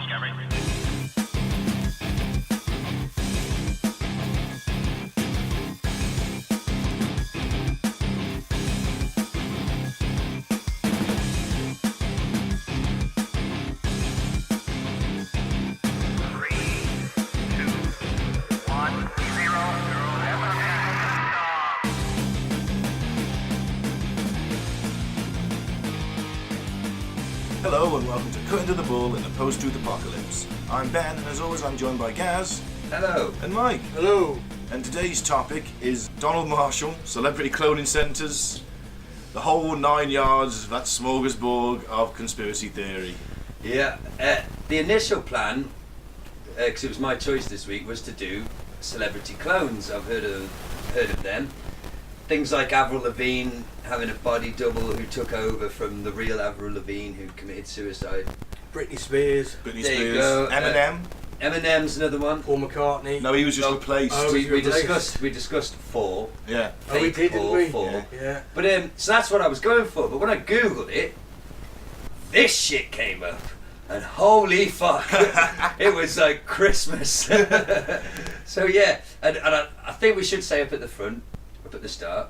Discovery. Hello and welcome to Cutting to the Bull in the Post-Truth Apocalypse. I'm Ben, and as always I'm joined by Gaz. Hello. And Mike. Hello. And today's topic is Donald Marshall, celebrity cloning centres, the whole 9 yards of that smorgasbord of conspiracy theory. Yeah, the initial plan, because it was my choice this week, was to do celebrity clones. I've heard of them. Things like Avril Lavigne having a body double who took over from the real Avril Lavigne who committed suicide. Britney Spears. There you go. Eminem. Eminem's another one. Paul McCartney. No, he was just replaced. Oh, We discussed four. Yeah. Oh, we did, didn't we? Four. Yeah. But so that's what I was going for. But when I googled it, this shit came up, and holy fuck, it was like Christmas. So yeah, and I think we should say up at the start,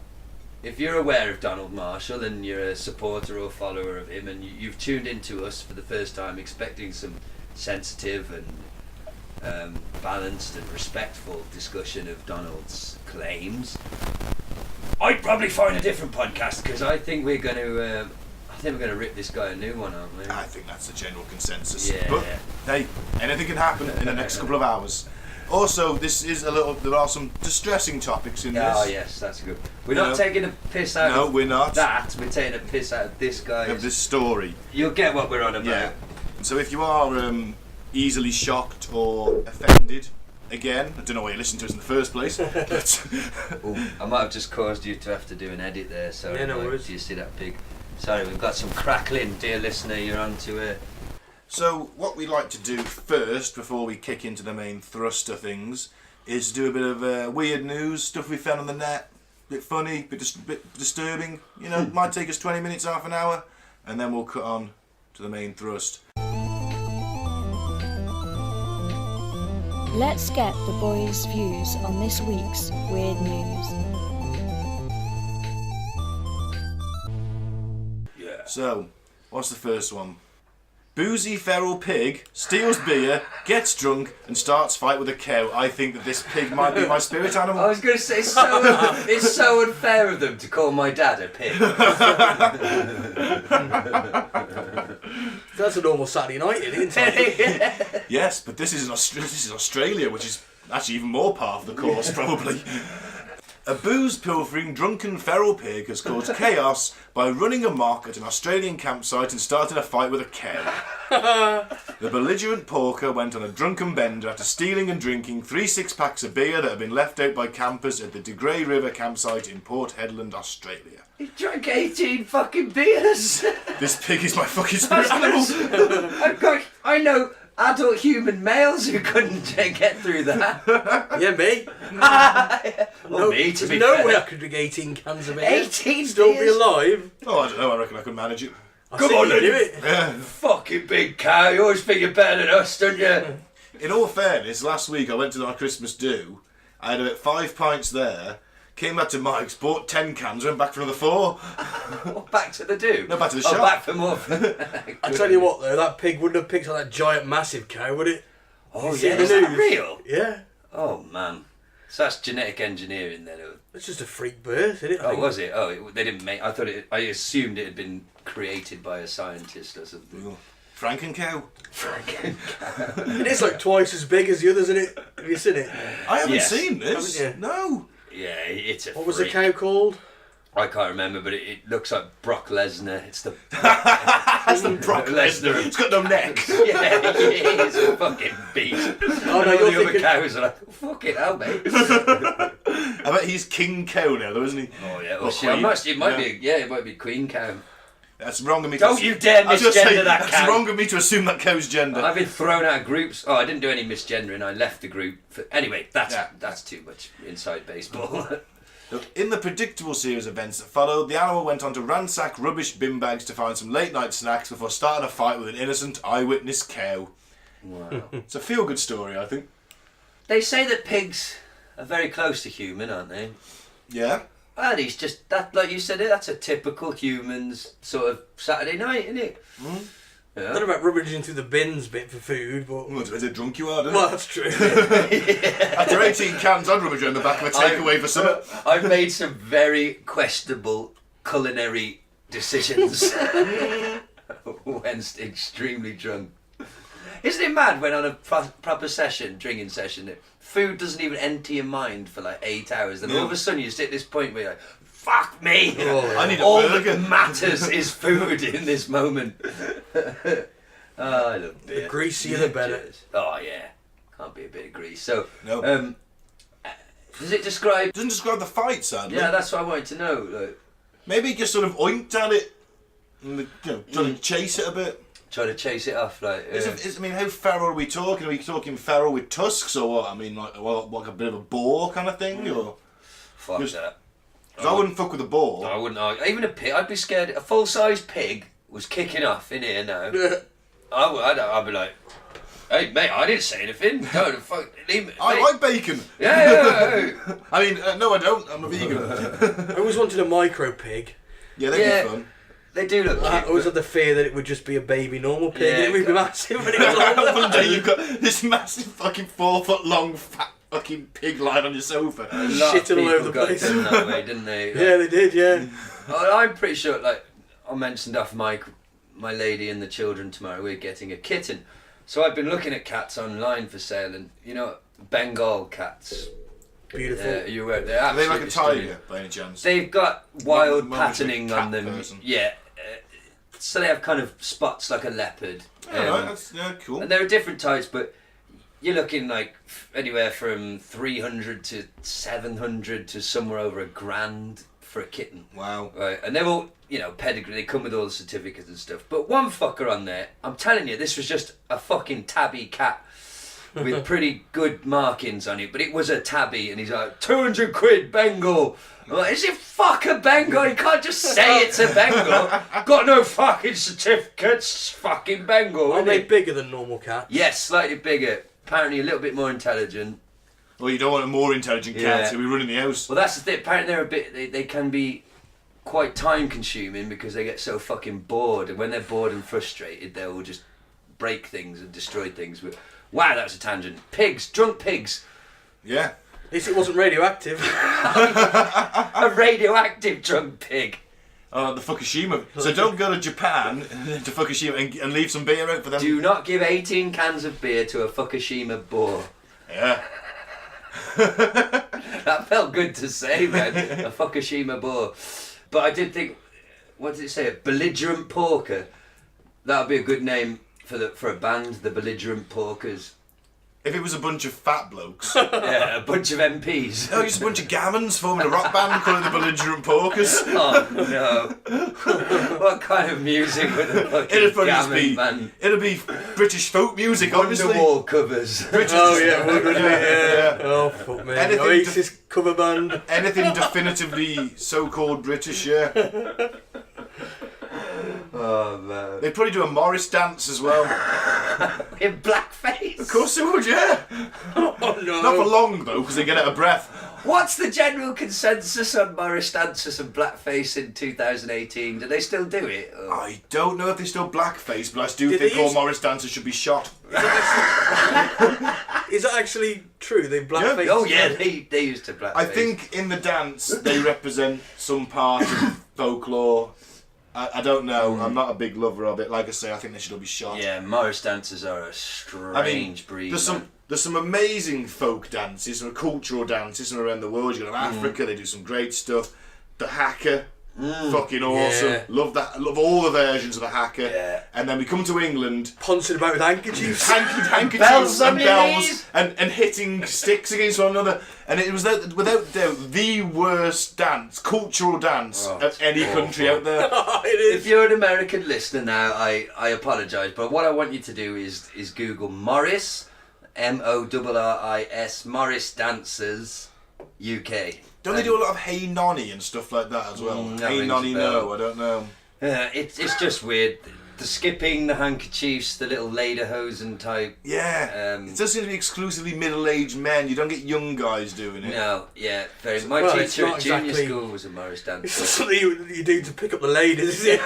if you're aware of Donald Marshall and you're a supporter or follower of him, and you've tuned into us for the first time expecting some sensitive and balanced and respectful discussion of Donald's claims, I'd probably find a different podcast, because I think we're going to rip this guy a new one, aren't we? I think that's the general consensus. Yeah. But hey, anything can happen in the next couple of hours. Also, there are some distressing topics in this. Oh yes, that's good. We're not taking a piss out No, of we're not. that, we're taking a piss out of this guy. Of this story. You'll get what we're on about. Yeah. So if you are easily shocked or offended, again, I don't know why you listened to us in the first place, but Ooh, I might have just caused you to have to do an edit there. Sorry, Yeah, no Mike. worries. Do you see that pig? Sorry, we've got some crackling, dear listener. You're on to it. So what we like to do first, before we kick into the main thrust of things, is do a bit of weird news, stuff we found on the net, bit funny, bit disturbing. You know, might take us 20 minutes, half an hour, and then we'll cut on to the main thrust. Let's get the boys' views on this week's weird news. Yeah. So, what's the first one? Boozy feral pig steals beer, gets drunk, and starts fight with a cow. I think that this pig might be my spirit animal. I was going to say, it's so unfair of them to call my dad a pig. That's a normal Saturday night, isn't it? Yes, but this is Australia, which is actually even more par for the course, probably. A booze-pilfering, drunken feral pig has caused chaos by running amok at an Australian campsite and starting a fight with a cow. The belligerent porker went on a drunken bender after stealing and drinking 3 6-packs of beer that had been left out by campers at the De Grey River campsite in Port Hedland, Australia. He drank 18 fucking beers. This pig is my fucking spirit animal. I know adult human males who couldn't get through that. Yeah, me. Well, me, to There's be no fair. way I could drink 18 cans of beer. 18 Still beers? be alive. Oh, I don't know, I reckon I could manage it. Come on, then. then. Do it. Yeah. Fucking big cow, you always think you're better than us, don't you? In all fairness, last week I went to our Christmas do. I had about 5 pints there. Came back to Mike's, bought 10 cans, went back for another 4. Well, back to the do? No, back to the Oh, shop. back for more. I tell you what, though, that pig wouldn't have picked on that giant, massive cow, would it? Oh, see yeah, the is that news? real? Yeah. Oh, man. So that's genetic engineering then. It's just a freak birth, isn't it? Oh, was it? Oh, they didn't make... I assumed it had been created by a scientist or something. Frankencow. It is like twice as big as the others, isn't it? Have you seen it? I haven't Yes. seen this. Haven't you? No. Yeah, it's a What was the freak. cow called? I can't remember, but it looks like Brock Lesnar. It's the... That's the Brock Lesnar. Lesnar. It's got no neck. Yeah, he is a fucking beast. Oh, no, All you're the other thinking... cows are like, oh, fucking hell, mate. I bet he's King Cow now, though, isn't he? Oh, yeah. Or Well, Queen. it might be Queen Cow. That's wrong of me. Don't you dare I was just saying, misgender that that's cow. wrong of me to assume that cow's gender. I've been thrown out of groups. Oh, I didn't do any misgendering. I left the group. Anyway, that's too much inside baseball. Look, in the predictable series of events that followed, the animal went on to ransack rubbish bin bags to find some late night snacks before starting a fight with an innocent eyewitness cow. Wow. It's a feel-good story, I think. They say that pigs are very close to human, aren't they? Yeah. And he's just that, like you said, that's a typical human's sort of Saturday night, isn't it? Mm. I don't know about rummaging through the bins bit for food, but... Well, depends how drunk you are, doesn't Well, it? that's true. After 18 cans, I'd rummage in the back of a takeaway for summer. I've made some very questionable culinary decisions whilst extremely drunk. Isn't it mad when on a proper session, drinking session, that food doesn't even enter your mind for like 8 hours, then all of a sudden you sit at this point where you're like, fuck me! I need a all burger. that matters is food in this moment. I love beer. The greasier the better. Cheers. Oh yeah, can't be a bit of grease. So, No. does it describe... It doesn't describe the fight, sadly. Yeah, that's what I wanted to know. Like, Maybe he just sort of oinked at it and trying to chase it a bit. try to chase it off, like... I mean, how feral are we talking? Are we talking feral with tusks or what? I mean, like a bit of a boar kind of thing? Or fuck just- that. 'cause I wouldn't fuck with a boar. No, I wouldn't argue. Even a pig, I'd be scared. A full-size pig was kicking off in here now. I'd be like, hey mate, I didn't say anything. Don't fuck, leave me. I mate." like bacon. Yeah. I mean, no, I don't. I'm a vegan. I always wanted a micro pig. Yeah, they'd Yeah. be fun. They do look cute. I always had the fear that it would just be a baby normal pig and it would be God. massive when it was older. One day you've got this massive fucking 4 foot long fat fucking pig lying on your sofa. A lot of shitting all over people the got place. done that way, didn't they? Yeah, they did, yeah. I'm pretty sure, like, I mentioned off my lady and the children tomorrow, we're getting a kitten. So I've been looking at cats online for sale, and, you know, Bengal cats. Beautiful. You were, they're Are they like absolutely a stunning. tiger by any chance? They've got wild Mum was a patterning cat on them. person. Yeah. So they have kind of spots like a leopard. Alright, that's cool. And there are different types, but you're looking like anywhere from 300 to 700 to somewhere over $1,000 for a kitten. Wow. Right, and they're all, you know, pedigree, they come with all the certificates and stuff. But one fucker on there, I'm telling you, this was just a fucking tabby cat with pretty good markings on it, but it was a tabby, and he's like, 200 quid, Bengal. I'm like, is it fucking Bengal? You can't just say it's a Bengal. Got no fucking certificates, fucking Bengal. Are innit? they bigger than normal cats? Yes, slightly bigger. Apparently a little bit more intelligent. Well, you don't want a more intelligent cat Yeah. to be running the house. Well, that's the thing. Apparently they're a bit, they can be quite time consuming because they get so fucking bored, and when they're bored and frustrated, they'll just break things and destroy things. But wow, that was a tangent. Pigs, drunk pigs. Yeah. At least it wasn't radioactive. A radioactive drunk pig. The Fukushima. So don't go to Japan to Fukushima and leave some beer out for them. Do not give 18 cans of beer to a Fukushima boar. Yeah. That felt good to say, man. A Fukushima boar. But I did think, what did it say? A belligerent porker. That would be a good name for a band, the Belligerent Porkers. If it was a bunch of fat blokes. Yeah, a bunch of MPs. No, just a bunch of gammons forming a rock band called the Belligerent Porkers. Oh no! What kind of music would a fucking It'd probably just gammon be. band? It'd be British folk music, obviously. Wonderwall covers. Oh yeah, wouldn't it? Yeah. Oh fuck me. Anything Oasis cover band. Anything definitively so-called British, yeah. Oh man! They'd probably do a Morris dance as well. In blackface. Of course they would, yeah. Oh no. Not for long though, because they get out of breath. What's the general consensus on Morris dances and blackface in 2018? Do they still do it? Or- I don't know if they're still blackface, but I do Did think they all use- Morris dancers should be shot. Is that actually true? They blackface. Oh yeah, they used to blackface. I think in the dance they represent some part of folklore. I don't know. I'm not a big lover of it. Like I say, I think they should all be shot. Yeah, Morris dancers are a strange breed. man. There's some amazing folk dances, some cultural dances from around the world. You go to Africa, they do some great stuff. The haka, fucking awesome. Yeah. Love that. Love all the versions of the haka. Yeah. And then we come to England, Pouncing about with handkerchiefs. handkerchiefs Bells on and your bells knees. and hitting sticks against one another. And it was without doubt the worst dance, cultural dance of any country out there. It is. If you're an American listener now, I apologise, but what I want you to do is Google Morris, Morris, Morris dancers, UK. Don't they do a lot of Hey Nonny and stuff like that as well? that Hey rings Nonny a bell. No, I don't know. It's just weird. The skipping, the handkerchiefs, the little lederhosen type. Yeah. It does seem to be exclusively middle-aged men. You don't get young guys doing it. No, yeah, very. My Well, it's teacher not at junior exactly- school was a Morris It's dancer. not something you do to pick up the ladies, is it?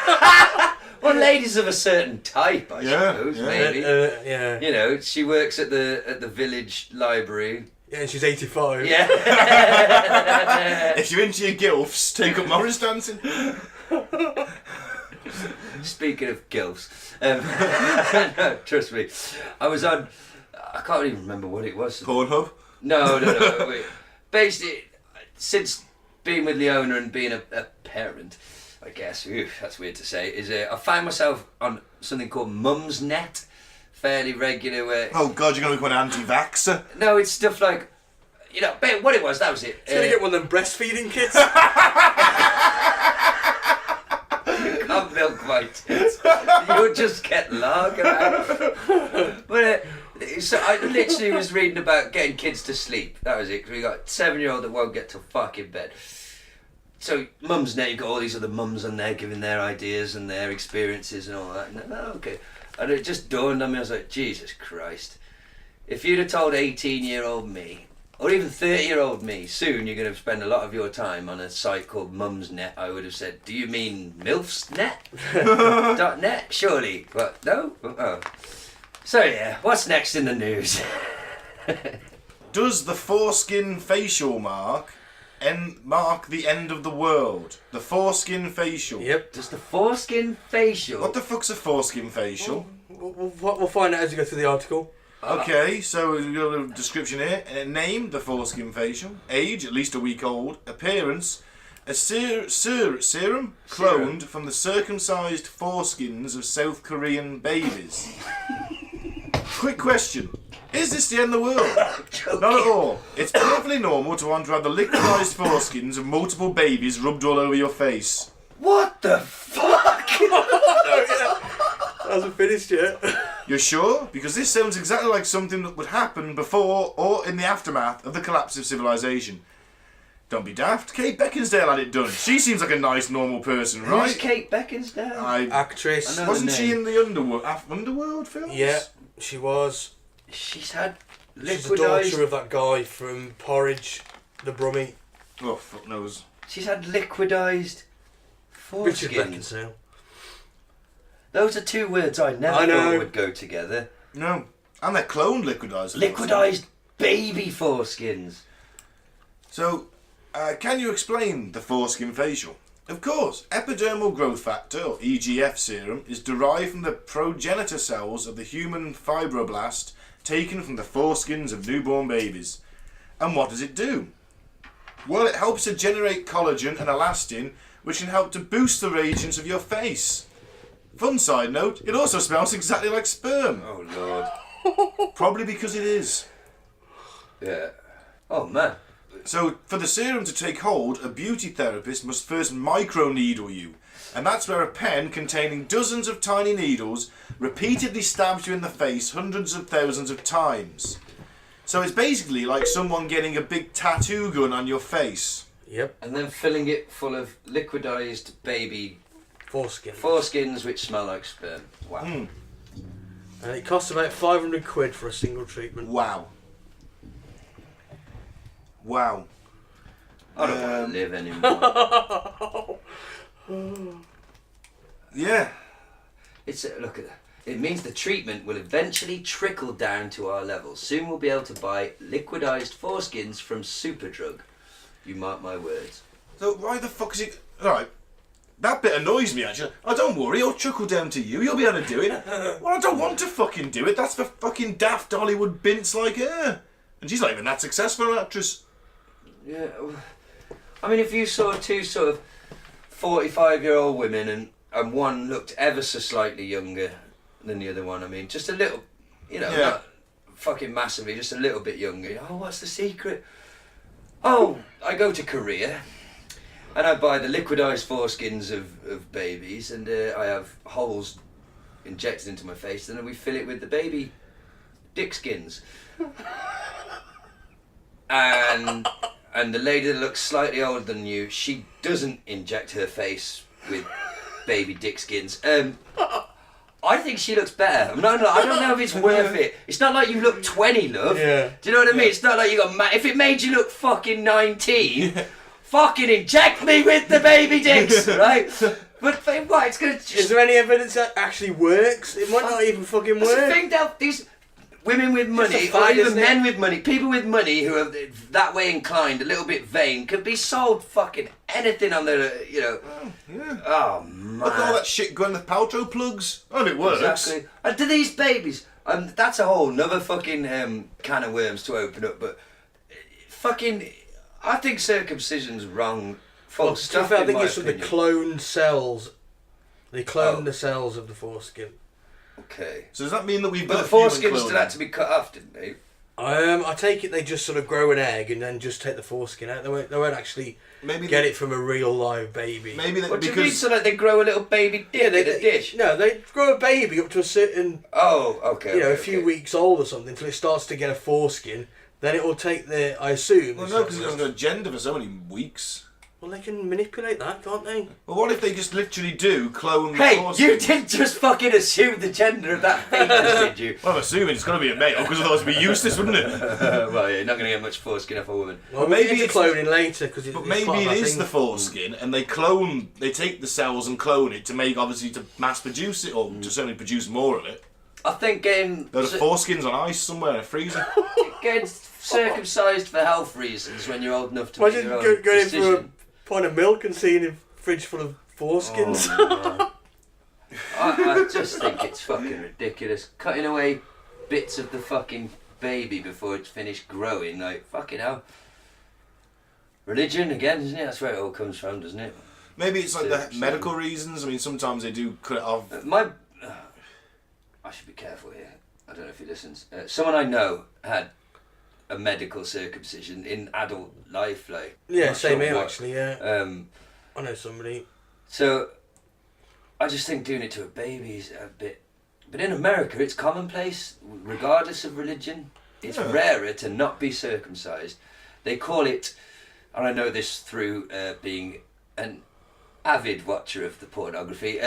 Well, ladies of a certain type, I Yeah, suppose, yeah. maybe. Yeah. You know, she works at the village library. Yeah, and she's 85. Yeah. If you're into your gilfs, take up Morris dancing. Speaking of gilfs, no, trust me, I was on. I can't even remember what it was. Pornhub. No. Wait. Basically, since being with Leona and being a parent, I guess, that's weird to say, is I find myself on something called Mum's Net, fairly regular. Where Oh God, you're gonna become an anti-vaxxer. no, it's stuff like, what it was. That was it. She's going to get one of them breastfeeding kits. Can't milk my tits. You'll just get lager out. But so I literally was reading about getting kids to sleep. That was it. 'Cause we got a 7-year-old that won't get to fucking bed. So Mum's Net, you got all these other mums on there giving their ideas and their experiences and all that. And okay. And it just dawned on me. I was like, Jesus Christ! If you'd have told 18-year-old me, or even 30-year-old me, soon you're going to spend a lot of your time on a site called Mum's Net, I would have said, do you mean MILF's Net? .net? Surely. But no? Oh. So yeah, what's next in the news? Does the foreskin facial mark the end of the world? The foreskin facial. Yep. Just the foreskin facial. What the fuck's a foreskin facial? We'll find out as you go through the article. Okay, so we've got a description here. Name, the foreskin facial. Age, at least a week old. Appearance, a serum cloned from the circumcised foreskins of South Korean babies. Quick question. Is this the end of the world? Not at all. It's perfectly normal to want to have the liquidized foreskins of multiple babies rubbed all over your face. What the fuck? Hasn't finished yet. You're sure? Because this sounds exactly like something that would happen before or in the aftermath of the collapse of civilization. Don't be daft. Kate Beckinsale had it done. She seems like a nice, normal person, right? Who's Kate Beckinsale? Actress. I know. Wasn't the she name. in the Underworld films? Yeah, she was. She's had She's the liquidized. daughter of that guy from Porridge, the Brummie. Oh, fuck knows. She's had liquidized Richard foreskins. Beckinsale. Those are two words I never I know. thought would go together. No. And they're cloned liquidized. Liquidized baby foreskins. So, can you explain the foreskin facial? Of course, epidermal growth factor, or EGF serum, is derived from the progenitor cells of the human fibroblast taken from the foreskins of newborn babies. And what does it do? Well, it helps to generate collagen and elastin, which can help to boost the radiance of your face. Fun side note, it also smells exactly like sperm. Oh lord. Probably because it is. Yeah. Oh man. So, for the serum to take hold, a beauty therapist must first microneedle you. And that's where a pen containing dozens of tiny needles repeatedly stabs you in the face hundreds of thousands of times. So it's basically like someone getting a big tattoo gun on your face. Yep. And then filling it full of liquidized baby Foreskin. foreskins which smell like sperm. Wow. Mm. And it costs about 500 quid for a single treatment. Wow. Wow. I don't want to live anymore. Yeah. It's look at that. It means the treatment will eventually trickle down to our levels. Soon we'll be able to buy liquidized foreskins from Superdrug. You mark my words. So why the fuck is it... Alright. That bit annoys me, actually. Oh, don't worry, it'll trickle down to you. You'll be able to do it. Well, I don't want to fucking do it. That's for fucking daft Hollywood bints like her. And she's not even that successful an actress. Yeah. I mean, if you saw two sort of 45-year-old women and one looked ever so slightly younger than the other one, I mean, just a little, not fucking massively, just a little bit younger. Oh, what's the secret? Oh, I go to Korea and I buy the liquidized foreskins of babies and I have holes injected into my face and then we fill it with the baby dick skins. And the lady that looks slightly older than you, she doesn't inject her face with baby dick skins. I think she looks better. I don't know if it's worth it. It's not like you look 20, love. Yeah. Do you know what I mean? It's not like you got... If it made you look fucking 19, fucking inject me with the baby dicks, right? But what? It's gonna... Is there any evidence that actually works? It might not even fucking That's the work. thing, Del. These women with money, or fact, even isn't it? men with money, people with money who are that way inclined, a little bit vain, could be sold fucking anything on their, you know. Oh, man. Look at all that shit going with Paltrow plugs. Oh, it works. Exactly. And to these babies, that's a whole nother fucking can of worms to open up, but fucking, I think circumcision's wrong. Full stop. I think it's from the cloned cells. They cloned the cells of the foreskin. Okay. So does that mean that we've But got the human foreskins cloning? still had to be cut off, didn't they? I take it they just sort of grow an egg and then just take the foreskin out. They won't actually get it from a real live baby. Maybe that What do you because mean, so that they grow a little baby dick in a dish? No, they grow a baby up to a certain, Oh, okay. a few weeks old or something, until it starts to get a foreskin. Then it will take I assume. well, no, because it doesn't got a gender for so many weeks. Well, they can manipulate that, can't they? Well, what if they just literally do clone the Hey, foreskin? you didn't just fucking assume the gender of that fetus, did you? Well, I'm assuming it's got to be a male, because otherwise it'd be useless, wouldn't it? Well, yeah, you're not going to get much foreskin off a woman. Well, maybe maybe it's it's- cloning later because it's But part maybe of it that is thing. the foreskin, and they take the cells and clone it to make, obviously, to mass produce it, or to certainly produce more of it. I think getting There are foreskins on ice somewhere in a freezer. circumcised for health reasons when you're old enough to make Imagine your own going in for a decision. pint of milk and seeing a fridge full of foreskins. Oh, I just think it's fucking ridiculous. Cutting away bits of the fucking baby before it's finished growing, like, fucking hell. Religion again, isn't it? That's where it all comes from, doesn't it? Maybe it's like the medical reasons. I mean, sometimes they do cut it off. I should be careful here. I don't know if he listens. Someone I know had a medical circumcision in adult life, like. Yeah, not same sure here what. actually. Yeah, I know somebody. So, I just think doing it to a baby is a bit. But in America, it's commonplace, regardless of religion. It's rarer to not be circumcised. They call it, and I know this through being an avid watcher of the pornography.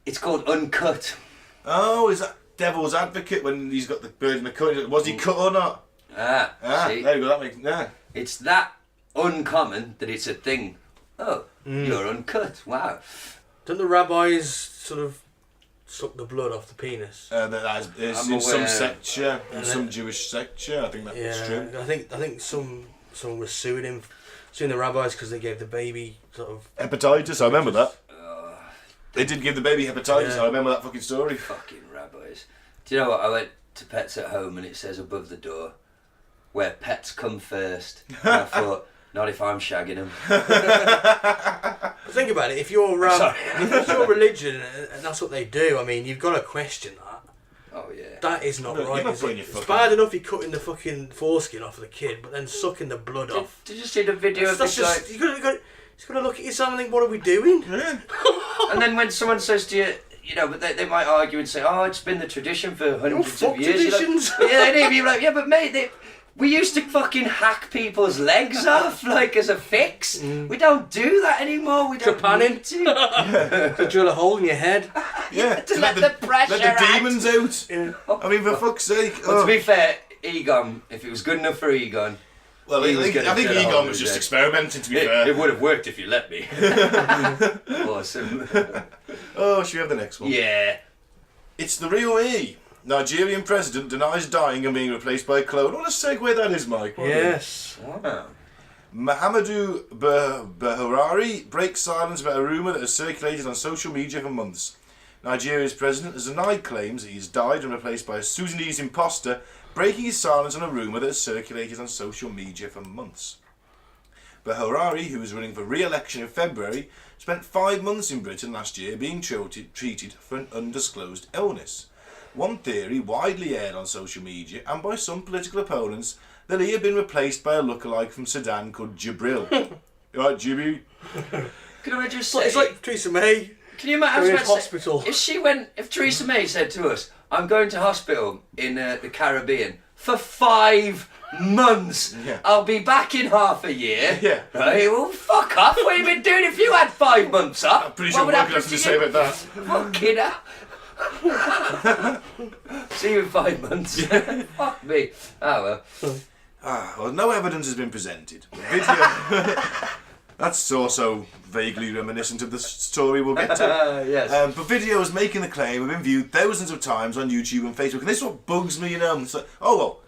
It's called uncut. Oh, is that Devil's Advocate when he's got the bird in the cut? Was he cut or not? See? There you go. That makes It's that uncommon that it's a thing. Oh, you're uncut. Wow. Don't the rabbis sort of suck the blood off the penis? That is I'm in some aware. sects, yeah. In some Jewish sects, yeah. I think that's true. I think someone was suing the rabbis because they gave the baby sort of Hepatitis, I remember that. They did give the baby hepatitis. I remember that fucking story. Fucking rabbis. Do you know what? I went to Pets at Home and it says above the door, where pets come first. And I thought, not if I'm shagging them. But think about it. If you're Sorry. if it's your religion and that's what they do, I mean, you've got to question that. Oh yeah. That is not No, you're right. not Is putting it? your It's fucking- bad enough you're cutting the fucking foreskin off of the kid, but then sucking the blood off. Did you see the video of That's this guy? just you've got to look at yourself and think, what are we doing? Yeah. And then when someone says to you, you know, but they might argue and say, oh, it's been the tradition for hundreds fuck of years. You're like, traditions. yeah, they do. You're like, yeah, but mate, we used to fucking hack people's legs off, like, as a fix. We don't do that anymore. We don't Trepanning. need to. To drill a hole in your head. Yeah. To let the pressure Let the out. demons out. Yeah. I mean, for fuck's sake. Well, to be fair, Egon, if it was good enough for Egon, Well, he was I gonna think drill a hole Egon in was his just head. experimenting, to be fair. It would have worked if you let me. Awesome. Oh, should we have the next one? Yeah. It's the real E. Nigerian president denies dying and being replaced by a clone. What a segue that is, Mike. What a- Yes. Wow. Muhammadu Buhari breaks silence about a rumour that has circulated on social media for months. Nigeria's president has denied claims that he's died and replaced by a Sudanese imposter, breaking his silence on a rumour that has circulated on social media for months. Buhari, who was running for re-election in February, spent 5 months in Britain last year being treated for an undisclosed illness. One theory widely aired on social media and by some political opponents that he had been replaced by a lookalike from Sudan called Jibril. You right, Jibby? Can I just say, It's like Theresa May. can you imagine? Going I in was about to hospital. say, if Theresa May said to us, I'm going to hospital in the Caribbean for 5 months. Yeah. I'll be back in half a year. Yeah. Right? Well, fuck off. What have you been doing if you had 5 months off? I'm pretty sure what work would has happen to to say you? about that. Fucking hell. See you in 5 months. Fuck me. Oh well. Well, no evidence has been presented. The video... That's also vaguely reminiscent of the story we'll get to. Yes. But videos making the claim have been viewed thousands of times on YouTube and Facebook. And this is what bugs me, you know. It's like, oh, well,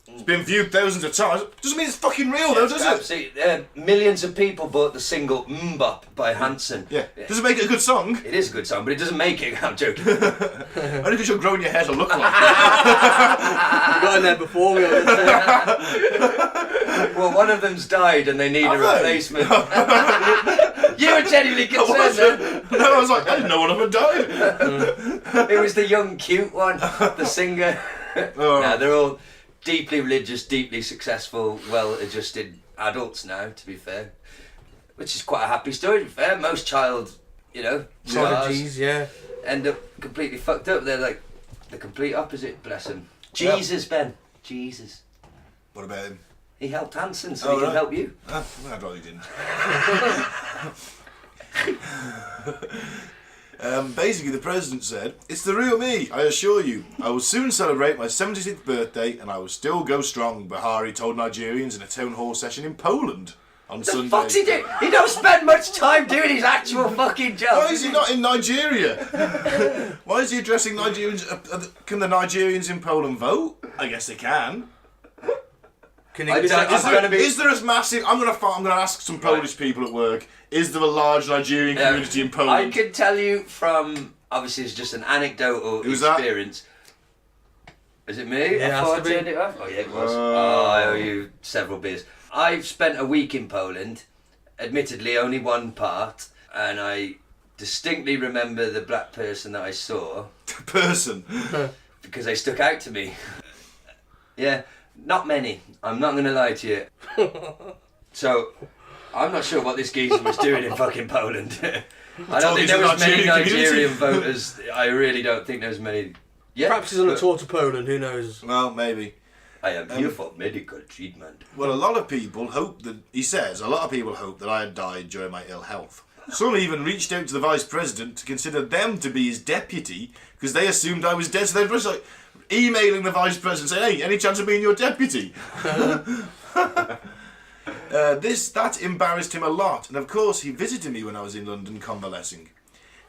it's been viewed thousands of times. Doesn't mean it's fucking real, though, does it? Absolutely. Millions of people bought the single Mbop by Hanson. Yeah. Does it make it a good song? It is a good song, but it doesn't make it. I'm joking. Only because you're growing your hair to look like it. You got in there before me. Well, one of them's died and they need a Have they? replacement. You were genuinely concerned then. No, I was like, I didn't know one of them died. It was the young, cute one, the singer. Oh. No, they're all deeply religious, deeply successful, well-adjusted adults now, to be fair. Which is quite a happy story, to be fair. Most child, stars Prodigies, yeah. end up completely fucked up. They're like the complete opposite, bless them. Jesus, Ben. Jesus. What about him? He helped Hanson, so he can right. help you. I'd rather he didn't. Basically, the president said, "It's the real me, I assure you. I will soon celebrate my 76th birthday and I will still go strong," Buhari told Nigerians in a town hall session in Poland on The Sunday. fuck's he doing? He don't spend much time doing his actual fucking job. Why is he not in Nigeria? Why is he addressing Nigerians? Can the Nigerians in Poland vote? I guess they can. Can I he don't- I'm gonna be- Is there a massive? I'm gonna ask some Polish people at work. Is there a large Nigerian community in I Poland? can tell you from, obviously it's just an anecdotal Who's that? experience. Is it me? Yeah, I it has thought I to be. turned it off. Oh yeah, it was. I owe you several beers. I've spent a week in Poland, admittedly only one part, and I distinctly remember the black person that I saw Person. because they stuck out to me. Yeah, not many. I'm not going to lie to you. So, I'm not sure what this geezer was doing in fucking Poland. I don't think there was many Nigerian voters. I really don't think there was many. Yeah, Perhaps he's on a but tour to Poland, who knows? Well, maybe. I am here for medical treatment. Well, a lot of people hope that, he says, a lot of people hope that I had died during my ill health. Some even reached out to the vice president to consider them to be his deputy because they assumed I was dead. So they were just like emailing the vice president saying, "Hey, any chance of being your deputy?" That embarrassed him a lot, and of course he visited me when I was in London convalescing.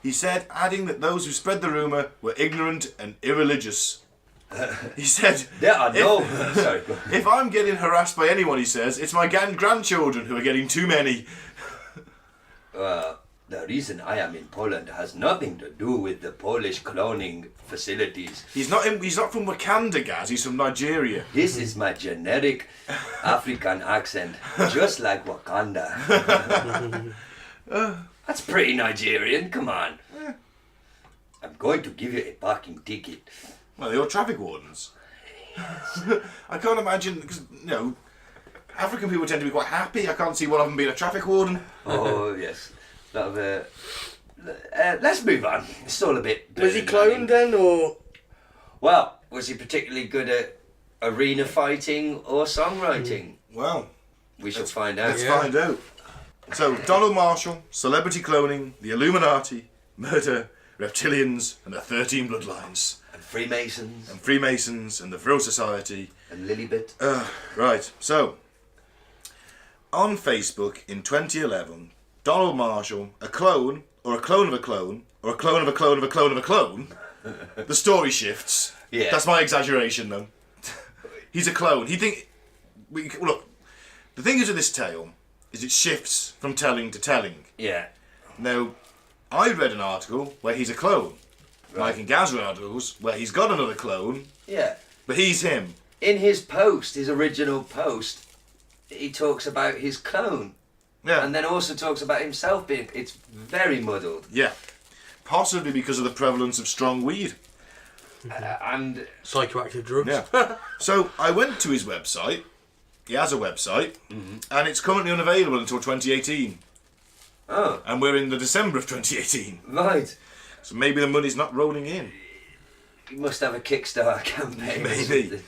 He said, adding that those who spread the rumour were ignorant and irreligious. He said, There are no. Sorry. "If I'm getting harassed by anyone," he says, "it's my grandchildren who are getting too many." The reason I am in Poland has nothing to do with the Polish cloning facilities. He's not from Wakanda, Gaz. He's from Nigeria. This is my generic African accent, just like Wakanda. That's pretty Nigerian, come on. I'm going to give you a parking ticket. Well, they're all traffic wardens. I can't imagine, because, African people tend to be quite happy. I can't see one of them being a traffic warden. Oh, yes. Let's move on. It's all a bit... Was he cloned then, or...? Well, was he particularly good at arena fighting or songwriting? Well, We shall find out. let's find out. So, Donald Marshall, celebrity cloning, the Illuminati, murder, reptilians, and the 13 bloodlines. And Freemasons. And Freemasons, and the Vril Society. And Lilybit. Right, so, on Facebook in 2011, Donald Marshall, a clone, or a clone of a clone, or a clone of a clone of a clone of a clone. The story shifts. Yeah. That's my exaggeration, though. He's a clone. Look, the thing is with this tale, is it shifts from telling to telling. Yeah. Now, I read an article where he's a clone. Mike and Gaz read articles where he's got another clone, Yeah. but he's him. In his post, his original post, he talks about his clone. Yeah. And then also talks about himself being... It's very muddled. Yeah. Possibly because of the prevalence of strong weed. And... Psychoactive drugs. Yeah. So I went to his website. He has a website, and it's currently unavailable until 2018. Oh, And we're in the December of 2018. right. So maybe the money's not rolling in. He must have a Kickstarter campaign. or Maybe. something.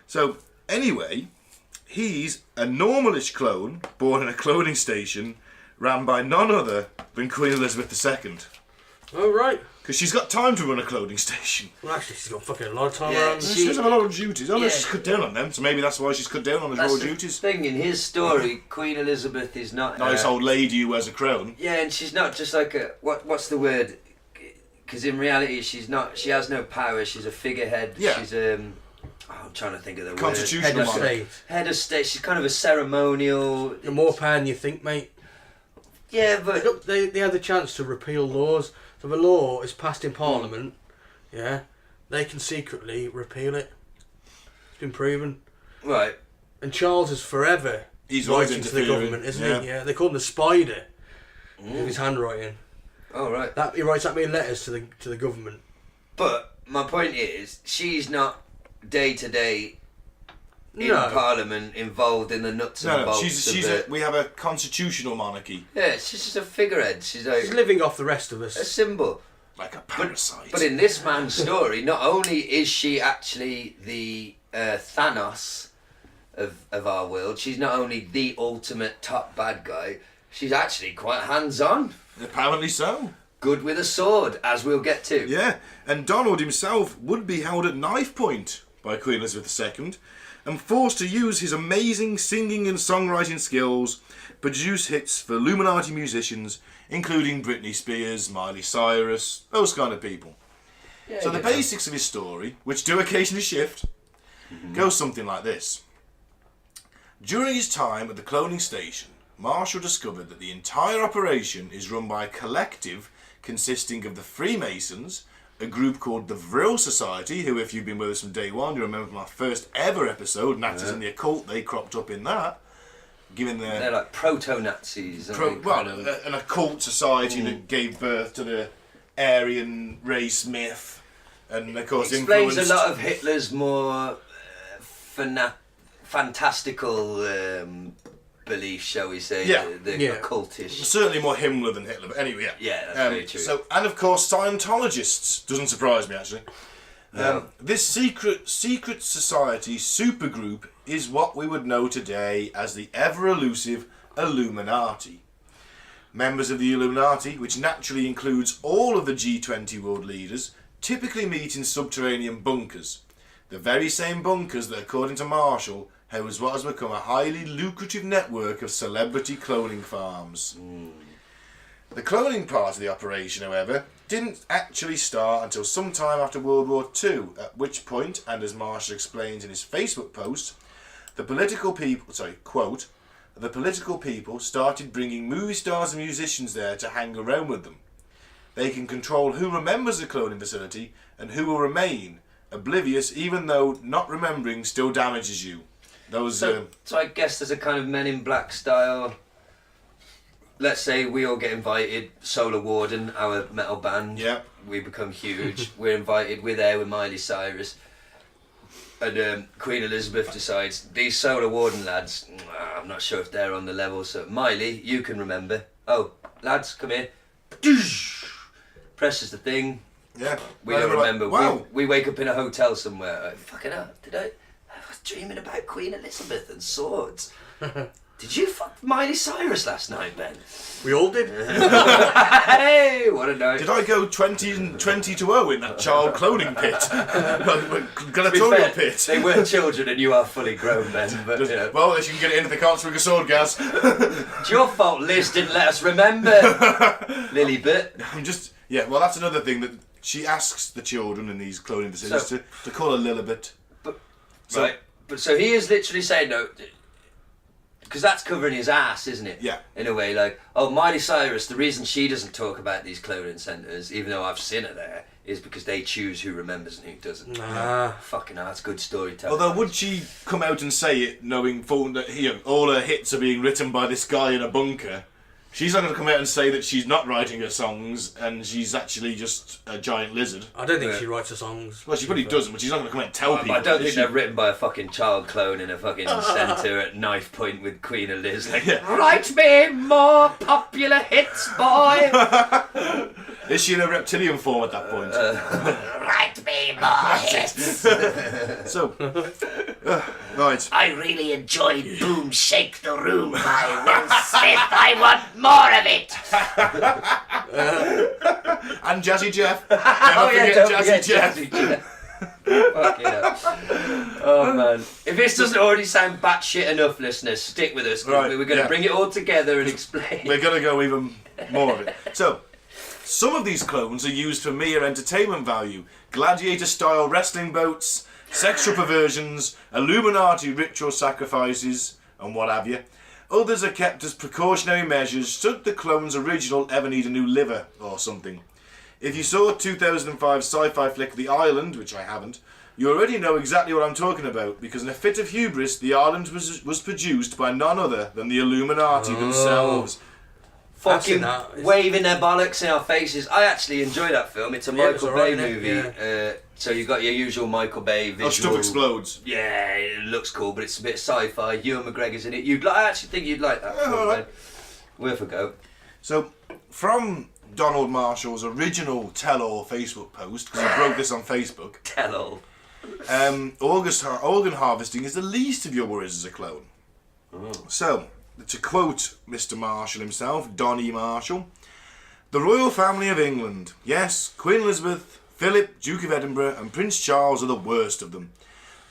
So Anyway, he's a normalish clone born in a cloning station ran by none other than Queen Elizabeth II. Oh, right. Because she's got time to run a cloning station. Well, actually, she's got fucking a lot of time Yeah, around. She does have a lot of duties. Oh, no, Yeah. she's cut down on them, so maybe that's why she's cut down on his That's royal the duties. thing, in his story, Queen Elizabeth is not... Nice old lady who wears a crown. Yeah, and she's not just like a... What's the word? Because in reality, she's not... She has no power. She's a figurehead. Yeah. She's I'm trying to think of the word. Constitutional Head of monarch. state. Head of state. She's kind of a ceremonial... The more power than you think, mate. Yeah, but... They had the chance to repeal laws. So if a law is passed in Parliament, yeah, they can secretly repeal it. It's been proven. Right. And Charles is forever He's always writing to the interfering, government, isn't yeah. he? Yeah, they call him the spider. With his handwriting. Oh, right. He writes that many letters to the government. But my point is, she's not day to day in No. Parliament involved in the nuts and No, bolts. we have a constitutional monarchy. Yeah, she's just a figurehead. She's She's living off the rest of a us. symbol. Like a parasite. But in this man's story, not only is she actually the Thanos of our world, she's not only the ultimate top bad guy, she's actually quite hands-on. Apparently so. Good with a sword, as we'll get to. Yeah, and Donald himself would be held at knife point by Queen Elizabeth II and forced to use his amazing singing and songwriting skills produce hits for Illuminati musicians, including Britney Spears, Miley Cyrus, those kind of people. Yeah, So the you know. basics of his story, which do occasionally shift, goes something like this. During his time at the cloning station, Marshall discovered that the entire operation is run by a collective consisting of the Freemasons, a group called the Vril Society, who, if you've been with us from day one, you remember from our first ever episode, Nazis and the Occult, they cropped up in that, giving their... They're like proto-Nazis. an occult society that gave birth to the Aryan race myth, and of course explains influenced... a lot of Hitler's more fantastical beliefs, shall we say? Yeah. The Yeah. occultish. Certainly more Himmler than Hitler, but anyway, yeah. Yeah, that's very true. So, and of course, Scientologists doesn't surprise me actually. No. This secret society supergroup is what we would know today as the ever elusive Illuminati. Members of the Illuminati, which naturally includes all of the G20 world leaders, typically meet in subterranean bunkers. The very same bunkers that, according to Marshall, house what has become a highly lucrative network of celebrity cloning farms. The cloning part of the operation, however, didn't actually start until sometime after World War II, at which point, and as Marshall explains in his Facebook post, the political people started bringing movie stars and musicians there to hang around with them. They can control who remembers the cloning facility and who will remain oblivious, even though not remembering still damages you. So I guess there's a kind of Men in Black style. Let's say we all get invited, Solar Warden, our metal band. Yeah. We become huge. We're invited. We're there with Miley Cyrus. And Queen Elizabeth decides, these Solar Warden lads, I'm not sure if they're on the level. So Miley, you can remember. Oh, lads, come here. Presses the thing. Yeah. We don't remember. Wow. We wake up in a hotel somewhere. Like, fucking hell, I was dreaming about Queen Elizabeth and swords. Did you fuck Miley Cyrus last night, Ben? We all did. Hey, what a night. Did I go 20 to 0 in that child cloning pit? To be Gladiatorial fair, pit. they were children and you are fully grown, Ben. But, you know. Well, at least you can get it in if they can't swing a sword, Gaz. It's your fault Liz didn't let us remember. Lilybit. Yeah, well, that's another thing that she asks the children in these cloning facilities to call her Lilibet. So he is literally saying, no, because that's covering his ass, isn't it? Yeah. In a way, like, oh, Miley Cyrus, the reason she doesn't talk about these cloning centres, even though I've seen her there, is because they choose who remembers and who doesn't. Fucking hell, that's good storytelling. Although, would she come out and say it knowing full that all her hits are being written by this guy in a bunker? She's not going to come out and say that she's not writing her songs and she's actually just a giant lizard. I don't think she writes her songs. Well, she probably doesn't, but she's not going to come out and tell people. I don't think she? they're written by a fucking child clone in a fucking centre at knife point with Queen Eliz. Like, Yeah. write me more popular hits, boy. Is she in a reptilian form at that point? Write me more hits. So, Right. I really enjoyed Boom Shake the Room by Will Smith. I want more of it. And Jazzy Jeff. Oh yeah, forget don't Jazzy forget Jeff. Jazzy Jeff. Fucking hell. Oh man. If this doesn't already sound batshit enough, listeners, stick with us. 'Cause Right, we're going to bring it all together and explain. We're going to go even more of it. So, some of these clones are used for mere entertainment value. Gladiator-style wrestling bouts, sexual perversions, Illuminati ritual sacrifices, and what have you. Others are kept as precautionary measures should the clone's original ever need a new liver or something. If you saw 2005 sci-fi flick The Island, which I haven't, you already know exactly what I'm talking about, because in a fit of hubris, The Island was produced by none other than the Illuminati themselves. Fucking waving their bollocks in our faces. I actually enjoy that film. It's a Michael Bay movie. Yeah. So you got your usual Michael Bay visual. Oh, stuff explodes. Yeah, it looks cool, but it's a bit sci-fi. Ewan McGregor's in it. I actually think you'd like that film. Right. Worth a go. So, from Donald Marshall's original tell-all Facebook post, because he broke this on Facebook, Tell-all. organ harvesting is the least of your worries as a clone. So, to quote Mr. Marshall himself, Donnie Marshall, the royal family of England, yes, Queen Elizabeth, Philip, Duke of Edinburgh, and Prince Charles are the worst of them.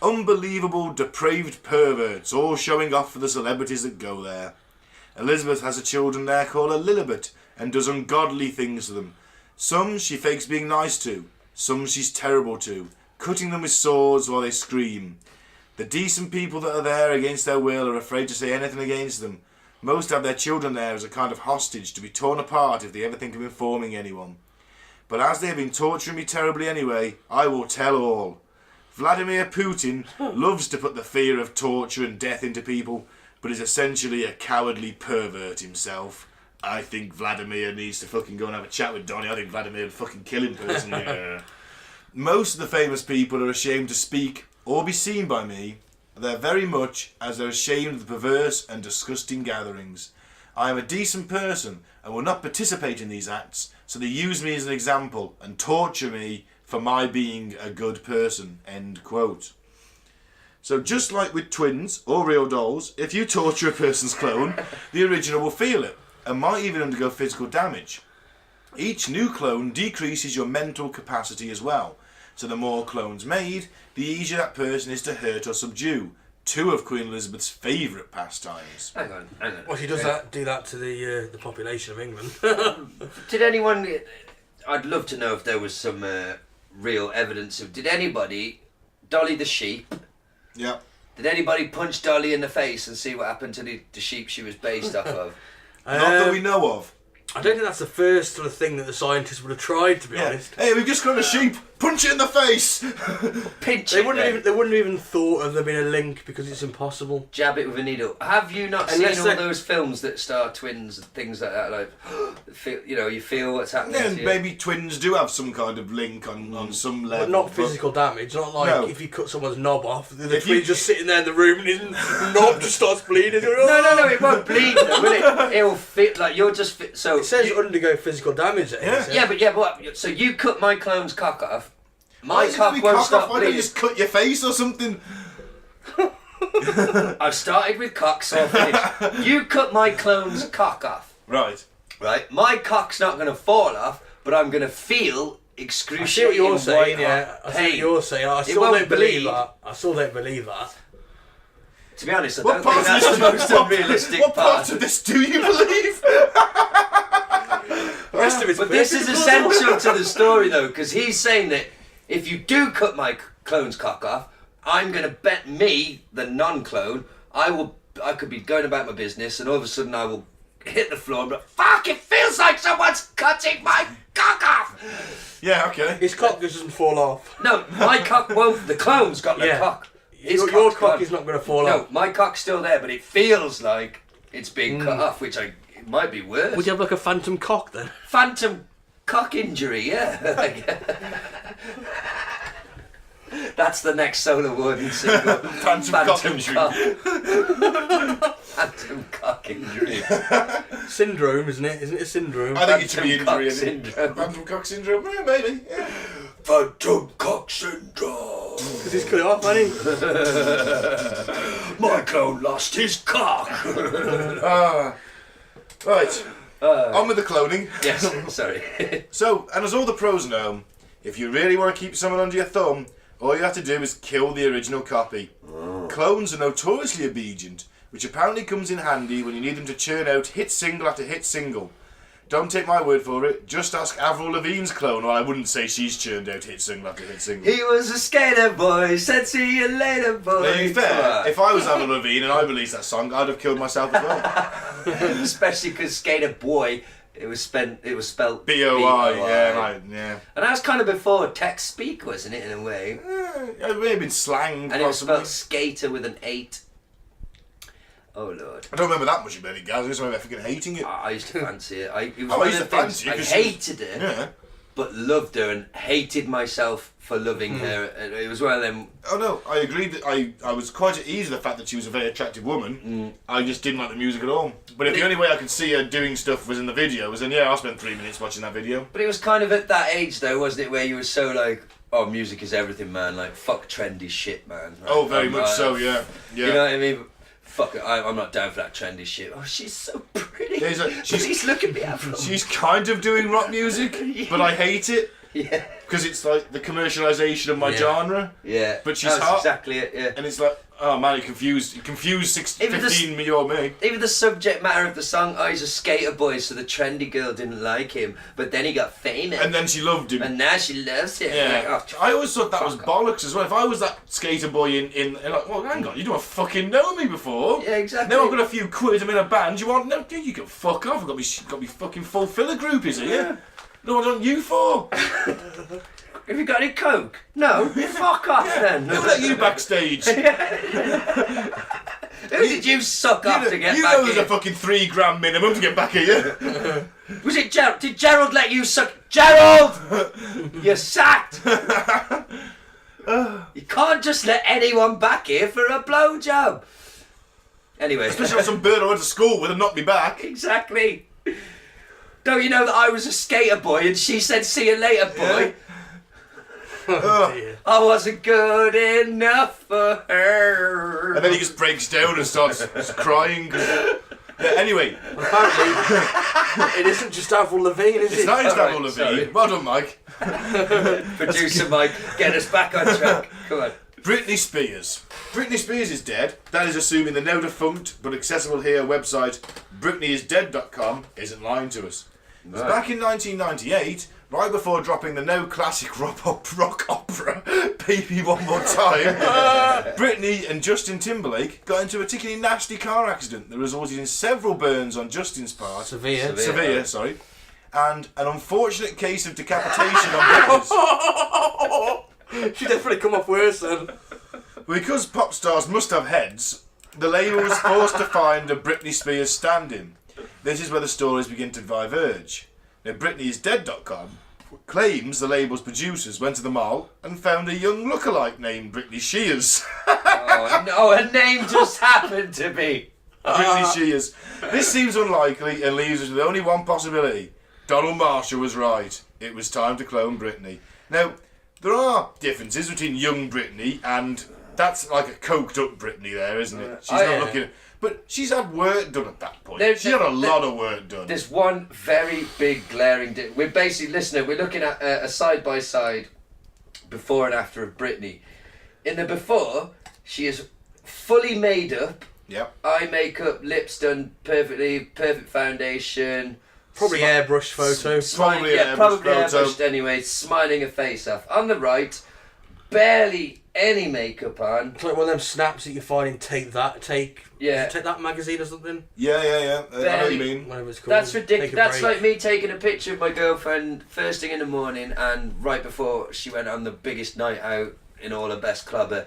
Unbelievable, depraved perverts, all showing off for the celebrities that go there. Elizabeth has a children there called a Lilibet, and does ungodly things to them. Some she fakes being nice to, some she's terrible to, cutting them with swords while they scream. The decent people that are there against their will are afraid to say anything against them. Most have their children there as a kind of hostage to be torn apart if they ever think of informing anyone. But as they have been torturing me terribly anyway, I will tell all. Vladimir Putin loves to put the fear of torture and death into people, but is essentially a cowardly pervert himself. I think Vladimir needs to fucking go and have a chat with Donnie. I think Vladimir would fucking kill him personally. Most of the famous people are ashamed to speak or be seen by me. They're very much as they're ashamed of the perverse and disgusting gatherings. I am a decent person and will not participate in these acts, so they use me as an example and torture me for my being a good person. End quote. So just like with twins or real dolls, if you torture a person's clone, the original will feel it and might even undergo physical damage. Each new clone decreases your mental capacity as well. So the more clones made, the easier that person is to hurt or subdue. Two of Queen Elizabeth's favourite pastimes. Hang on. Well, she does do that to the population of England. Did anyone... I'd love to know if there was some real evidence of... Did anybody... Dolly the sheep... Yeah. Did anybody punch Dolly in the face and see what happened to the sheep she was based off of? Not that we know of. I don't think that's the first sort of thing that the scientists would have tried, to be honest. Hey, we've just got a sheep. Punch it in the face. Pinch They it. wouldn't even thought of there being a link because it's impossible. Jab it with a needle. Have you not Unless seen all they- those films that star twins and things like that? Like, you feel what's happening Yeah, to you? maybe twins do have some kind of link on some level. But not physical damage. Not like No. if you cut someone's knob off, the If you- twin's just sitting there in the room and his knob just starts bleeding. No, it won't bleed though, will it? It'll fit like you're just fit. So It says undergo physical damage. but so you cut my clone's cock off. Why My is it cock gonna be won't cock stop off? Why don't bleeding. you just cut your face or something? I've started with cock, so I'll finish. You cut my clone's cock off. Right. Right? My cock's not going to fall off, but I'm going to feel I see excruciating what you're saying, white yeah. I see what pain. you're saying. I It still won't don't believe bleed. that. I still don't believe that. To be honest, I What don't think part that's of the this? most unrealistic What part. part of this do you believe? The rest of it's But this is essential to the story, though, because he's saying that if you do cut my clone's cock off, I'm going to bet me, the non-clone, I could be going about my business, and all of a sudden I will hit the floor and be like, fuck, it feels like someone's cutting my cock off! Yeah, okay. His cock just doesn't fall off. No, my cock won't. The clone's got the Yeah. cock. His Your cock's cock gone. is not going to fall No, off. my cock's still there, but it feels like it's being cut off, which it might be worse. Would you have like a phantom cock then? Phantom cock injury, yeah. That's the next Solar Warning single. Phantom cock injury. Phantom cock injury. Syndrome, isn't it? Isn't it a syndrome? I think it should be Phantom cock injury. Isn't it? syndrome. Phantom cock syndrome? Yeah, maybe. Yeah. Phantom cock syndrome. Because he's cut it off, hasn't he? My clone lost his cock. Right. On with the cloning. Yes, sorry. So, and as all the pros know, if you really want to keep someone under your thumb, all you have to do is kill the original copy. Clones are notoriously obedient, which apparently comes in handy when you need them to churn out hit single after hit single. Don't take my word for it, just ask Avril Lavigne's clone, or I wouldn't say she's churned out hit single after hit single. He was a skater boy, said see you later boy. To be fair, if I was Avril Lavigne and I released that song, I'd have killed myself as well. Especially because skater boy, it was spelled B-O-I, yeah, right, yeah. And that was kind of before text speak, wasn't it, in a way? It may have been slang, And it was possibly. spelled skater with an 8. Oh Lord. I don't remember that much about it, Gaz. I just remember fucking hating it. I used to fancy it. I used to fancy it I 'cause she was- hated her, Yeah. but loved her and hated myself for loving her. And it was one of them. Oh no, I agree that I was quite at ease with the fact that she was a very attractive woman. I just didn't like the music at all. But if the only way I could see her doing stuff was in the videos, then yeah, I'll spend 3 minutes watching that video. But it was kind of at that age though, wasn't it, where you were so like, oh, music is everything, man. Like, fuck trendy shit, man. Like, Oh, very much so, yeah. You know what I mean? Fuck it, I'm not down for that trendy shit. Oh, she's so pretty. Yeah, Please look at me, Avril. She's kind of doing rock music, but I hate it. Yeah. Because it's like the commercialisation of my genre. Yeah. But she's That's hot. exactly it, yeah. And it's like, oh man, you confused 15-year-old me. Even the subject matter of the song, oh, he's a skater boy, so the trendy girl didn't like him, but then he got famous. And then she loved him. And now she loves him. Yeah, Like, oh, I always thought that was fuck bollocks as well. If I was that skater boy in like, well, hang on, you don't fucking know me before. Yeah, exactly. Now I've got a few quid, I'm in a band. You want? No, you can fuck off. I've got me fucking full filler groupies here. Yeah. No, what want you for? Have you got any coke? No. Fuck off then. Who let you backstage? Who did you suck up to get you back know there's here? a fucking £3 minimum to get back here. Was it Gerald? Did Gerald let you suck? Gerald! You're sacked! You can't just let anyone back here for a blowjob. Anyway. Especially on some bird I went to school with and knocked me back. Exactly. Don't you know that I was a skater boy and she said see you later boy? Yeah. I wasn't good enough for her. And then he just breaks down and starts crying. Yeah, anyway. Apparently, it isn't just Avril Lavigne, is it? It's not just Alright, Avril sorry. Lavigne. Well done, Mike. Producer Mike, get us back on track. Come on. Britney Spears. Britney Spears is dead. That is assuming the now defunct but accessible here website BritneyIsDead.com isn't lying to us. It was back in 1998, right before dropping the now classic rock opera Baby One More Time, Britney and Justin Timberlake got into a particularly nasty car accident that resulted in several burns on Justin's part. Severe. Sorry. And an unfortunate case of decapitation on Britney's. She definitely come off worse then. Because pop stars must have heads, the label was forced to find a Britney Spears stand-in. This is where the stories begin to diverge. Now, BritneyIsDead.com claims the label's producers went to the mall and found a young lookalike named Britney Shears. Oh, no, her name just happened to be. Britney Shears. This seems unlikely and leaves us with only one possibility. Donald Marshall was right. It was time to clone Britney. Now, there are differences between young Britney and that's like a coked up Britney there, isn't it? She's not looking... But she's had work done at that point. She's had a lot of work done. There's one very big glaring we're basically, listening, we're looking at a side-by-side before and after of Britney. In the before, she is fully made up. Yep. Eye makeup, lips done perfectly, perfect foundation. Probably airbrush photo. Probably an probably airbrush photo. airbrushed anyway, smiling her face off. On the right, barely any makeup on. It's like one of them snaps that you find in Take Yeah. That magazine or something. Yeah. I know what you mean. Whatever it's called. That's ridiculous. Take a That's break. like me taking a picture of my girlfriend first thing in the morning and right before she went on the biggest night out in all her best clubber.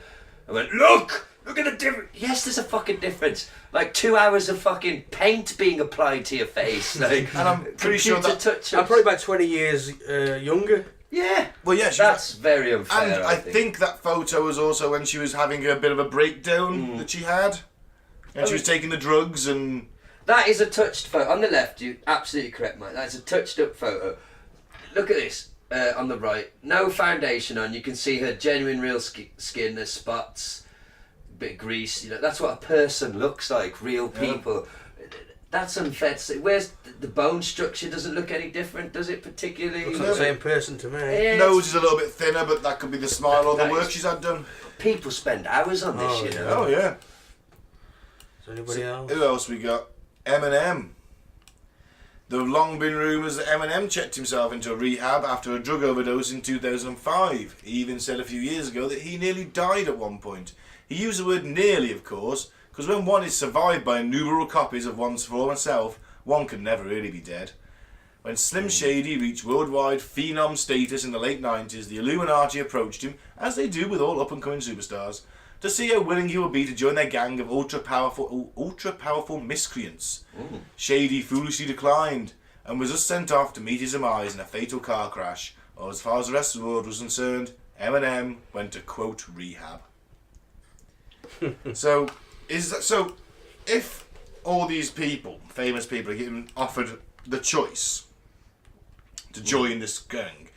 I went, look at the difference. Yes, there's a fucking difference. Like 2 hours of fucking paint being applied to your face. Like, And I'm pretty sure that... touch I'm probably about 20 years younger. Yeah. Well, yeah, That's very unfair. And I think that photo was also when she was having a bit of a breakdown that she had. And she was taking the drugs and... That is a touched photo. On the left, you're absolutely correct, Mike. That's a touched up photo. Look at this on the right. No foundation on. You can see her genuine real skin. There's spots. bit of grease. You know, that's what a person looks like. Real people. That's unfair to say. Where's the bone structure? Doesn't look any different, does it? Particularly. Looks like the same person to me. Yeah, Nose is a little bit thinner, but that could be the smile or the That work is- she's had done. People spend hours on this, you know. Oh yeah. Is there anybody else? Who else we got? Eminem. There have long been rumours that Eminem checked himself into a rehab after a drug overdose in 2005. He even said a few years ago that he nearly died at one point. He used the word nearly, of course, because when one is survived by innumerable copies of one's former self, one can never really be dead. When Slim Shady reached worldwide phenom status in the late 90s, the Illuminati approached him, as they do with all up-and-coming superstars, to see how willing he would be to join their gang of ultra-powerful miscreants. Shady foolishly declined, and was just sent off to meet his demise in a fatal car crash. Or as far as the rest of the world was concerned, Eminem went to, quote, rehab. So if all these people, famous people, are getting offered the choice to join this gang,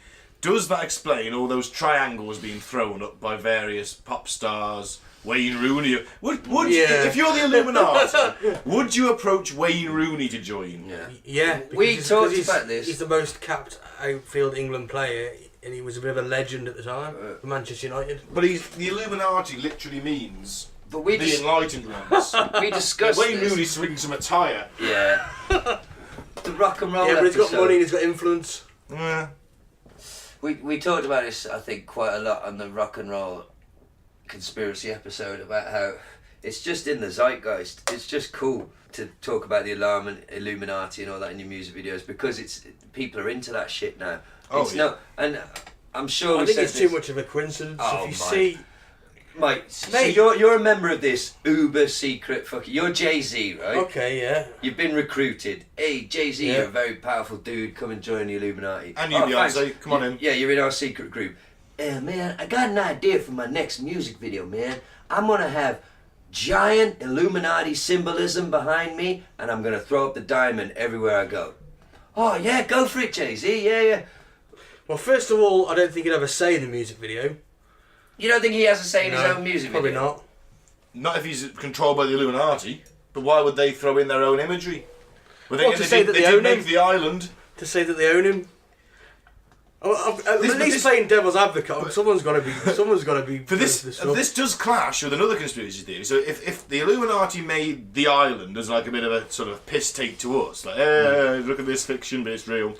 does that explain all those triangles being thrown up by various pop stars? Wayne Rooney. Would you, if you're the Illuminati, would you approach Wayne Rooney to join? Yeah, We because talked he's, about this. He's the most capped outfield England player, and he was a bit of a legend at the time for Manchester United. But the Illuminati literally means But we the enlightened ones. we discussed Wayne this. Rooney swings some attire. Yeah. The rock and roll Yeah, but he's got episode. money and he's got influence. Yeah. We talked about this, I think, quite a lot on the rock and roll conspiracy episode about how it's just in the zeitgeist. It's just cool to talk about the Illuminati and all that in your music videos because people are into that shit now. Oh, It's yeah. not, and I'm sure I we think said it's this. too much of a coincidence. Oh, if you Mike. see, Mate, so Mate. you're a member of this uber secret fucking. You're Jay-Z, right? okay, yeah, You've been recruited. Hey, Jay-Z, Yeah. you're a very powerful dude. Come and join the Illuminati. And you, thanks. Beyonce, come on in. Yeah, you're in our secret group. Man, I got an idea for my next music video, man. I'm going to have giant Illuminati symbolism behind me, and I'm going to throw up the diamond everywhere I go. Oh, yeah, go for it, Jay-Z. Yeah. well, first of all, I don't think he'd ever say in the music video. You don't think he has a say in his No, own music probably video? not. Not if he's controlled by the Illuminati. But why would they throw in their own imagery? Well, to say that they did own make him. the island. To say that they own him. At This- least but this- playing devil's advocate. Someone's got to be. For this, stuff. this does clash with another conspiracy theory. So if the Illuminati made the island as like a bit of a sort of piss take to us, like, look at this fiction, but it's real,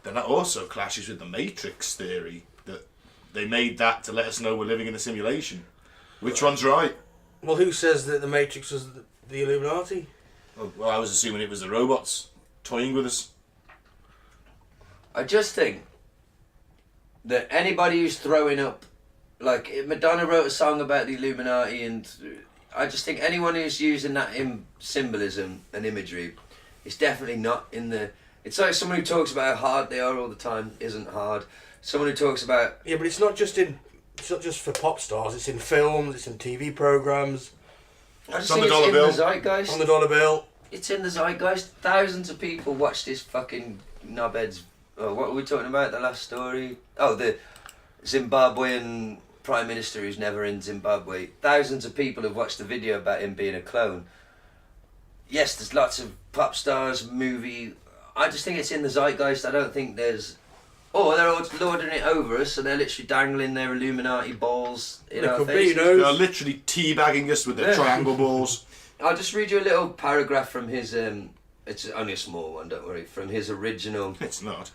then that also clashes with the Matrix theory that they made that to let us know we're living in a simulation. Which one's right? Well, who says that the Matrix was the Illuminati? Well, I was assuming it was the robots toying with us. I just think that anybody who's throwing up, like Madonna wrote a song about the Illuminati, and I just think anyone who's using that symbolism and imagery is definitely not in the. It's like someone who talks about how hard they are all the time isn't hard. Someone who talks about Yeah, but it's not just for pop stars. It's in films. It's in TV programs. I just on think the it's dollar in bill. the zeitgeist. On the dollar bill. It's in the zeitgeist. Thousands of people watch this fucking knobheads. Oh, what were we talking about? The last story? Oh, the Zimbabwean Prime Minister who's never in Zimbabwe. Thousands of people have watched the video about him being a clone. Yes, there's lots of pop stars, movie. I just think it's in the zeitgeist. I don't think there's. Oh, they're all lording it over us, and they're literally dangling their Illuminati balls in It our could be, faces. you know. They're literally teabagging us with their Yeah. triangle balls. I'll just read you a little paragraph from his. It's only a small one, don't worry. From his original. It's not.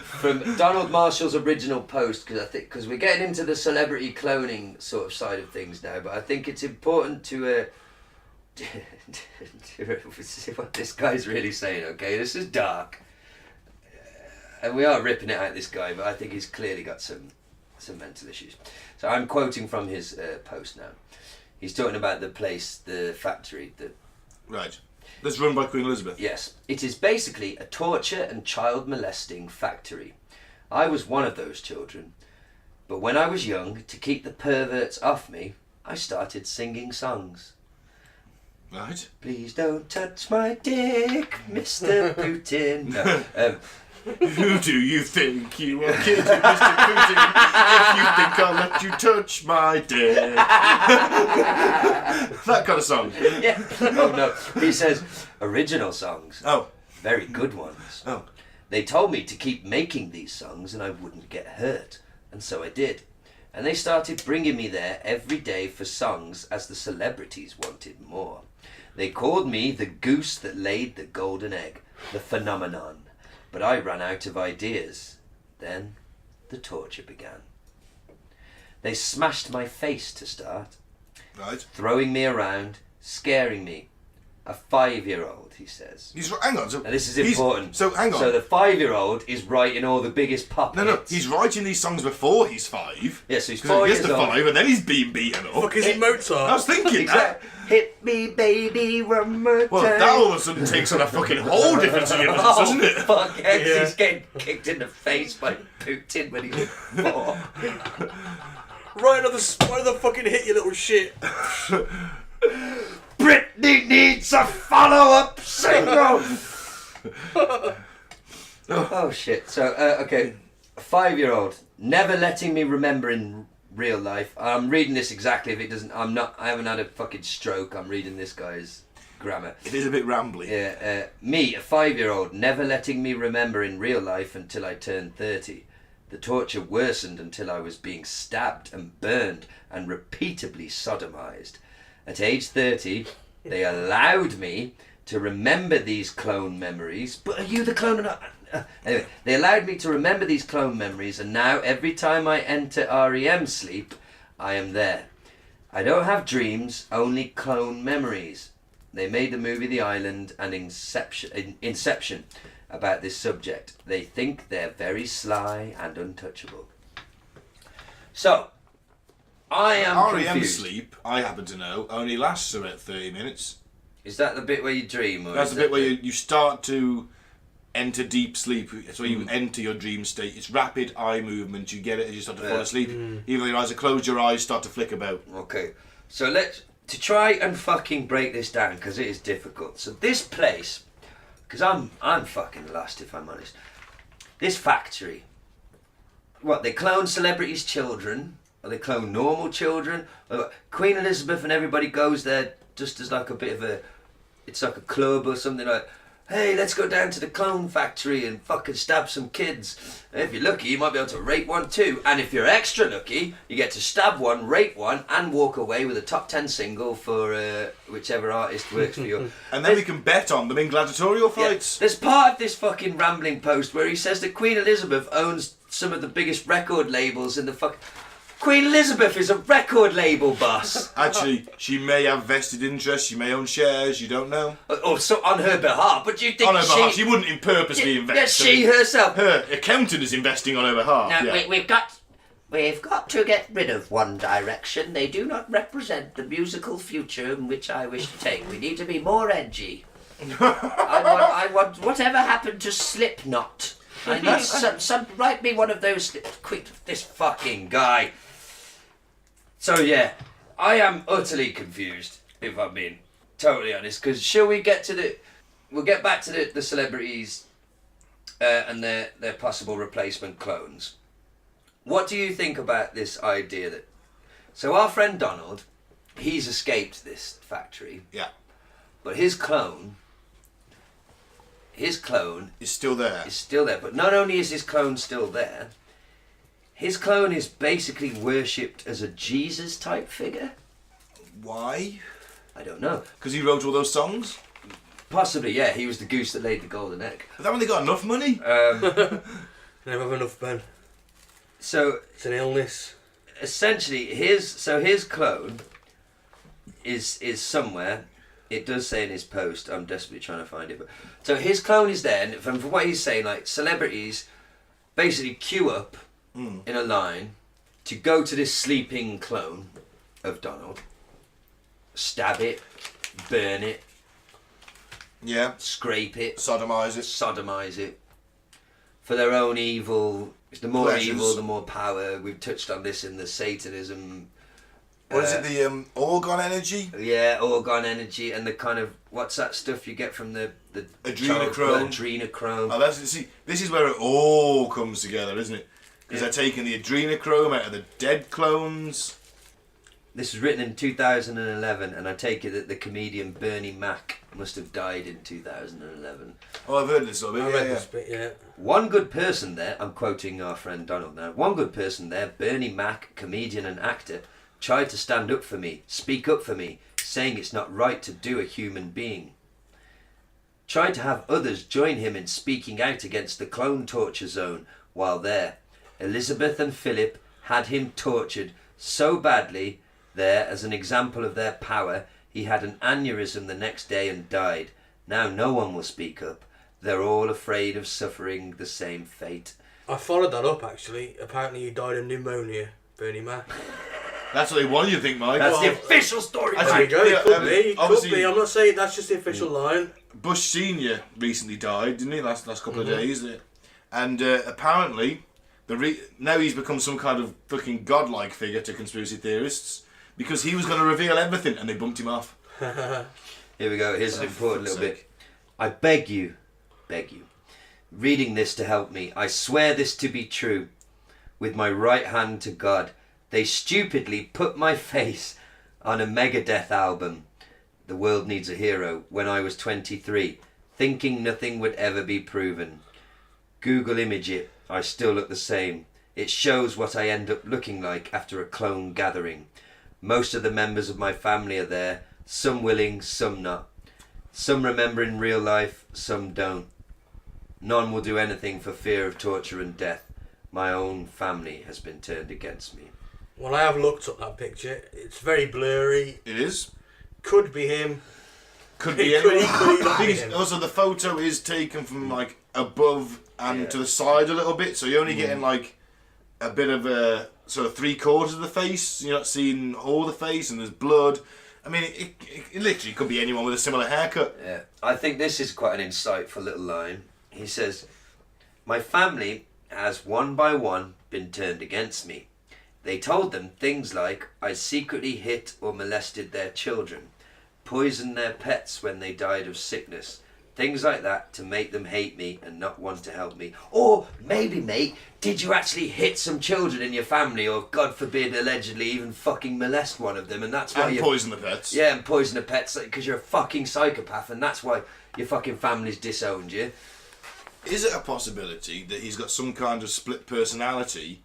From Donald Marshall's original post, because we're getting into the celebrity cloning sort of side of things now, but I think it's important to see what this guy's really saying. Okay, this is dark, and we are ripping it out this guy, but I think he's clearly got some mental issues. So I'm quoting from his post now. He's talking about the place, the factory, Right. That's run by Queen Elizabeth. Yes, it is basically a torture and child molesting factory. I was one of those children. But when I was young, to keep the perverts off me, I started singing songs. Right. Please don't touch my dick, Mr. Putin. No, Who do you think you are kidding, Mr. Putin? If you think I'll let you touch my dick. That kind of song. Yeah. Oh no. He says original songs. Oh. Very good ones. Oh. They told me to keep making these songs and I wouldn't get hurt. And so I did. And they started bringing me there every day for songs as the celebrities wanted more. They called me the goose that laid the golden egg, the phenomenon. But I ran out of ideas. Then the torture began. They smashed my face to start, Right. throwing me around, scaring me. A 5-year-old, he says. Hang on. So And this is important. So hang on. So the 5-year-old is writing all the biggest pop No, hits. he's writing these songs before he's 5. Yeah, so he's 'Cause 4 he gets years to old. 5 and then he's being beaten up. Fuck, is it Mozart? I was thinking Exactly. Hit me, baby, one more that. Well, time. that all of a sudden takes on a fucking whole different significance, Oh, doesn't it? fuck yes, Yeah. he's getting kicked in the face by Putin when he's 4. Right another fucking hit, you little shit. Britney needs a follow-up single! Oh shit, so, okay. A 5-year-old, never letting me remember in real life. I'm reading this exactly if it doesn't, I haven't had a fucking stroke, I'm reading this guy's grammar. It is a bit rambly. Yeah, me, a 5-year-old, never letting me remember in real life until I turned 30. The torture worsened until I was being stabbed and burned and repeatedly sodomized. At age 30, they allowed me to remember these clone memories. But are you the clone or not? Anyway, they allowed me to remember these clone memories, and now every time I enter REM sleep, I am there. I don't have dreams, only clone memories. They made the movie The Island and Inception about this subject. They think they're very sly and untouchable. So, I am REM confused. sleep, I happen to know, only lasts about 30 minutes. Is that the bit where you dream? Or That's is the bit that where you start to enter deep sleep. It's where you enter your dream state. It's rapid eye movement. You get it as you start to fall asleep. Even though your eyes are closed, your eyes start to flick about. Okay, so to try and fucking break this down, because it is difficult. So this place, because I'm fucking lost if I'm honest. This factory, what, they clone celebrities' children, or they clone normal children? Or Queen Elizabeth and everybody goes there just as like a bit of it's like a club or something like, hey, let's go down to the clone factory and fucking stab some kids. And if you're lucky, you might be able to rape one too. And if you're extra lucky, you get to stab one, rape one, and walk away with a top 10 single for whichever artist works for you. And then we can bet on them in gladiatorial fights. Yeah, there's part of this fucking rambling post where he says that Queen Elizabeth owns some of the biggest record labels in the fuck. Queen Elizabeth is a record label boss. Actually, she may have vested interests, she may own shares, you don't know. Or so on her behalf, but do you think On her behalf, she wouldn't purposely invest. Yeah, she herself. Her accountant is investing on her behalf. Now, yeah. we've got to get rid of One Direction. They do not the musical future in which I wish to take. We need to be more edgy. I want whatever happened to Slipknot. I need some write me one of those. Quick, This fucking guy. So yeah, I am utterly confused, if I'm being totally honest, because shall we get to we'll get back to the celebrities and their possible replacement clones. What do you think about this idea that, so our friend Donald, he's escaped this factory, Yeah. but his clone Is still there. is still there, but not only is his clone still there, his clone is basically worshipped as a Jesus type figure. Why? I don't know. Because he wrote all those songs? Possibly, yeah. He was the goose that laid the golden egg. But that when they got enough money? Never have enough, Ben. So It's an illness. essentially, his clone is somewhere. It does say in his post. I'm desperately trying to find it. But so his clone is there, and from what he's saying, like celebrities basically queue up in a line to go to this sleeping clone of Donald, stab it, burn it, Yeah. scrape it, Sodomise it. sodomize it for their own evil. The more Pleasures. evil, the more power. We've touched on this in the Satanism What is it? The orgone energy? Yeah, orgone energy, and the kind of what's that stuff you get from the adrenochrome? Adrenochrome. Oh, see, this is where it all comes together, isn't it? Because they're taking the adrenochrome out of the dead clones. This was written in 2011, and I take it that the comedian Bernie Mac must have died in 2011. Oh, I've heard this of it. I read this bit, yeah. One good person there, I'm quoting our friend Donald now, one good person there, Bernie Mac, comedian and actor, tried to stand up for me, speak up for me, saying it's not right to do a human being. Tried to have others join him in speaking out against the clone torture zone while there. Elizabeth and Philip had him tortured so badly there as an example of their power. He had an aneurysm the next day and died. Now no one will speak up. They're all afraid of suffering the same fate. I followed that up actually. Apparently he died of pneumonia, Bernie Mac. That's what they want you to think, Mike. That's the official story. There you go, it could be. It could obviously- be. I'm not saying that's just the official line. Bush Senior recently died, didn't he? Last couple of days, and apparently, now he's become some kind of fucking godlike figure to conspiracy theorists because he was going to reveal everything, and they bumped him off. Here we go. Here's an important little bit. I beg you, reading this to help me. I swear this to be true. With my right hand to God, they stupidly put my face on a Megadeth album, The World Needs a Hero, when I was 23, thinking nothing would ever be proven. Google image it, I still look the same. It shows what I end up looking like after a clone gathering. Most of the members of my family are there, some willing, some not. Some remember in real life, some don't. None will do anything for fear of torture and death. My own family has been turned against me. Well, I have looked up that picture. It's very blurry. It is. Could be him. Could be Could anyone. he not be him? Also, the photo is taken from like above and to the side a little bit, so you're only getting like a bit of a sort of 3/4 of the face. You're not seeing all the face, and there's blood. I mean, it literally could be anyone with a similar haircut. Yeah, I think this is quite an insightful little line. He says, my family has one by one been turned against me. They told them things like I secretly hit or molested their children, poisoned their pets when they died of sickness, things like that to make them hate me and not want to help me. Or maybe, mate, did you actually hit some children in your family, or God forbid, allegedly even fucking molest one of them, and that's why And you poison the pets. Yeah, and poison the pets because you're a fucking psychopath, and that's why your fucking family's disowned you. Is it a possibility that he's got some kind of split personality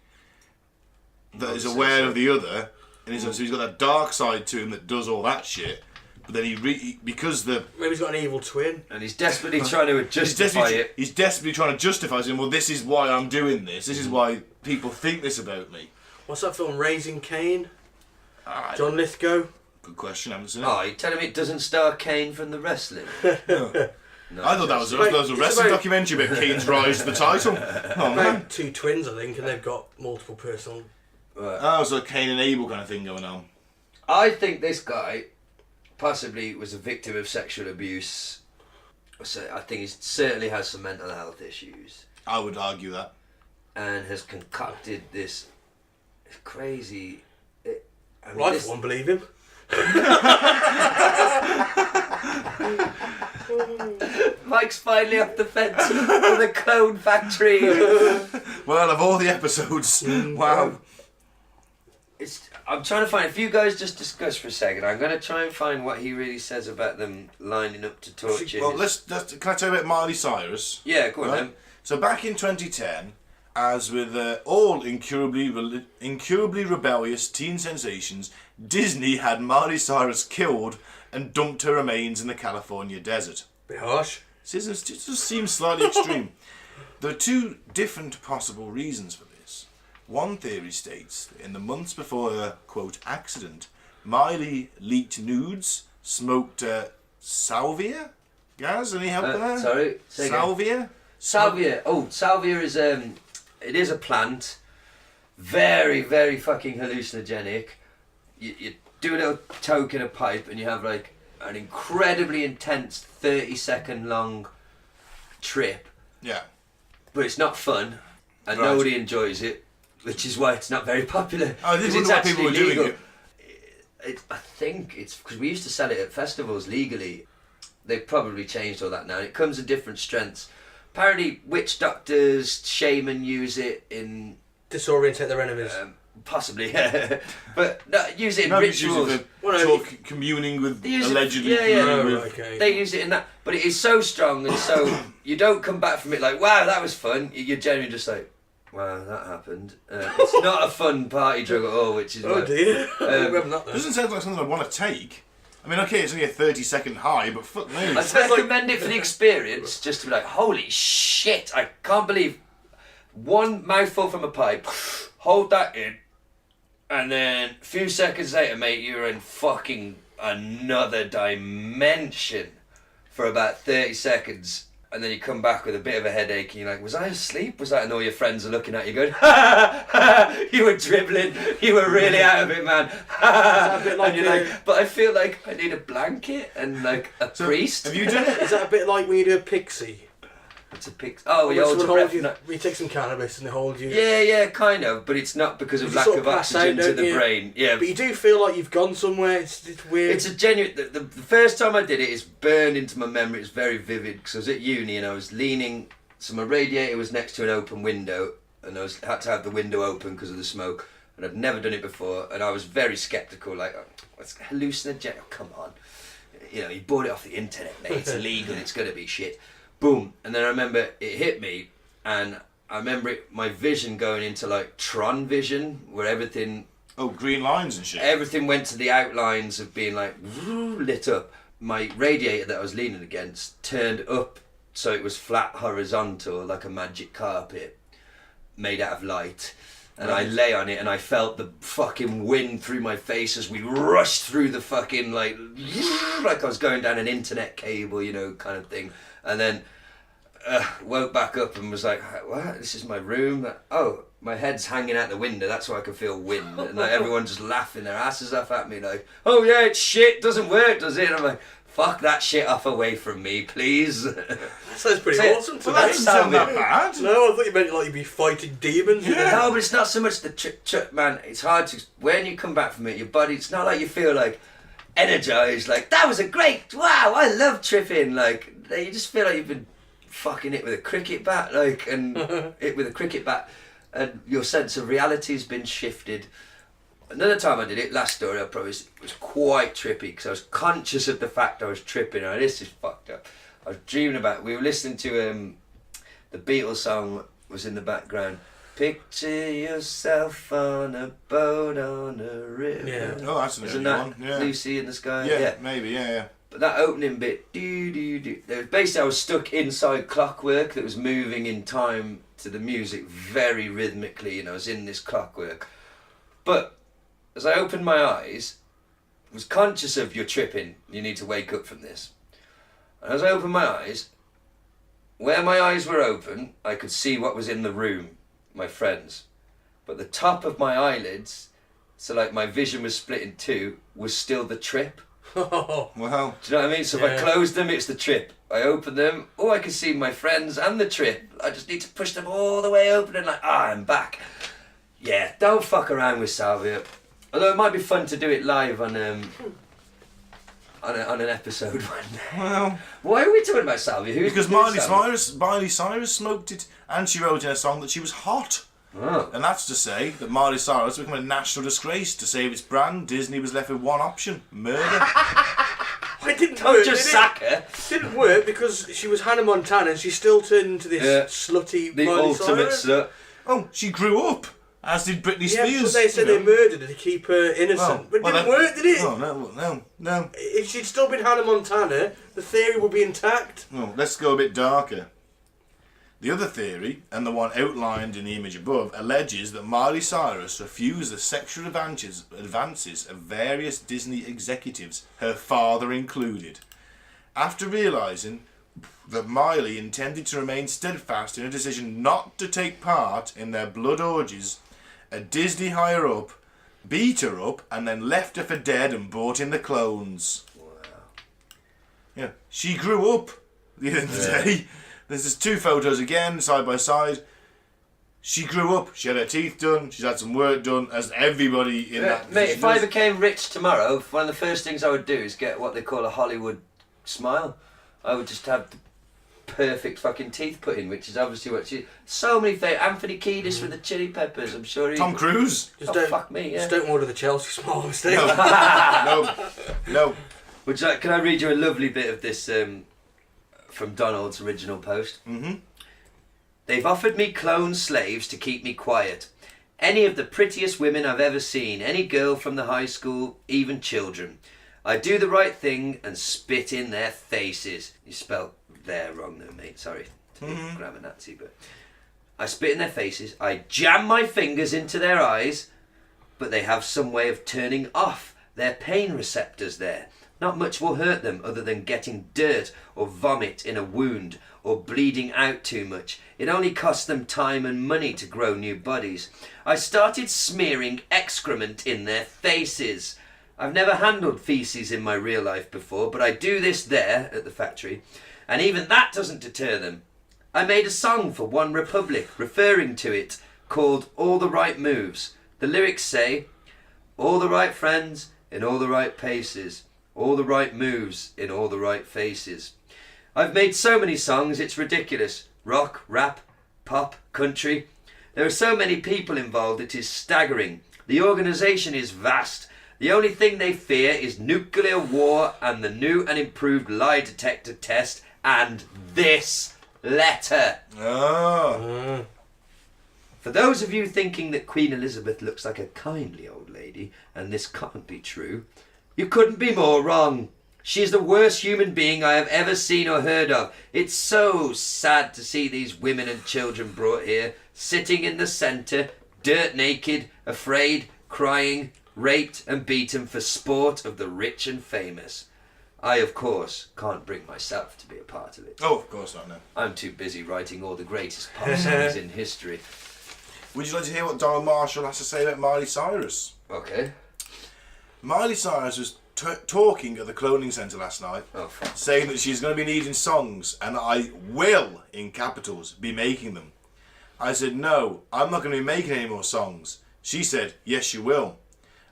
that is aware of the other, and so he's got that dark side to him that does all that shit, but then because the... Maybe he's got an evil twin. And he's desperately trying to justify it. He's desperately trying to justify it, saying, well, this is why I'm doing this. This is why people think this about me. What's that film, Raising Cain? John Lithgow? Good question, I haven't seen it. Oh, you telling me it doesn't star Kane from the wrestling? No, I thought that was a It's wrestling about- documentary about Kane's rise to the title. Oh, man. About two twins, I think, and they've got multiple personal... Oh, so Cain and Abel kind of thing going on. I think this guy possibly was a victim of sexual abuse. So I think he certainly has some mental health issues. I would argue that. And has concocted this crazy... Well, I for one believe him. Mike's finally up the fence for the clone factory. Well, of all the episodes, wow. I'm trying to find, if you guys just discuss for a second, I'm going to try and find what he really says about them lining up to torture. Well, can I tell you about Miley Cyrus? Yeah, go on Right? then. So back in 2010, as with all incurably rebellious teen sensations, Disney had Miley Cyrus killed and dumped her remains in the California desert. Bit harsh. It just seems slightly extreme. There are two different possible reasons for this. One theory states that in the months before her, quote, accident, Miley leaked nudes, smoked salvia? Gaz, any help there? Sorry? Say again. Salvia? Salvia. Oh, salvia is it is a plant. Very, very fucking hallucinogenic. You do a little toke in a pipe and you have like an incredibly intense 30-second long trip. Yeah. But it's not fun and Right. nobody enjoys it, which is why it's not very popular. I didn't 'Cause wonder it's why people actually were doing illegal. it. I think it's because we used to sell it at festivals legally. They've probably changed all that now. It comes in different strengths. Apparently, witch doctors, shaman use it in... Disorientate their enemies. Possibly, yeah. But no, use it in rituals. Use it for communing with allegedly. Okay. They use it in that. But it is so strong and so... you don't come back from it like, wow, that was fun. You're genuinely just like, wow, that happened. It's not a fun party drug at all, which is... dear. Doesn't sound like something I'd want to take. I mean, okay, it's only a 30-second high, but fuck me. I'd recommend it for the experience, just to be like, holy shit, I can't believe one mouthful from a pipe, hold that in, and then a few seconds later, mate, you're in fucking another dimension for about 30 seconds. And then you come back with a bit of a headache and you're like, was I asleep? Was that? And all your friends are looking at you going, ha ha, you were dribbling, you were really out of it, man. And you're like, but I feel like I need a blanket and like a priest. Have you done it? Is that a bit like when you do a pixie? It's a pixie. Oh, you hold your breath. You take some cannabis and they hold you. Yeah, kind of, but it's not because of lack of oxygen to the brain. Yeah, but you do feel like you've gone somewhere. It's weird. It's a genuine. The first time I did it, it's burned into my memory. It's very vivid because I was at uni and I was leaning. So my radiator was next to an open window, and I had to have the window open because of the smoke. And I'd never done it before, and I was very skeptical. Like, oh, it's hallucinogen. Oh, come on, you bought it off the internet, mate. It's illegal. It's gonna be shit. Boom, and then I remember it hit me, and I remember my vision going into like Tron vision, where everything... Oh, green lines and shit. Everything went to the outlines of being like lit up. My radiator that I was leaning against turned up so it was flat horizontal, like a magic carpet made out of light. And I lay on it and I felt the fucking wind through my face as we rushed through the fucking like I was going down an internet cable, kind of thing. And then woke back up and was like, what? This is my room? Oh, my head's hanging out the window, that's why I can feel wind. And like, everyone just laughing their asses off at me like, oh yeah, it's shit, doesn't work, does it? And I'm like, fuck that shit off away from me, please. That sounds pretty awesome to me. That doesn't sound that bad. No, I thought you meant like you'd be fighting demons. Yeah. No, but it's not so much the trip, man. It's hard to... When you come back from it, your body, it's not like you feel like energized, like, that was a great... Wow, I love tripping. Like, you just feel like you've been fucking it with a cricket bat, like, and it with a cricket bat, and your sense of reality has been shifted. Another time I did it, last story I promise, it was quite trippy because I was conscious of the fact I was tripping. Now this is fucked up. I was dreaming about, we were listening to the Beatles song was in the background. Picture yourself on a boat on a river. Yeah. Oh, that's an Isn't early that one. Yeah. Lucy in the Sky? Yeah, maybe, yeah. But that opening bit, basically I was stuck inside clockwork that was moving in time to the music very rhythmically, and I was in this clockwork. But as I opened my eyes, I was conscious of you're tripping, you need to wake up from this. And as I opened my eyes, where my eyes were open, I could see what was in the room, my friends. But the top of my eyelids, so like my vision was split in two, was still the trip. Well, do you know what I mean? So if I closed them, it's the trip. I open them, I can see my friends and the trip. I just need to push them all the way open and like, I'm back. Yeah, don't fuck around with salvia. Although it might be fun to do it live on an episode one day. Well, why are we talking about salvia? Because Miley Cyrus smoked it, and she wrote in a song that she was hot. Oh. And that's to say that Miley Cyrus became a national disgrace. To save its brand, Disney was left with one option: murder. I didn't Don't work, just did sack her. It didn't work because she was Hannah Montana and she still turned into this slutty the Miley ultimate Cyrus. slut. Oh, she grew up, as did Britney Spears. Yeah, but they said they murdered her to keep her innocent. But it didn't work, did it? Oh, no. If she'd still been Hannah Montana, the theory would be intact. Well, let's go a bit darker. The other theory, and the one outlined in the image above, alleges that Miley Cyrus refused the sexual advances of various Disney executives, her father included. After realising that Miley intended to remain steadfast in her decision not to take part in their blood orgies, a Disney higher-up beat her up and then left her for dead and brought in the clones. Wow. Yeah, she grew up at the end of the day. There's two photos again, side by side. She grew up. She had her teeth done. She's had some work done, as everybody in that Mate, position if I does. became rich tomorrow, one of the first things I would do is get what they call a Hollywood smile. I would just have the perfect fucking teeth put in, which is obviously what she... So many Anthony Kiedis with the Chili Peppers, I'm sure he... Tom Cruise. Fuck me, yeah. Just don't order the Chelsea small mistake. No. Can I read you a lovely bit of this from Donald's original post? Mm-hmm. They've offered me clone slaves to keep me quiet. Any of the prettiest women I've ever seen, any girl from the high school, even children. I do the right thing and spit in their faces. You spelled there wrong though, mate. Sorry to be grammar Nazi, but... I spit in their faces, I jam my fingers into their eyes, but they have some way of turning off their pain receptors there. Not much will hurt them other than getting dirt or vomit in a wound or bleeding out too much. It only costs them time and money to grow new bodies. I started smearing excrement in their faces. I've never handled feces in my real life before, but I do this there at the factory, and even that doesn't deter them. I made a song for One Republic referring to it called All the Right Moves. The lyrics say, all the right friends in all the right paces, all the right moves in all the right faces. I've made so many songs, it's ridiculous. Rock, rap, pop, country. There are so many people involved, it is staggering. The organisation is vast. The only thing they fear is nuclear war and the new and improved lie detector test and this letter. Oh. For those of you thinking that Queen Elizabeth looks like a kindly old lady and this can't be true, you couldn't be more wrong. She's the worst human being I have ever seen or heard of. It's so sad to see these women and children brought here, sitting in the centre, dirt naked, afraid, crying, raped and beaten for sport of the rich and famous. I, of course, can't bring myself to be a part of it. Oh, of course not, no. I'm too busy writing all the greatest pop songs in history. Would you like to hear what Donald Marshall has to say about Miley Cyrus? Okay. Miley Cyrus was talking at the cloning centre last night, saying that she's going to be needing songs, and I will, in capitals, be making them. I said, no, I'm not going to be making any more songs. She said, yes, you will.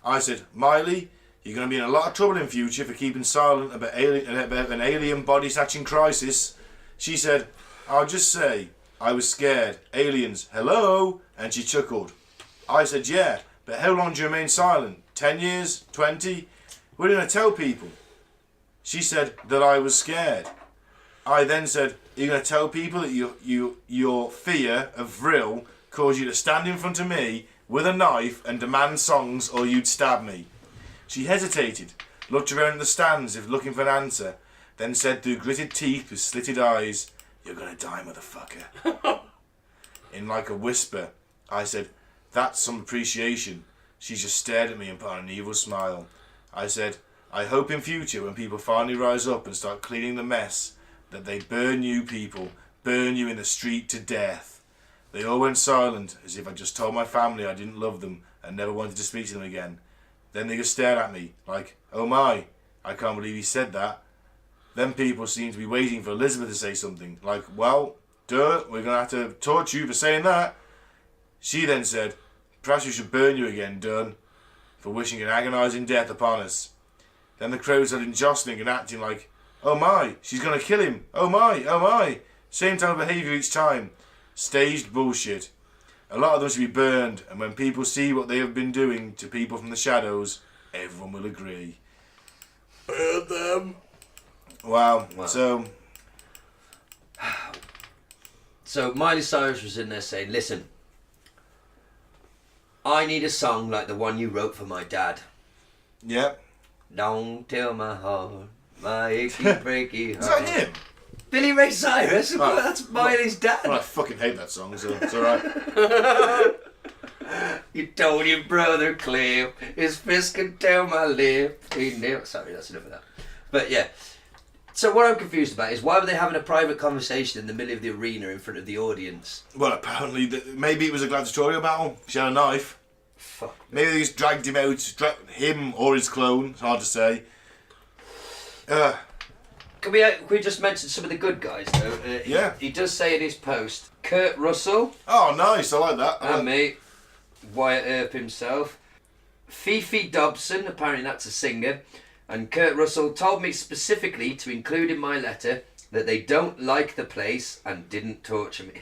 I said, Miley, you're going to be in a lot of trouble in future for keeping silent about an alien body-snatching crisis. She said, I'll just say, I was scared. Aliens, hello? And she chuckled. I said, yeah, but how long do you remain silent? 10 years? 20? What are you going to tell people? She said that I was scared. I then said, are you going to tell people that your fear of Vril caused you to stand in front of me with a knife and demand songs or you'd stab me? She hesitated, looked around the stands as if looking for an answer, then said through gritted teeth with slitted eyes, you're going to die, motherfucker. In like a whisper, I said, that's some appreciation. She just stared at me and put on an evil smile. I said, I hope in future when people finally rise up and start cleaning the mess, that they burn you people, burn you in the street to death. They all went silent, as if I just told my family I didn't love them and never wanted to speak to them again. Then they just stared at me, like, oh my, I can't believe he said that. Then people seemed to be waiting for Elizabeth to say something, like, well, duh, we're going to have to torture you for saying that. She then said, perhaps we should burn you again, Dunn, for wishing an agonising death upon us. Then the crowd started jostling and acting like, oh my, she's going to kill him, oh my, same type of behaviour each time. Staged bullshit. A lot of them should be burned, and when people see what they have been doing to people from the shadows, everyone will agree. Burn them. Wow. So Miley Cyrus was in there saying, listen, I need a song like the one you wrote for my dad. Yeah. Don't tell my heart, my achy breaky heart. Is that him? Billy Ray Cyrus? Oh, That's Miley's dad. Well, I fucking hate that song, so it's alright. You told your brother Cliff, his fist could tear my lip. Sorry, that's enough of that. But yeah. So what I'm confused about is why were they having a private conversation in the middle of the arena in front of the audience? Well, apparently, maybe it was a gladiatorial battle. She had a knife. Fuck. Maybe they just dragged him out, him or his clone, it's hard to say. Can we just mention some of the good guys though? Yeah. He does say in his post, Kurt Russell. Oh, nice. I like that. And me, Wyatt Earp himself. Fifi Dobson, apparently that's a singer. And Kurt Russell told me specifically to include in my letter that they don't like the place and didn't torture me.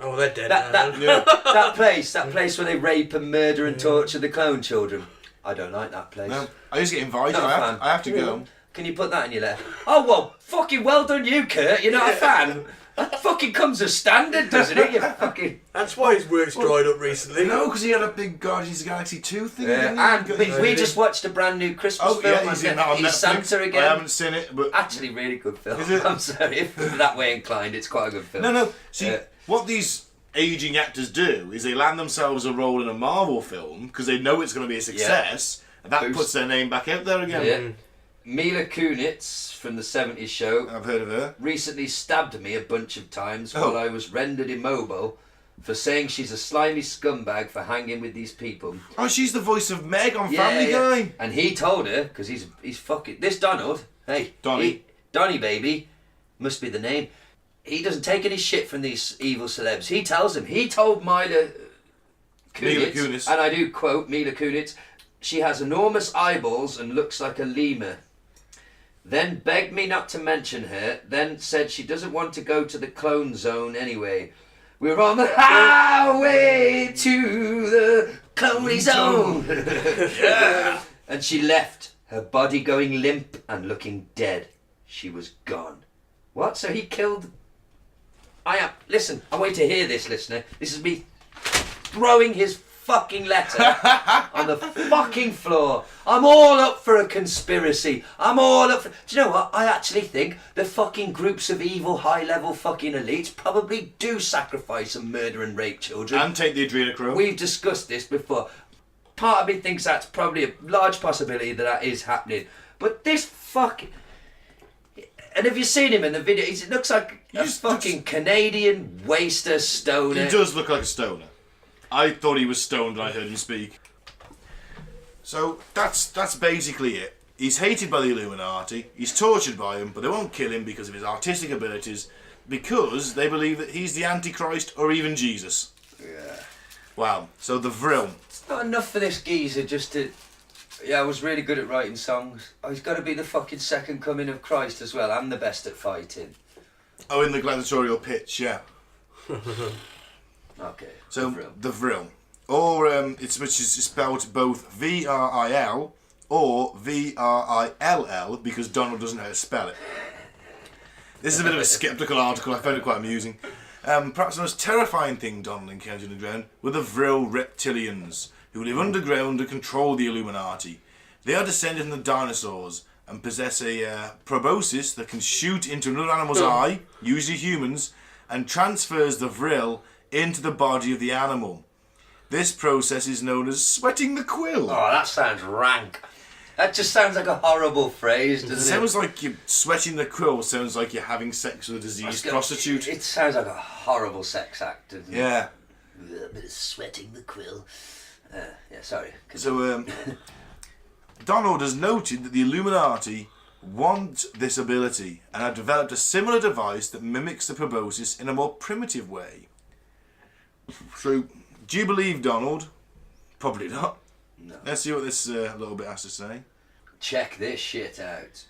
Oh, they're dead. That place where they rape and murder and torture the clone children. I don't like that place. No, I just get invited. Not a fan. I have to go. Can you put that in your letter? Oh, well, fucking well done you, Kurt. You're not a fan. That fucking comes as standard, doesn't it? You fucking... That's why his work's dried up recently. No, because he had a big Guardians of the Galaxy 2 thing. And we just watched a brand new Christmas film. Yeah, he's in that on He's Netflix. Santa again. I haven't seen it, but... Actually, really good film. Is it? I'm sorry if you're that way inclined. It's quite a good film. No. See, what these ageing actors do is they land themselves a role in a Marvel film because they know it's going to be a success, and that puts their name back out there again. Yeah. Mila Kunis from the 70s show. I've heard of her. Recently stabbed me a bunch of times while I was rendered immobile for saying she's a slimy scumbag for hanging with these people. Oh, she's the voice of Meg on Family Guy. And he told her, because he's fucking... This Donald, hey. Donnie. Donnie, baby, must be the name. He doesn't take any shit from these evil celebs. He tells them. He told Mila Kunis, and I do quote Mila Kunis, she has enormous eyeballs and looks like a lemur. Then begged me not to mention her, then said she doesn't want to go to the clone zone anyway. We're on the highway to the clone zone. Yeah. And she left, her body going limp and looking dead. She was gone. What? So he killed... Listen, I want you to hear this, listener. This is me throwing his fucking letter on the fucking floor. I'm all up for a conspiracy. I'm all up for... Do you know what? I actually think the fucking groups of evil high-level fucking elites probably do sacrifice and murder and rape children. And take the adrenochrome. We've discussed this before. Part of me thinks that's probably a large possibility that is happening. But this fucking... And have you seen him in the video? He looks like a fucking Canadian waster stoner. He does look like a stoner. I thought he was stoned when I heard him speak. So that's basically it. He's hated by the Illuminati, he's tortured by them, but they won't kill him because of his artistic abilities, because they believe that he's the Antichrist or even Jesus. Yeah. Wow. So the Vril. It's not enough for this geezer just to... Yeah, I was really good at writing songs. Oh, he's got to be the fucking second coming of Christ as well. I'm the best at fighting. Oh, in the gladiatorial pitch, yeah. Okay. So the Vril, or it's which is spelled both V-R-I-L or V-R-I-L-L because Donald doesn't know how to spell it. This is a bit of a sceptical article. I found it quite amusing. Perhaps the most terrifying thing Donald encountered underground were the Vril reptilians, who live underground and control the Illuminati. They are descended from the dinosaurs and possess a proboscis that can shoot into another animal's eye, usually humans, and transfers the Vril into the body of the animal. This process is known as sweating the quill. Oh, that sounds rank. That just sounds like a horrible phrase, doesn't it? Sounds like you're sweating the quill. Sounds like you're having sex with a diseased prostitute. It sounds like a horrible sex act, doesn't it? Yeah. A bit of sweating the quill. Yeah, sorry. So, Donald has noted that the Illuminati want this ability and have developed a similar device that mimics the proboscis in a more primitive way. So, do you believe Donald? Probably not. No. Let's see what this little bit has to say. Check this shit out.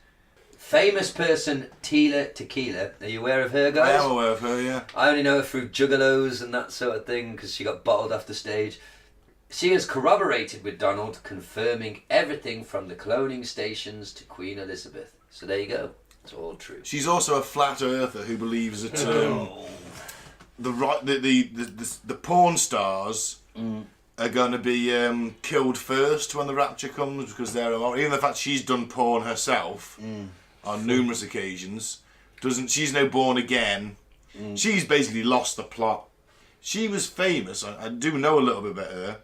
Famous person Tila Tequila. Are you aware of her, guys? I am aware of her, yeah. I only know her through juggalos and that sort of thing because she got bottled off the stage. She has corroborated with Donald, confirming everything from the cloning stations to Queen Elizabeth. So there you go. It's all true. She's also a flat earther who believes that the porn stars are going to be killed first when the rapture comes because they're even the fact she's done porn herself on numerous occasions. She's now born again. She's basically lost the plot. She was famous. I do know a little bit about her.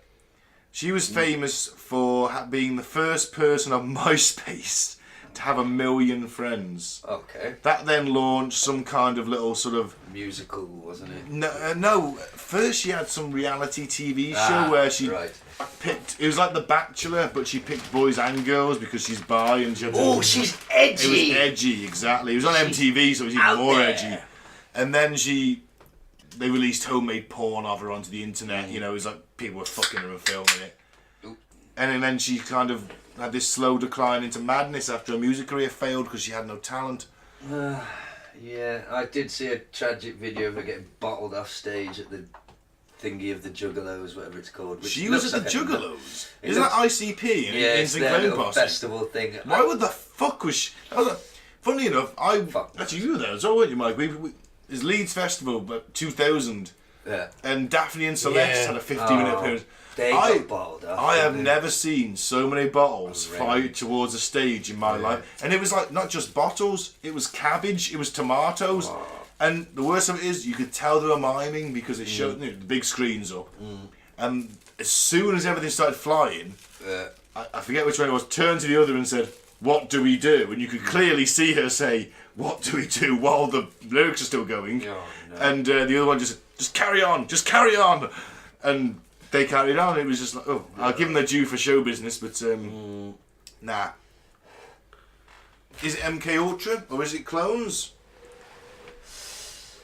She was famous for being the first person on MySpace to have 1 million friends. Okay. That then launched some kind of little sort of... Musical, wasn't it? No, first she had some reality TV show where she picked... It was like The Bachelor, but she picked boys and girls because she's bi and she had... Oh, she's edgy! It was edgy, exactly. It was on MTV, so it was even more edgy. And then they released homemade porn of her onto the internet. You know, it was like people were fucking her and filming it. And then she kind of had this slow decline into madness after her music career failed because she had no talent. Yeah, I did see a tragic video of her getting bottled off stage at the thingy of the Juggalos, whatever it's called. She was at the Juggalos? Isn't that ICP? Yeah, it's their little festival thing. Why would the fuck was she... Funny enough, actually you were there as well, weren't you, Mike? It's Leeds Festival, but 2000. Yeah. And Daphne and Celeste had a 50-minute appearance. They got bottled up. I have never seen so many bottles fly towards a stage in my life. And it was like, not just bottles, it was cabbage, it was tomatoes. And the worst of it is, you could tell they were miming because they showed the big screens up. And as soon as everything started flying, I forget which one it was, turned to the other and said, "What do we do?" And you could clearly see her say, "What do we do?" while the lyrics are still going. Oh, no. And the other one just carry on, just carry on. And they carried on. It was just like, oh, I'll give them their due for show business, but nah. Is it MK Ultra or is it clones?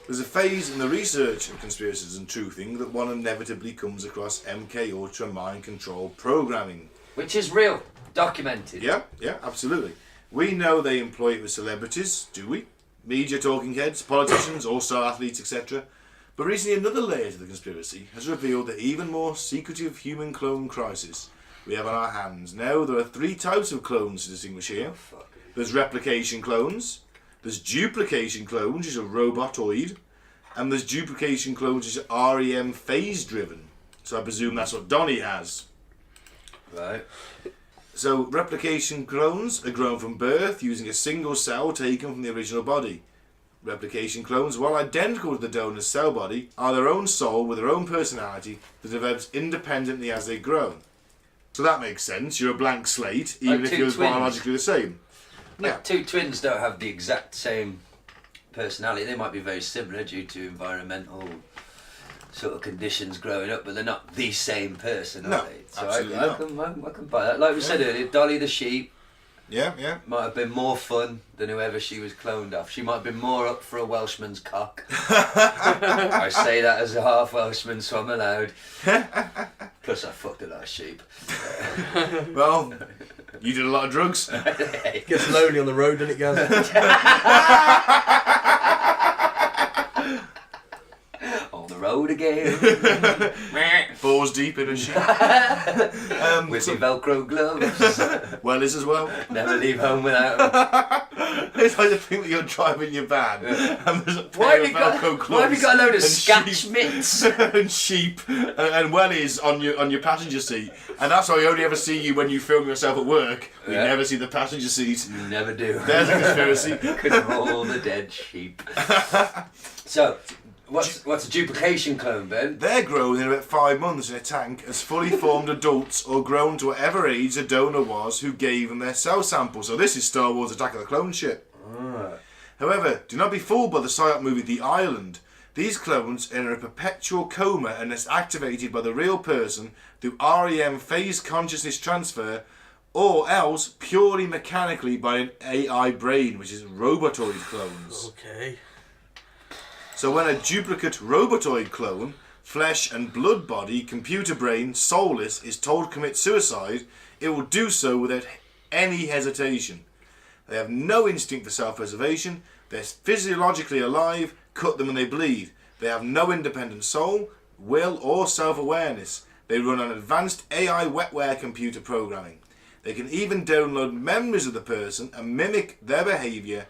There's a phase in the research of conspiracies and truthing that one inevitably comes across MK Ultra mind control programming. Which is real, documented. Yeah, absolutely. We know they employ it with celebrities, do we? Media talking heads, politicians, all-star athletes, etc. But recently another layer to the conspiracy has revealed the even more secretive human clone crisis we have on our hands. Now there are 3 types of clones to distinguish here. There's replication clones, there's duplication clones, which are robotoid, and there's duplication clones which are REM phase driven. So I presume that's what Donnie has. Right. So replication clones are grown from birth using a single cell taken from the original body. Replication clones, while identical to the donor's cell body, are their own soul with their own personality that develops independently as they grow. So that makes sense. You're a blank slate, even if you're biologically the same. Like 2 twins don't have the exact same personality. They might be very similar due to environmental sort of conditions growing up, but they're not the same person, are they? So absolutely I can buy that. Like we said earlier, Dolly the sheep might have been more fun than whoever she was cloned off. She might have been more up for a Welshman's cock. I say that as a half Welshman, so I'm allowed. Plus I fucked a lot of sheep. Well, you did a lot of drugs. It gets lonely on the road, doesn't it, Gaz? On the road again. Balls deep in a sheep. With the Velcro gloves. Wellies as well. Never leave home without them. It's like the thing that you're driving your van and there's a pair of Velcro gloves. Why have you got a load of and scotch mitts? and sheep and wellies on your passenger seat, and that's why we only ever see you when you film yourself at work. We never see the passenger seat. You never do. There's a conspiracy. Because of all the dead sheep. So, what's a duplication clone, Ben? They're grown in about 5 months in a tank as fully formed adults or grown to whatever age the donor was who gave them their cell sample. So this is Star Wars Attack of the Clone shit. However, do not be fooled by the psyop movie The Island. These clones are in a perpetual coma unless activated by the real person through REM phase consciousness transfer, or else purely mechanically by an AI brain, which is robotoid clones. Okay. So when a duplicate robotoid clone, flesh and blood body, computer brain, soulless, is told to commit suicide, it will do so without any hesitation. They have no instinct for self-preservation, they're physiologically alive, cut them and they bleed. They have no independent soul, will or self-awareness. They run on advanced AI wetware computer programming. They can even download memories of the person and mimic their behaviour.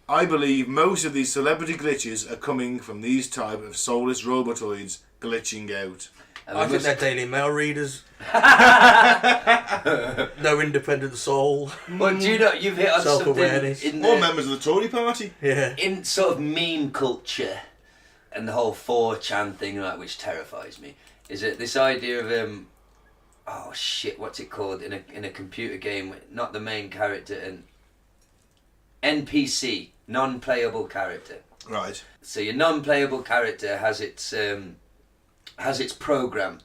I believe most of these celebrity glitches are coming from these type of soulless robotoids glitching out. I think they're Daily Mail readers. No independent soul. Well, do you know, you've hit on Self-awareness. something Or members of the Tory party. Yeah. in sort of meme culture and the whole 4chan thing, like, which terrifies me, is it this idea of oh shit, what's it called in a computer game? Not the main character, and NPC, non-playable character. Right. So your non-playable character has its program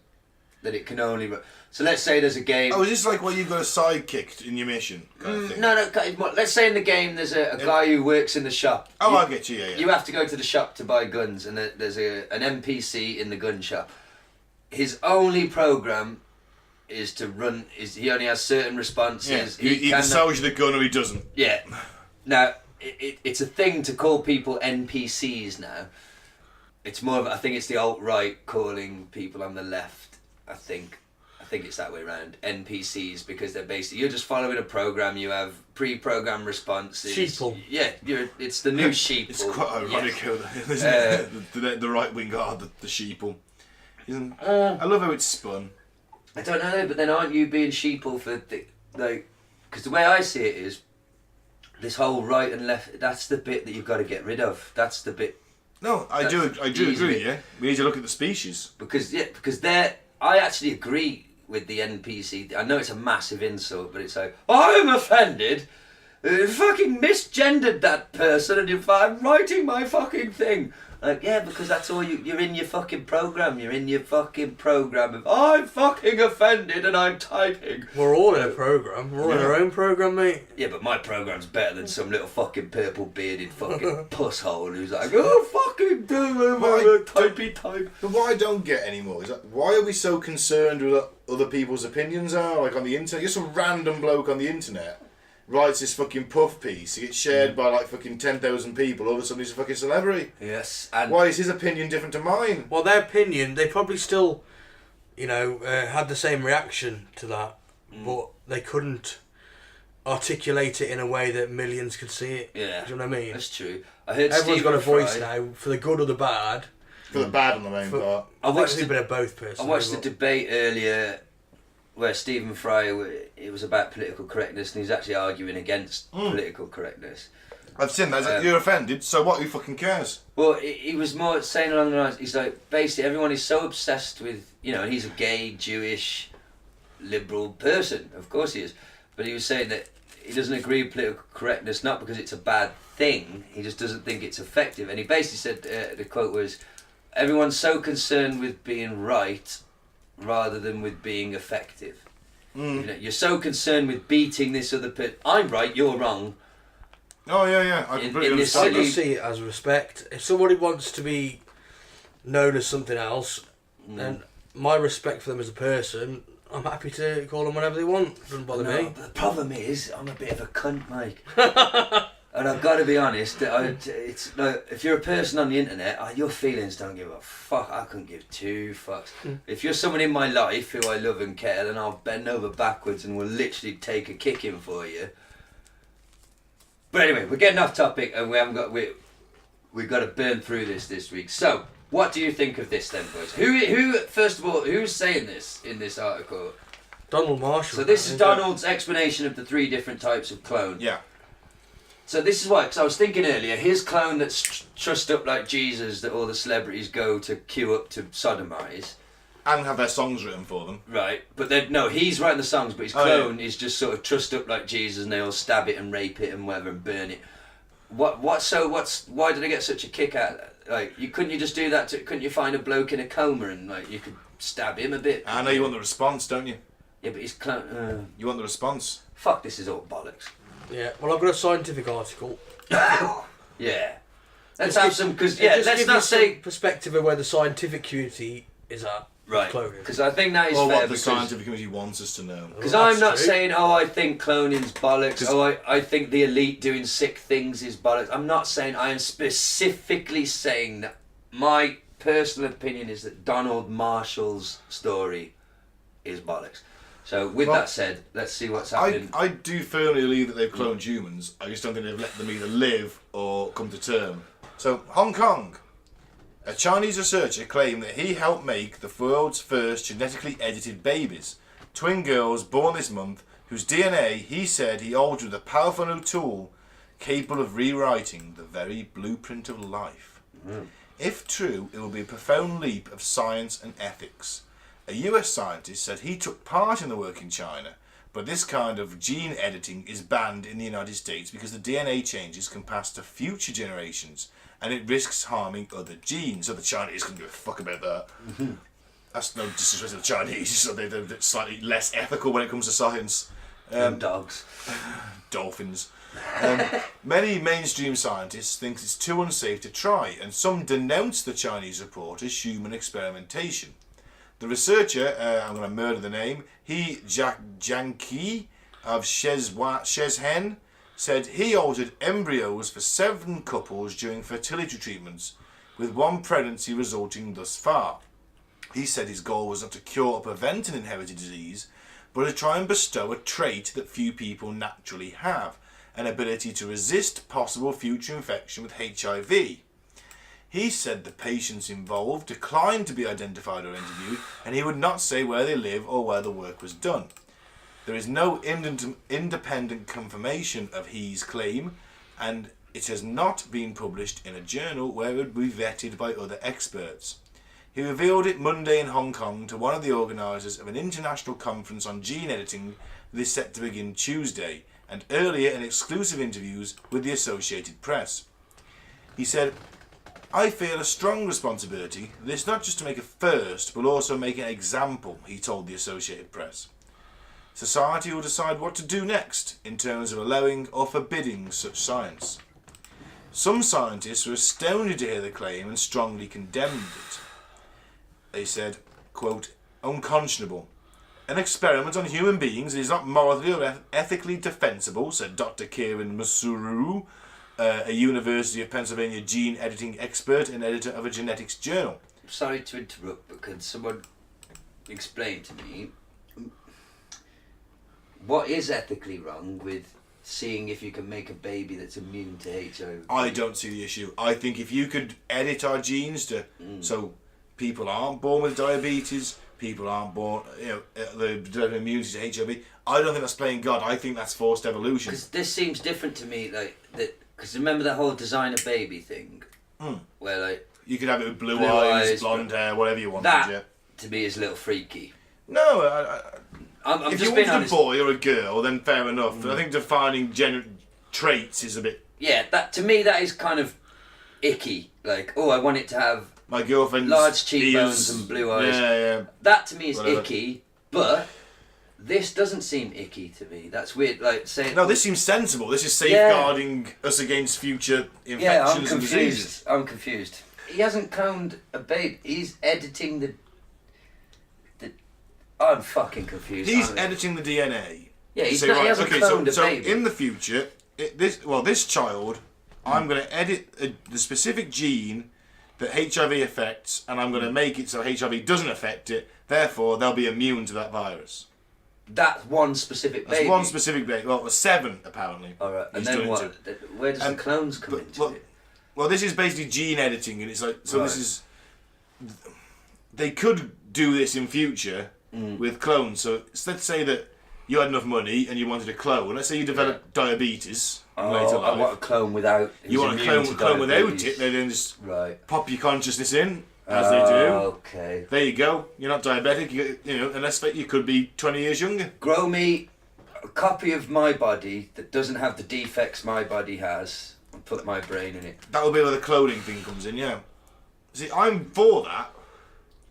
that it can only. So let's say there's a game. Oh, is this like where you've got a sidekick in your mission kind of thing? No. Let's say in the game there's a guy who works in the shop. Oh, I get you. Yeah. You have to go to the shop to buy guns, and there's an NPC in the gun shop. His only program is to run. He only has certain responses. He either sells you the gun or he doesn't. Yeah. Now it's a thing to call people NPCs now. It's more of I think it's the alt-right calling people on the left. I think it's that way around. NPCs, because they're basically you're just following a program. You have pre-programmed responses. Sheeple. Yeah, it's the new sheeple. It's quite ironic, Yes. isn't it? The right wing are the sheeple. I love how it's spun. I don't know, but then aren't you being sheeple for because the way I see it is this whole right and left. That's the bit that you've got to get rid of. That's the bit. No, I do agree. Yeah, we need to look at the species Because I actually agree with the NPC. I know it's a massive insult, but it's like, I'm offended. Fucking misgendered that person, and if I'm writing my fucking thing. Like, yeah, because that's all you're in your fucking program. You're in your fucking program of, I'm fucking offended and I'm typing. We're all in a program. We're all in our own program, mate. Yeah, but my program's better than some little fucking purple bearded fucking pusshole who's like, oh, fucking typey type. But what I don't get anymore is why are we so concerned with what other people's opinions are? Like on the internet, you're some random bloke on the internet writes this fucking puff piece, it gets shared by like fucking 10,000 people, all of a sudden he's a fucking celebrity. Yes. And why is his opinion different to mine? Well, their opinion, they probably still, had the same reaction to that, but they couldn't articulate it in a way that millions could see it. Yeah. Do you know what I mean? That's true. I heard Everyone's got a voice Fry. now, for the good or the bad. For the bad on the main part. I watched a bit of both, personally. I watched the debate earlier where Stephen Fry, it was about political correctness, and he's actually arguing against political correctness. I've seen that. You're offended, so what? Who fucking cares? Well, he was more saying along the lines, he's like, basically everyone is so obsessed with, and he's a gay, Jewish, liberal person, of course he is, but he was saying that he doesn't agree with political correctness, not because it's a bad thing, he just doesn't think it's effective. And he basically said, the quote was, everyone's so concerned with being right rather than with being effective. You're so concerned with beating this other person. I'm right, you're wrong. Oh yeah, I completely in this understand. I just see it as respect. If somebody wants to be known as something else, then my respect for them as a person, I'm happy to call them whatever they want. Doesn't bother me. But the problem is, I'm a bit of a cunt, Mike. And I've got to be honest, it's like, if you're a person on the internet, your feelings don't give a fuck. I couldn't give two fucks. If you're someone in my life who I love and care, then I'll bend over backwards and will literally take a kicking for you. But anyway, we're getting off topic, and we've got to burn through this week. So, what do you think of this then, boys? Who first of all, who's saying this in this article? Donald Marshall. So this is Donald's explanation of the 3 different types of clone. Yeah. So this is why, because I was thinking earlier, his clone that's trussed up like Jesus that all the celebrities go to queue up to sodomise. And have their songs written for them. Right, but then, no, he's writing the songs, but his clone is just sort of trussed up like Jesus, and they all stab it and rape it and whatever and burn it. Why did I get such a kick out of that? Like, couldn't you just do that? Couldn't you find a bloke in a coma and like you could stab him a bit? I know you want the response, don't you? Yeah, but his clone. You want the response. Fuck, this is all bollocks. Yeah, well, I've got a scientific article. Yeah. Let's have some, because, let's not say... perspective of where the scientific community is at. Right, Cloning. because I think that is or fair. What the scientific community wants us to know. Because Well, I'm not true. saying, I think cloning's bollocks, I think the elite doing sick things is bollocks. I'm not saying, I am specifically saying that my personal opinion is that Donald Marshall's story is bollocks. So with that said, let's see what's happening. I do firmly believe that they've cloned humans. I just don't think they've let them either live or come to term. So, Hong Kong. A Chinese researcher claimed that he helped make the world's first genetically edited babies. Twin girls born this month, whose DNA he said he altered with a powerful new tool capable of rewriting the very blueprint of life. If true, it will be a profound leap of science and ethics. A US scientist said he took part in the work in China, But this kind of gene editing is banned in the United States because the DNA changes can pass to future generations and it risks harming other genes. So the Chinese couldn't give a fuck about that. That's no disrespect to the Chinese, so they're slightly less ethical when it comes to science. Dogs. Dolphins. Many mainstream scientists think it's too unsafe to try, and some denounce the Chinese report as human experimentation. The researcher, I'm going to murder the name, He Jiangqi of Shenzhen, said he altered embryos for 7 couples during fertility treatments, with one pregnancy resulting thus far. He said his goal was not to cure or prevent an inherited disease, but to try and bestow a trait that few people naturally have, an ability to resist possible future infection with HIV. He said the patients involved declined to be identified or interviewed, and he would not say where they live or where the work was done. There is no independent confirmation of his claim, and it has not been published in a journal where it would be vetted by other experts. He revealed it Monday in Hong Kong to one of the organisers of an international conference on gene editing that is set to begin Tuesday, and earlier in exclusive interviews with the Associated Press. He said, "I feel a strong responsibility. This not just to make a first, but also make an example," he told the Associated Press. Society will decide what to do next in terms of allowing or forbidding such science. Some scientists were astounded to hear the claim and strongly condemned it. They said, quote, "Unconscionable. An experiment on human beings is not morally or ethically defensible," said Dr. Kieran Masuru, a University of Pennsylvania gene editing expert and editor of a genetics journal. Sorry to interrupt, but can someone explain to me what is ethically wrong with seeing if you can make a baby that's immune to HIV? I don't see the issue. I think if you could edit our genes to so people aren't born with diabetes, people aren't born, they develop immunity to HIV. I don't think that's playing God. I think that's forced evolution. Because this seems different to me, like that. Because remember that whole designer baby thing, where like you could have it with blue eyes, blonde hair, whatever you wanted. That to me is a little freaky. No, I'm if just you being wanted honest. a boy or a girl, then fair enough. But I think defining traits is a bit. Yeah, that to me that is kind of icky. Like, oh, I want it to have my girlfriend's large cheekbones ears, and blue eyes. Yeah. That to me is Whatever. icky, but this doesn't seem icky to me. That's weird. Like saying. No, this seems sensible. This is safeguarding us against future infections I'm and confused. diseases. I'm confused. He hasn't cloned a baby. He's editing the. I'm fucking confused. He's editing the DNA. Yeah, he hasn't cloned a so baby. in the future, this child, I'm going to edit the specific gene that HIV affects, and I'm going to make it so HIV doesn't affect it. Therefore, they'll be immune to that virus. That's one specific baby. That's one specific baby. Well, 7 apparently. All right, and he's then what? into. Where does the clones come into it? Well, this is basically gene editing, and it's like so. Right. This is. They could do this in future with clones. So let's say that you had enough money and you wanted a clone. Let's say you developed diabetes in later life. I want a clone without. You want a clone without it? They then just pop your consciousness in as they do. Okay. There you go. You're not diabetic. Unless you could be 20 years younger. Grow me a copy of my body that doesn't have the defects my body has, and put my brain in it. That will be where the cloning thing comes in. Yeah. See, I'm for that.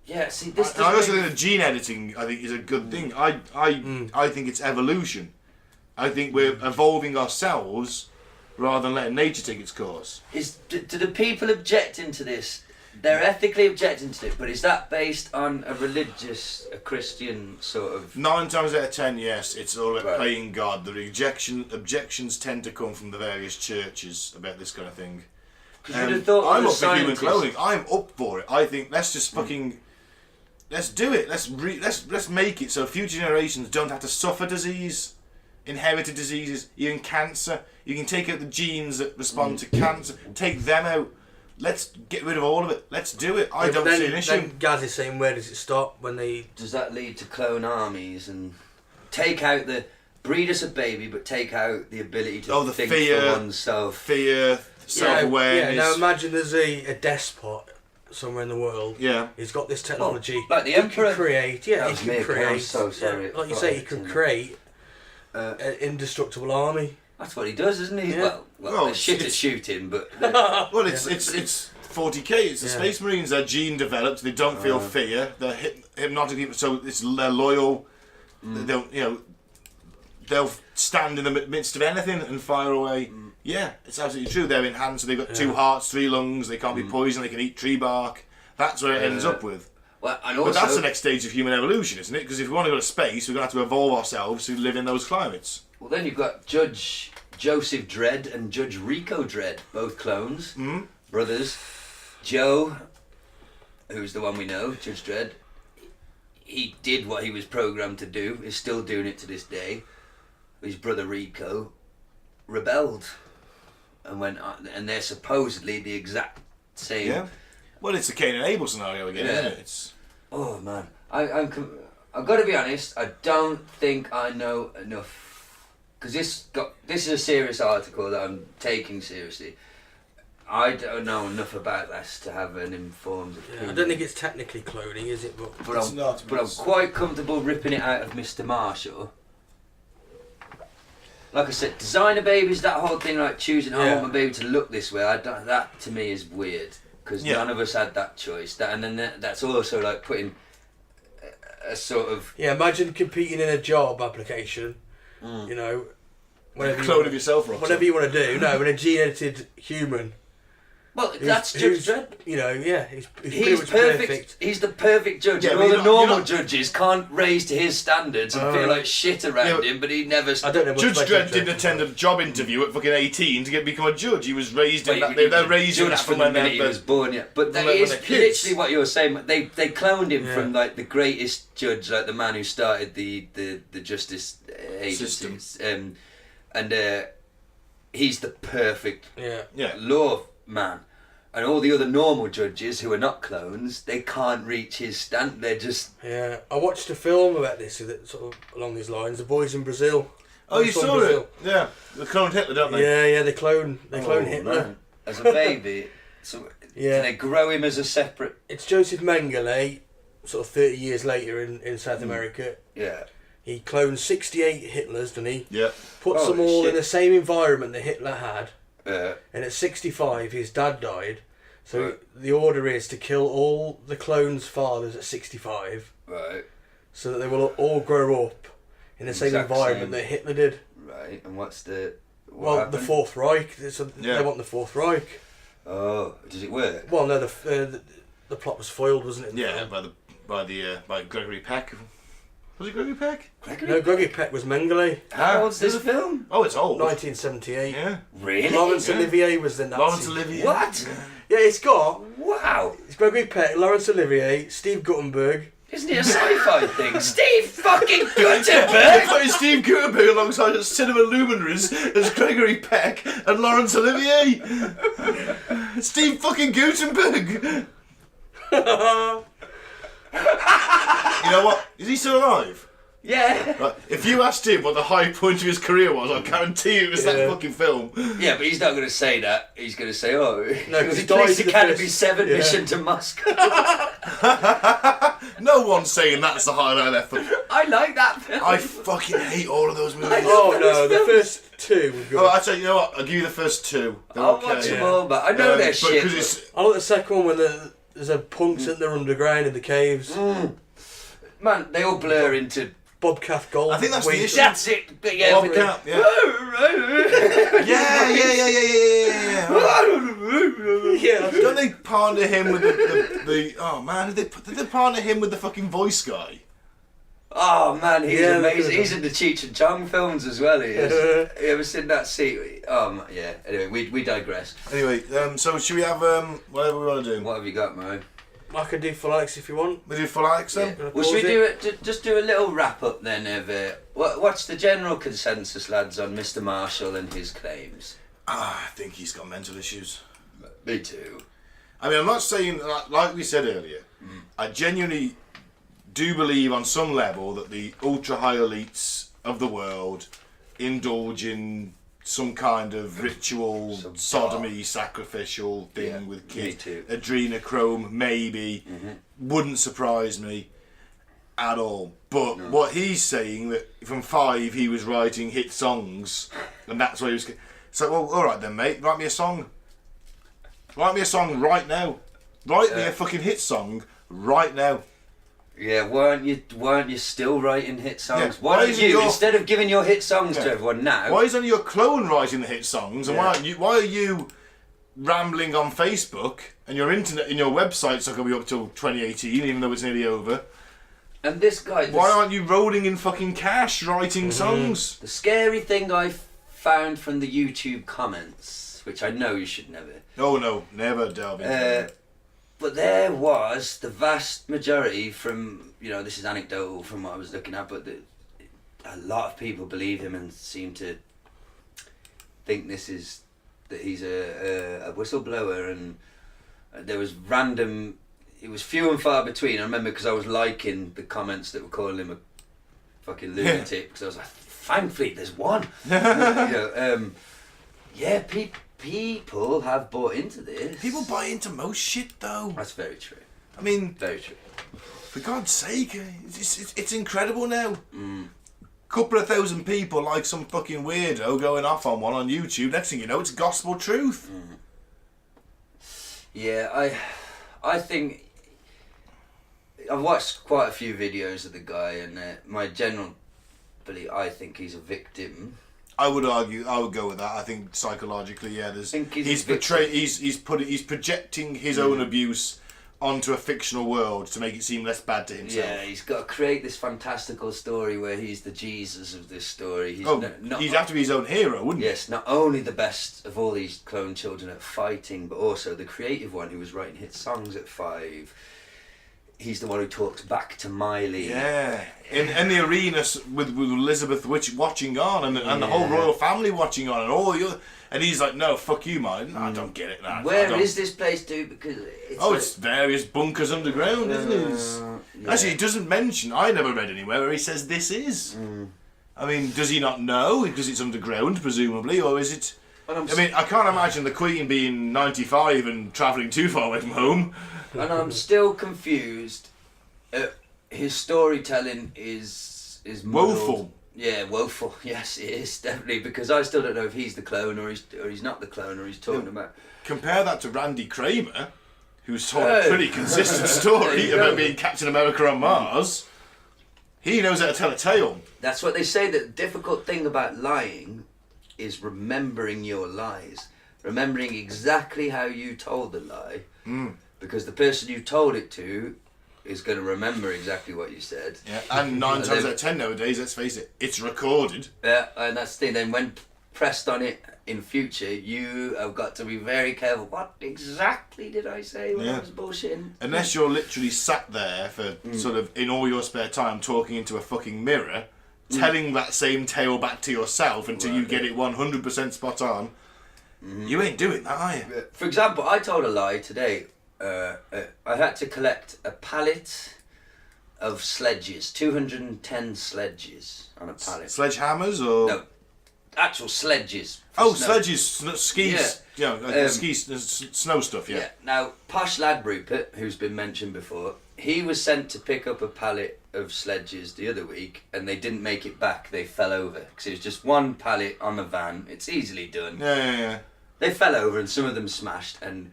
Yeah. See, this. I also think that gene editing, I think, is a good thing. I think it's evolution. I think we're evolving ourselves rather than letting nature take its course. Do the people objecting to this? They're ethically objecting to it, but is that based on a religious, a Christian sort of? 9 times out of 10, yes, it's all about Right. playing God. The objections tend to come from the various churches about this kind of thing. You'd have thought I'm the up for human scientists- cloning. I'm up for it. I think let's just fucking let's do it. Let's make it so future generations don't have to suffer disease, inherited diseases, even cancer. You can take out the genes that respond to cancer, take them out. Let's get rid of all of it. Let's do it. I don't see an issue. Then Gaz is saying, where does it stop when they? Does that lead to clone armies and take out the breed us a baby, but take out the ability to think for oneself? Fear, self-awareness. Yeah. Now imagine there's a despot somewhere in the world. Yeah. He's got this technology. Like the He Emperor. can create. Yeah, That he was can me, I'm create. so sorry. Like you say, he can create an indestructible army. That's what he does, isn't he? Yeah. Well, they're shit at shooting, but... Well, it's 40k. It's the Space Marines. They're gene developed. They don't feel fear. They're hypnotic people, so they're loyal. They'll stand in the midst of anything and fire away. Yeah, it's absolutely true. They're enhanced. So they've got 2 hearts, 3 lungs. They can't be poisoned. They can eat tree bark. That's where it ends up with. Well, and also, but that's the next stage of human evolution, isn't it? Because if we want to go to space, we're going to have to evolve ourselves to live in those climates. Well, then you've got Judge Joseph Dredd and Judge Rico Dredd, both clones, brothers. Joe, who's the one we know, Judge Dredd, he did what he was programmed to do, is still doing it to this day. His brother Rico rebelled and went on, and they're supposedly the exact same. Yeah. Well, it's the Cain and Abel scenario again, isn't it? It's... Oh man, I've got to be honest. I don't think I know enough, because this is a serious article that I'm taking seriously. I don't know enough about this to have an informed opinion. I don't think it's technically cloning, is it? But I'm quite comfortable ripping it out of Mr. Marshall. Like I said, designer babies, that whole thing, like choosing, I want my baby to look this way. That to me is weird, because none of us had that choice. That's also like putting a sort of... Yeah, imagine competing in a job application, you know, clone of yourself, Rob. whatever you want to do. No, in a gene-edited human. Well, that's Judge Dredd. You know, he's pretty He's much perfect. He's the perfect judge. Yeah, and all the normal judges can't raise to his standards and feel like shit around him, but he never... I don't know much Judge about Dredd didn't attend a job interview at fucking 18 to become a judge. He was raised in that. They're raised in that from the minute he was born, yeah. But that is literally what you were saying. They cloned him from like the greatest judge, like the man who started the justice agency. And he's the perfect law man. And all the other normal judges who are not clones, they can't reach his stand. They're just... Yeah, I watched a film about this, sort of along these lines. The Boys in Brazil. Oh, you saw it? Yeah, they cloned Hitler, don't they? Yeah, they clone Hitler. Man. As a baby. Can they grow him as a separate... It's Joseph Mengele, sort of 30 years later in South America. Yeah. He cloned 68 Hitlers, didn't he? Yeah. Puts them all in the same environment that Hitler had. And at 65, his dad died. So the order is to kill all the clones' fathers at 65. Right. So that they will all grow up in the same environment that Hitler did. Right. And what's the... the Fourth Reich. They want the Fourth Reich. Oh, does it work? Well, no, the plot was foiled, wasn't it? Yeah, by Gregory Peck. Was it Gregory Peck? No, Gregory Peck was Mengele. How old's this film? Oh, it's old. 1978. Yeah. Really? Laurence Olivier was the Nazi. Laurence Olivier. What? Yeah, it's got... Wow. It's Gregory Peck, Laurence Olivier, Steve Guttenberg. Isn't it a sci-fi thing? Steve fucking Guttenberg! Playing Steve Guttenberg alongside cinema luminaries as Gregory Peck and Laurence Olivier. Steve fucking Guttenberg. You know what? Is he still alive? Yeah. Right. If you asked him what the high point of his career was, I guarantee you it was that fucking film. Yeah, but he's not going to say that. He's going to say, No, because he plays Academy 7 Mission to Moscow. No one's saying that's the highlight effort. I like that film. I fucking hate all of those movies. Oh no, the first two were good. Oh, I'll tell you, what? I'll give you the first two. They're I'll okay. watch them all, but I know they're shit. I like the second one when there's a punks in there underground in the caves. Man, they all blur into... Bobcat Gold. I think that's the issue. That's it. Yeah, Bobcat, yeah. Yeah. Don't they partner him with the oh man, did they partner him with the fucking voice guy? Oh man, he's amazing. He's in the Cheech and Chong films as well. He is. You ever seen that scene? Yeah. Anyway, we digress. Anyway, so should we have whatever we want to do? What have you got, Mo? I can do full Alex if you want. We do full Alex then? Yeah. Well, should we do it? Just do a little wrap up then of what's the general consensus, lads, on Mr. Marshall and his claims? I think he's got mental issues. Me too. I mean, I'm not saying, like we said earlier, I genuinely do believe on some level that the ultra-high elites of the world indulge in some kind of ritual, sodomy, sacrificial thing with kids. Me too. Adrenochrome, maybe. Wouldn't surprise me. at all. But what he's saying, that from 5 he was writing hit songs, and that's why he was... So, well, alright then, mate, write me a song. Write me a song right now. Write me a fucking hit song right now. Yeah, weren't you still writing hit songs? Yeah, Why don't you, your... instead of giving your hit songs to everyone now... Why is only your clone writing the hit songs, and why are you rambling on Facebook, and your internet and your website's not going to be up till 2018, even though it's nearly over? And this guy... Why aren't you rolling in fucking cash writing songs? The scary thing I found from the YouTube comments, which I know you should never... Oh no, never delve into it. But there was the vast majority from, this is anecdotal from what I was looking at, but a lot of people believe him and seem to think that he's a whistleblower, and there was it was few and far between. I remember because I was liking the comments that were calling him a fucking lunatic, because I was like, thankfully there's one. People have bought into this. People buy into most shit, though. That's very true. I mean, Very true. for God's sake, it's incredible now. Couple of thousand people like some fucking weirdo going off on one on YouTube. Next thing you know, it's gospel truth. Yeah, I think I've watched quite a few videos of the guy, and my general belief, I think he's a victim. I would go with that. I think psychologically, yeah, he's projecting his own abuse onto a fictional world to make it seem less bad to himself. Yeah, he's got to create this fantastical story where he's the Jesus of this story. He'd have to be his own hero, wouldn't he? Yes, not only the best of all these clone children at fighting, but also the creative one who was writing hit songs at 5. He's the one who talked back to Miley. Yeah, in the arena with Elizabeth watching on, and the whole royal family watching on, and all the other, and he's like, no, fuck you, Miley. No, I don't get it. No, Where is this place, dude? Because it's various bunkers underground, isn't it? Yeah. Actually, he doesn't mention. I never read anywhere where he says this is. I mean, does he not know? Because it's underground, presumably, or is it? I mean, I can't imagine the Queen being 95 and travelling too far away from home. And I'm still confused. His storytelling is woeful. Yeah, woeful. Yes, it is definitely, because I still don't know if he's the clone or he's not the clone, or he's talking about. Compare that to Randy Kramer, who's told a pretty consistent story about being Captain America on Mars. He knows how to tell a tale. That's what they say. That the difficult thing about lying is remembering your lies, remembering exactly how you told the lie. Because the person you told it to is going to remember exactly what you said. Yeah, and 9 times out of 10 nowadays, let's face it, it's recorded. Yeah, and that's the thing. Then when pressed on it in future, you have got to be very careful. What exactly did I say when I was bullshitting? Unless you're literally sat there for sort of in all your spare time talking into a fucking mirror, telling that same tale back to yourself until you get it 100% spot on. You ain't doing that, are you? For example, I told a lie today. I had to collect a pallet of sledges, 210 sledges on a pallet. Sledgehammers or? No, actual sledges. Sledges, skis, snow stuff, yeah. Now, posh lad Rupert, who's been mentioned before, he was sent to pick up a pallet of sledges the other week, and they didn't make it back. They fell over because it was just one pallet on the van. It's easily done. Yeah. They fell over, and some of them smashed, and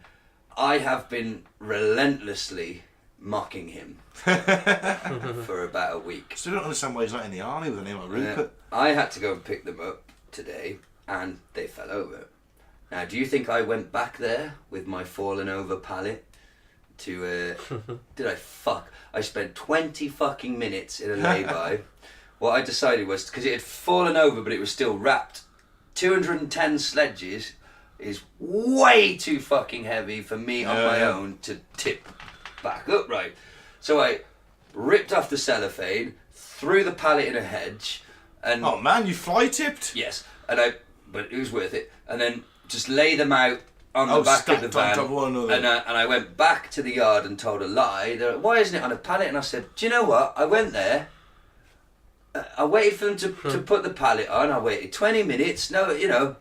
I have been relentlessly mocking him for about a week. So I don't understand why he's not in the army with a name like Rupert. I had to go and pick them up today, and they fell over. Now, do you think I went back there with my fallen over pallet to, I spent 20 fucking minutes in a lay-by. What I decided was, because it had fallen over but it was still wrapped, 210 sledges is way too fucking heavy for me on my own to tip back upright. So I ripped off the cellophane, threw the pallet in a hedge, and... Oh man, you fly-tipped? Yes, but it was worth it. And then just lay them out on the back of the van. And I went back to the yard and told a lie. They're like, why isn't it on a pallet? And I said, do you know what? I went there. I waited for them to put the pallet on. I waited 20 minutes. No.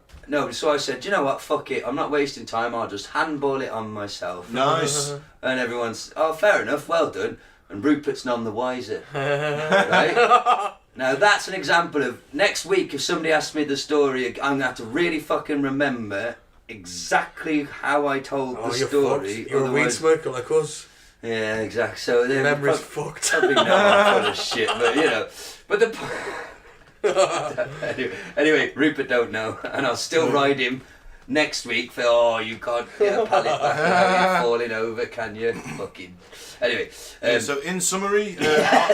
So I said, do you know what? Fuck it. I'm not wasting time. I'll just handball it on myself. Nice. And everyone's, oh, fair enough. Well done. and Rupert's none the wiser. Right? Now that's an example of, next week if somebody asks me the story, I'm going to have to really fucking remember exactly how I told the story. Fucked. You're a weed smoker like us. Yeah, exactly. So your memory's fucked. Probably know I'm full of shit, but you know. But anyway, Rupert don't know, and I'll still ride him next week for, you can't get a pallet back without falling over, can you? Fucking. Anyway. So in summary,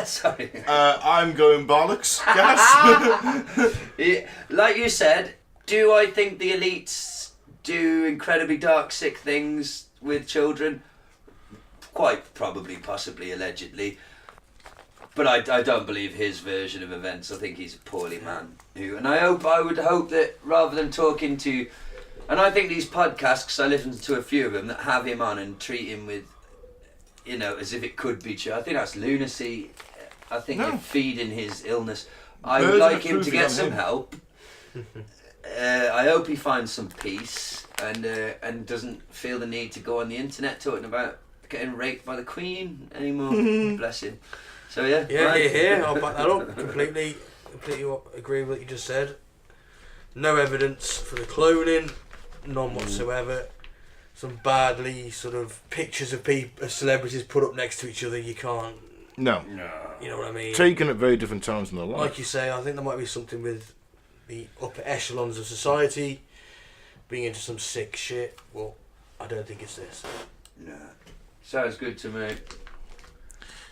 sorry. I'm going bollocks, Gaz. Yeah, like you said, do I think the elites do incredibly dark, sick things with children? Quite probably, possibly, allegedly. But I don't believe his version of events. I think he's a poorly man. And I would hope that rather than talking to... And I think these podcasts, because I listened to a few of them, that have him on and treat him with, you know, as if it could be true. I think that's lunacy. I think you're feeding his illness. I would like him to get some help. I hope he finds some peace and doesn't feel the need to go on the internet talking about getting raped by the Queen anymore. Bless him. So yeah. Yeah, I'll back that up. Completely agree with what you just said. No evidence for the cloning, none whatsoever. Some badly sort of pictures of celebrities put up next to each other. You can't. No. You know what I mean? Taken at very different times in their life. Like you say, I think there might be something with the upper echelons of society being into some sick shit. Well, I don't think it's this. No. Sounds good to me.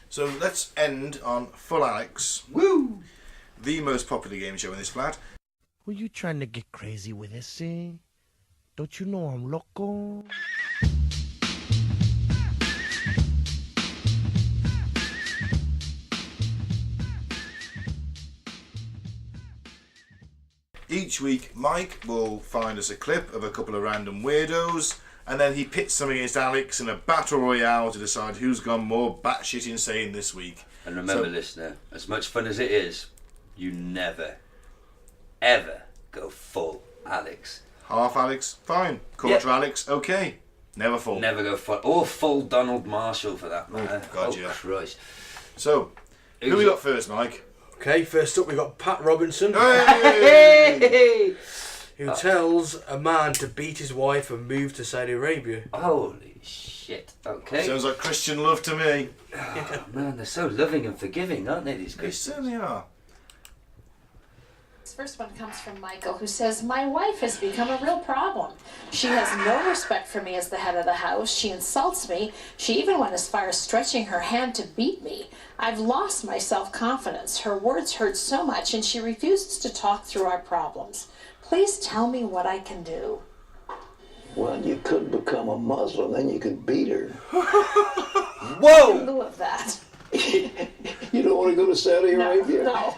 So let's end on Full Alex. Woo! The most popular game show in this flat. Were you trying to get crazy with this, eh? Don't you know I'm loco? Each week, Mike will find us a clip of a couple of random weirdos, and then he pits them against Alex in a battle royale to decide who's gone more batshit insane this week. And remember, listener, as much fun as it is, you never, ever go full Alex. Half Alex, fine. Quarter Alex, okay. Never full. Never go full. Or full Donald Marshall for that matter. God, yeah. Christ. So, who we got first, Mike? Okay, first up we've got Pat Robinson. Hey! Who tells a man to beat his wife and move to Saudi Arabia. Holy shit. Okay. Sounds like Christian love to me. Oh, man, they're so loving and forgiving, aren't they, these They Christians? certainly are. This first one comes from Michael, who says, my wife has become a real problem. She has no respect for me as the head of the house. She insults me. She even went as far as stretching her hand to beat me. I've lost my self-confidence. Her words hurt so much, and she refuses to talk through our problems. Please tell me what I can do. Well, you could become a Muslim, then you could beat her. Whoa! In lieu of that. You don't want to go to Saudi Arabia? No.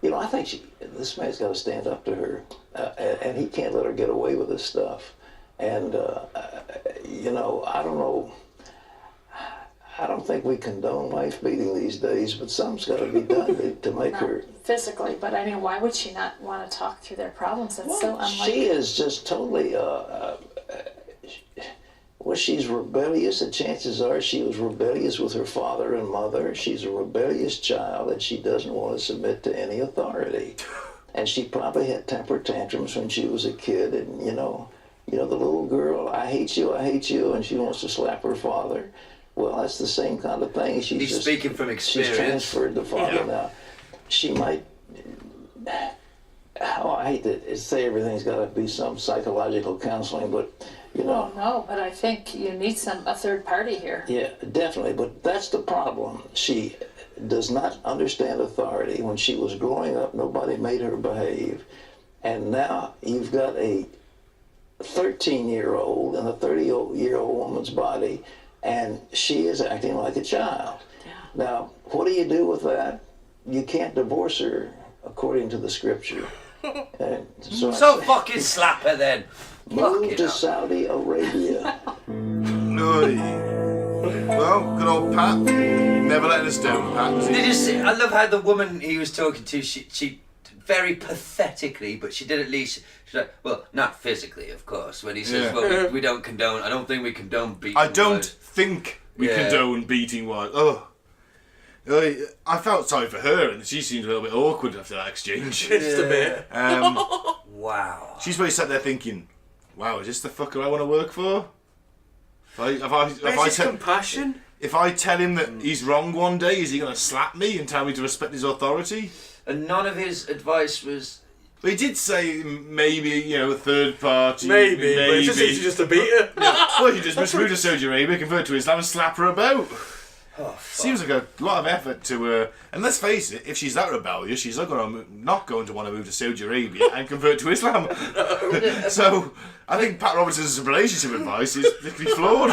You know, I think this man's got to stand up to her, and he can't let her get away with this stuff. And, you know, I don't know. I don't think we condone wife beating these days, but something's got to be done to make her... Physically, but I mean, why would she not want to talk through their problems? That's so unlike... She is just totally... well, she's rebellious, and chances are she was rebellious with her father and mother. She's a rebellious child, and she doesn't want to submit to any authority. And she probably had temper tantrums when she was a kid, and, you know, the little girl, I hate you, and she wants to slap her father. Well, that's the same kind of thing. He's speaking from experience. She's transferred the father now. She might... Oh, I hate to say everything's got to be some psychological counseling, but, you know... Well, no, but I think you need a third party here. Yeah, definitely, but that's the problem. She does not understand authority. When she was growing up, nobody made her behave. And now you've got a 13-year-old in a 30-year-old woman's body, and she is acting like a child. Yeah. Now, what do you do with that? You can't divorce her according to the scripture. And So fucking slap her then. move to Saudi Arabia. Well, good old Pat. Never letting us down, Pat. Was he? Did you see? I love how the woman he was talking to, she very pathetically, but she did at least. She's like, well, not physically, of course. When he says, Yeah. well, we don't condone. I don't think we condone beating. I don't wives. think we condone beating wives. Oh. I felt sorry for her, and she seemed a little bit awkward after that exchange. Just a bit. Wow. She's probably sat there thinking, wow, is this the fucker I want to work for? Compassion? If I tell him that he's wrong one day, is he going to slap me and tell me to respect his authority? And none of his advice was... Well, he did say maybe, a third party. Maybe. But it's just a beater. Well, you just must move to Saudi Arabia, convert to Islam and slap her about. Oh, seems like a lot of effort to... and let's face it, if she's that rebellious, she's not going to want to move to Saudi Arabia and convert to Islam. So, I think Pat Robertson's relationship advice is particularly flawed.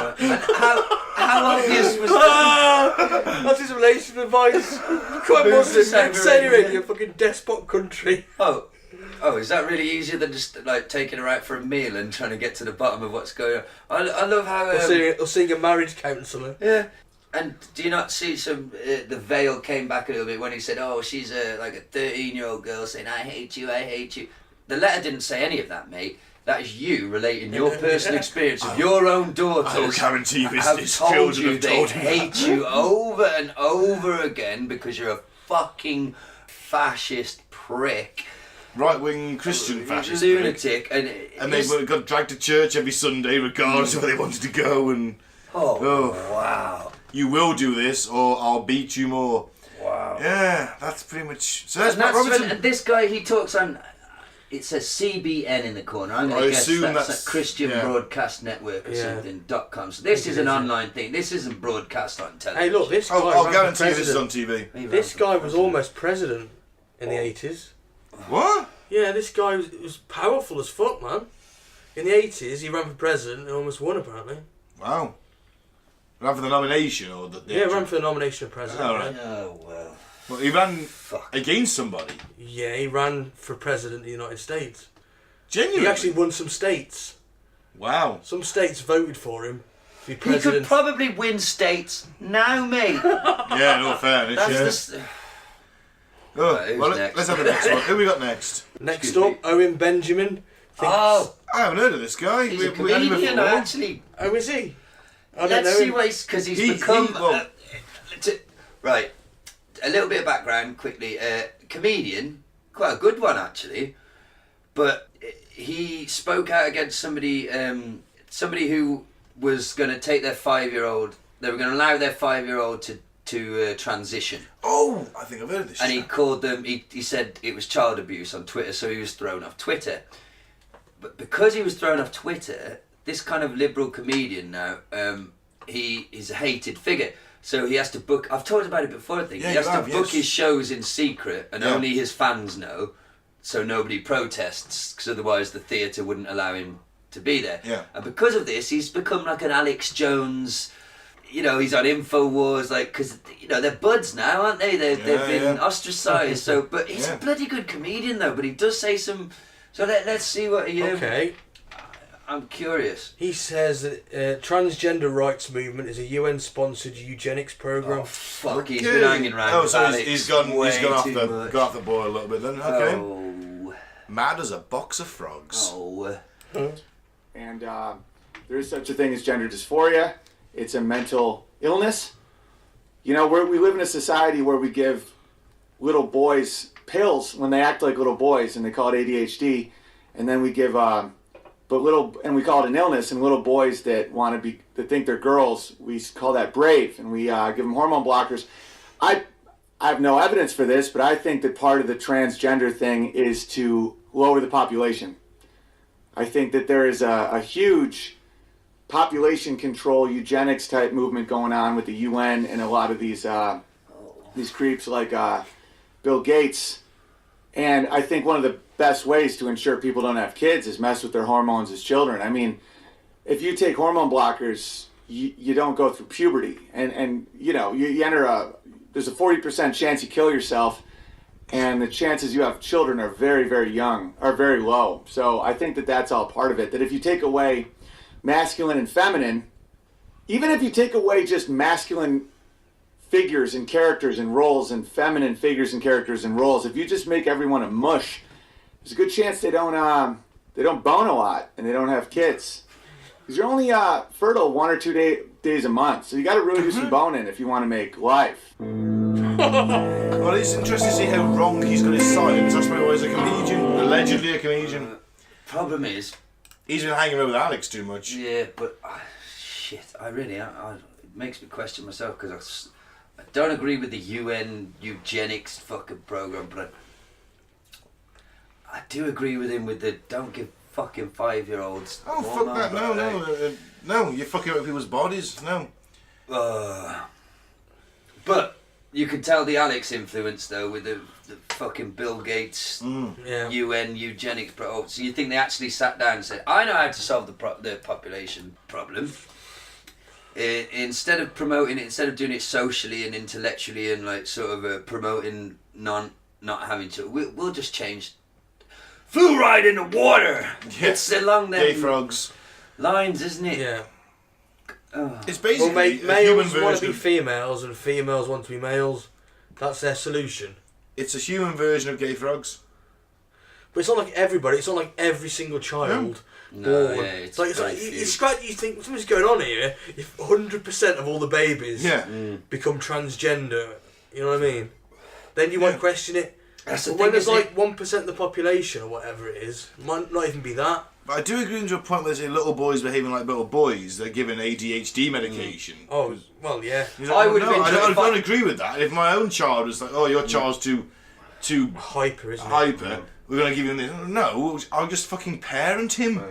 How obvious was that? That's his relationship advice. Quite Muslim. Saudi Arabia, a fucking despot country. Oh, is that really easier than just like taking her out for a meal and trying to get to the bottom of what's going on? I love how... Or seeing a marriage counsellor. Yeah. And do you not see the veil came back a little bit when he said, oh, she's like a 13-year-old girl saying, I hate you. The letter didn't say any of that, mate. That is you relating your personal experience of your own daughters. I will guarantee this children have told you they hate you over and over again because you're a fucking fascist prick. Right-wing Christian fascist lunatic. Prick. And they got dragged to church every Sunday regardless of where they wanted to go. And wow. You will do this or I'll beat you more. Wow. Yeah, that's pretty much... So that's Matt Robertson. And this guy, he talks on... It says CBN in the corner. I'm going to guess that's a Christian Broadcast Network or something, .com. So this is an online thing. This isn't broadcast on television. Hey, look, this guy... I'll guarantee you this is on TV. This guy was almost president in the 80s. What? Yeah, this guy was powerful as fuck, man. In the 80s, he ran for president and almost won, apparently. Wow. Ran for the nomination or the... Yeah, ran for the nomination of president. Oh, right. Oh, well. Well, he ran against somebody. Yeah, he ran for president of the United States. Genuinely? He actually won some states. Wow. Some states voted for him to be president. He could probably win states now, mate. Yeah, no fairness. Let's have the next one. Who we got next? Next up, Owen Benjamin. I haven't heard of this guy. He's a comedian, actually. Oh, is he? Let's see what because he's become... right. A little bit of background quickly. Comedian, quite a good one actually, but he spoke out against somebody who was going to take their 5-year-old. They were going to allow their 5-year-old to transition. Oh, I think I've heard of this. And he called them. He said it was child abuse on Twitter, so he was thrown off Twitter. But because he was thrown off Twitter, this kind of liberal comedian now, he's a hated figure. So he has to book... I've talked about it before, I think. He has to book his shows in secret and only his fans know, so nobody protests, because otherwise the theatre wouldn't allow him to be there. Yeah. And because of this, he's become like an Alex Jones... he's on InfoWars, because, they're buds now, aren't they? They've been ostracised. So, but he's a bloody good comedian, though, but he does say some... So let's see what he... Okay. I'm curious. He says that transgender rights movement is a UN-sponsored eugenics program. Oh, fuck, he's been hanging around. Oh, so he's gone off the board a little bit then. Okay. Oh. Mad as a box of frogs. Oh. And there is such a thing as gender dysphoria. It's a mental illness. We live in a society where we give little boys pills when they act like little boys, and they call it ADHD. And then we give... and we call it an illness, and little boys that think they're girls, we call that brave, and we give them hormone blockers. I have no evidence for this, but I think that part of the transgender thing is to lower the population. I think that there is a huge population control eugenics type movement going on with the UN and a lot of these creeps like Bill Gates. And I think one of the best ways to ensure people don't have kids is mess with their hormones as children. I mean, if you take hormone blockers, you don't go through puberty. And you enter there's a 40% chance you kill yourself, and the chances you have children are very, very young, are very low. So I think that that's all part of it. That if you take away masculine and feminine, even if you take away just masculine figures and characters and roles and feminine figures and characters and roles, if you just make everyone a mush, there's a good chance they don't bone a lot and they don't have kids. Because you're only fertile 1 or 2 days a month. So you got to really do some boning if you want to make life. Well, it's interesting to see how wrong he's got his silence. That's why he's a comedian, allegedly a comedian. Problem is, he's been hanging around with Alex too much. Yeah, but shit, it makes me question myself because I don't agree with the UN eugenics fucking program, but I do agree with him with the don't give fucking 5-year-olds. Oh fuck that! No, you're fucking up people's bodies. No. But you can tell the Alex influence though with the fucking Bill Gates UN eugenics program. So you think they actually sat down and said, "I know how to solve the population problem." Instead of doing it socially and intellectually and like sort of promoting not having to, we'll just change fluoride in the water. It's along them gay frogs lines, isn't it? Yeah. It's basically males want to be females and females want to be males. That's their solution. It's a human version of gay frogs. But it's not like everybody. It's not like every single child. No, born. yeah, it's like you think something's going on here. If 100% of all the babies become transgender, you know what I mean? Then you won't question it. That's the but thing, when there's isn't like 1% of the population or whatever it is, it might not even be that. But I do agree to a point where they say little boys behaving like little boys. They're given ADHD medication. Oh, well, yeah. Like, I don't agree with that. If my own child was like, "Oh, your child's too hyper, isn't it? Hyper. We're gonna give him this." No, I'll just fucking parent him.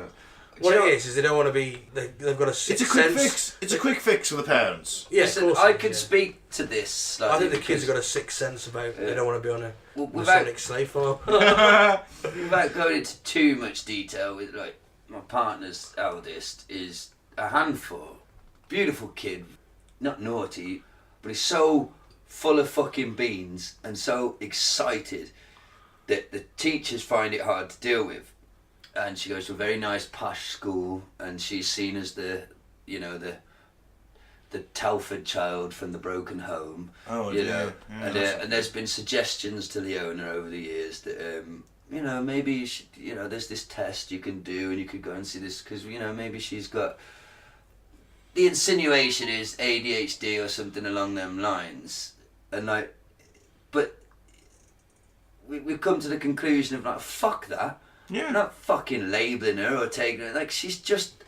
What it is they don't want to be. They've got a sixth It's a quick sense. fix. It's a quick fix for the parents. Yeah, Listen, I could speak to this. I think the kids have got a sixth sense about they don't want to be on a without Sonic slave farm. Without going into too much detail, with like my partner's eldest is a handful, beautiful kid, not naughty, but he's so full of fucking beans and so excited that the teachers find it hard to deal with. And she goes to a very nice posh school, and she's seen as the Telford child from the broken home. Oh, you dear. know, Yeah, and there's been suggestions to the owner over the years that maybe you should, there's this test you can do, and you could go and see this because maybe she's got. The insinuation is ADHD or something along them lines, and like, but we've come to the conclusion of like, fuck that. Yeah. We're not fucking labelling her or taking her. Like, she's just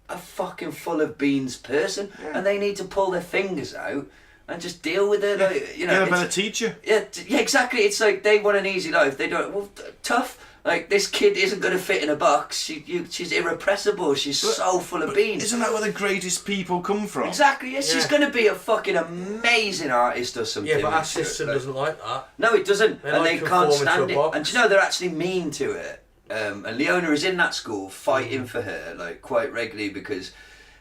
a fucking full of beans person, and they need to pull their fingers out and just deal with her. Like, Get a better teacher. Yeah, exactly. It's like they want an easy life. They don't. Well, tough. Like, this kid isn't going to fit in a box. She's irrepressible. She's so full of beans. Isn't that where the greatest people come from? Exactly. Yeah, she's going to be a fucking amazing artist or something. Yeah, but our system doesn't like that. No, it doesn't, and like they can't stand it. box. And do you know they're actually mean to her. And Leona is in that school fighting for her like quite regularly because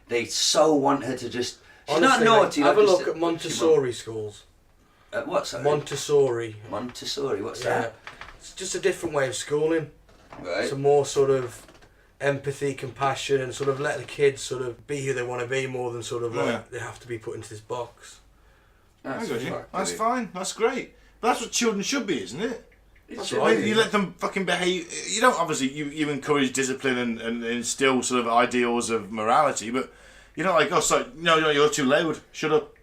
they so want her to just. She's Honestly, not naughty. Have a look at Montessori schools. What? Sorry? Montessori. Montessori. What's that? It's just a different way of schooling. Right. It's a more sort of empathy, compassion, and sort of let the kids sort of be who they want to be more than sort of like they have to be put into this box. That's fine. That's great. But that's what children should be, isn't it? That's right. You let them fucking behave. You don't obviously you encourage discipline and instill sort of ideals of morality, but you're not like, oh, sorry, no, you're too loud. Shut up.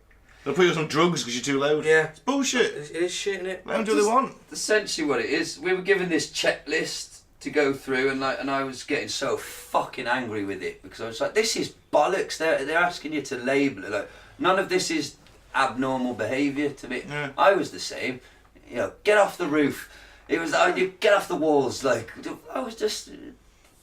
They'll put you on some drugs because you're too loud. Yeah, it's bullshit. It is shit, isn't it? Let them do what they want. Essentially, what it is, we were given this checklist to go through, and I was getting so fucking angry with it because I was like, this is bollocks. They're asking you to label it. Like, none of this is abnormal behaviour to me. Yeah. I was the same. Get off the roof. It was you get off the walls. Like, I was just,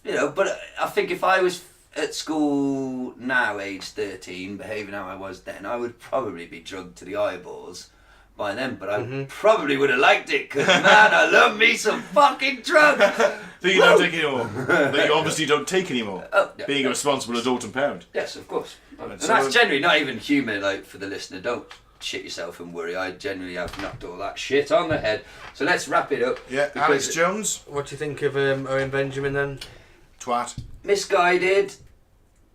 But I think if I was at school now, age 13, behaving how I was then, I would probably be drugged to the eyeballs by then. But I probably would have liked it because man, I love me some fucking drugs. That you don't take anymore. That you obviously don't take anymore. Oh, yeah, being a responsible adult and parent. Yes, of course. And so that's generally not even humour. Like for the listener, don't shit yourself and worry. I generally have knocked all that shit on the head. So let's wrap it up. Yeah, Alex Jones. What do you think of Owen Benjamin then? Twat. Misguided,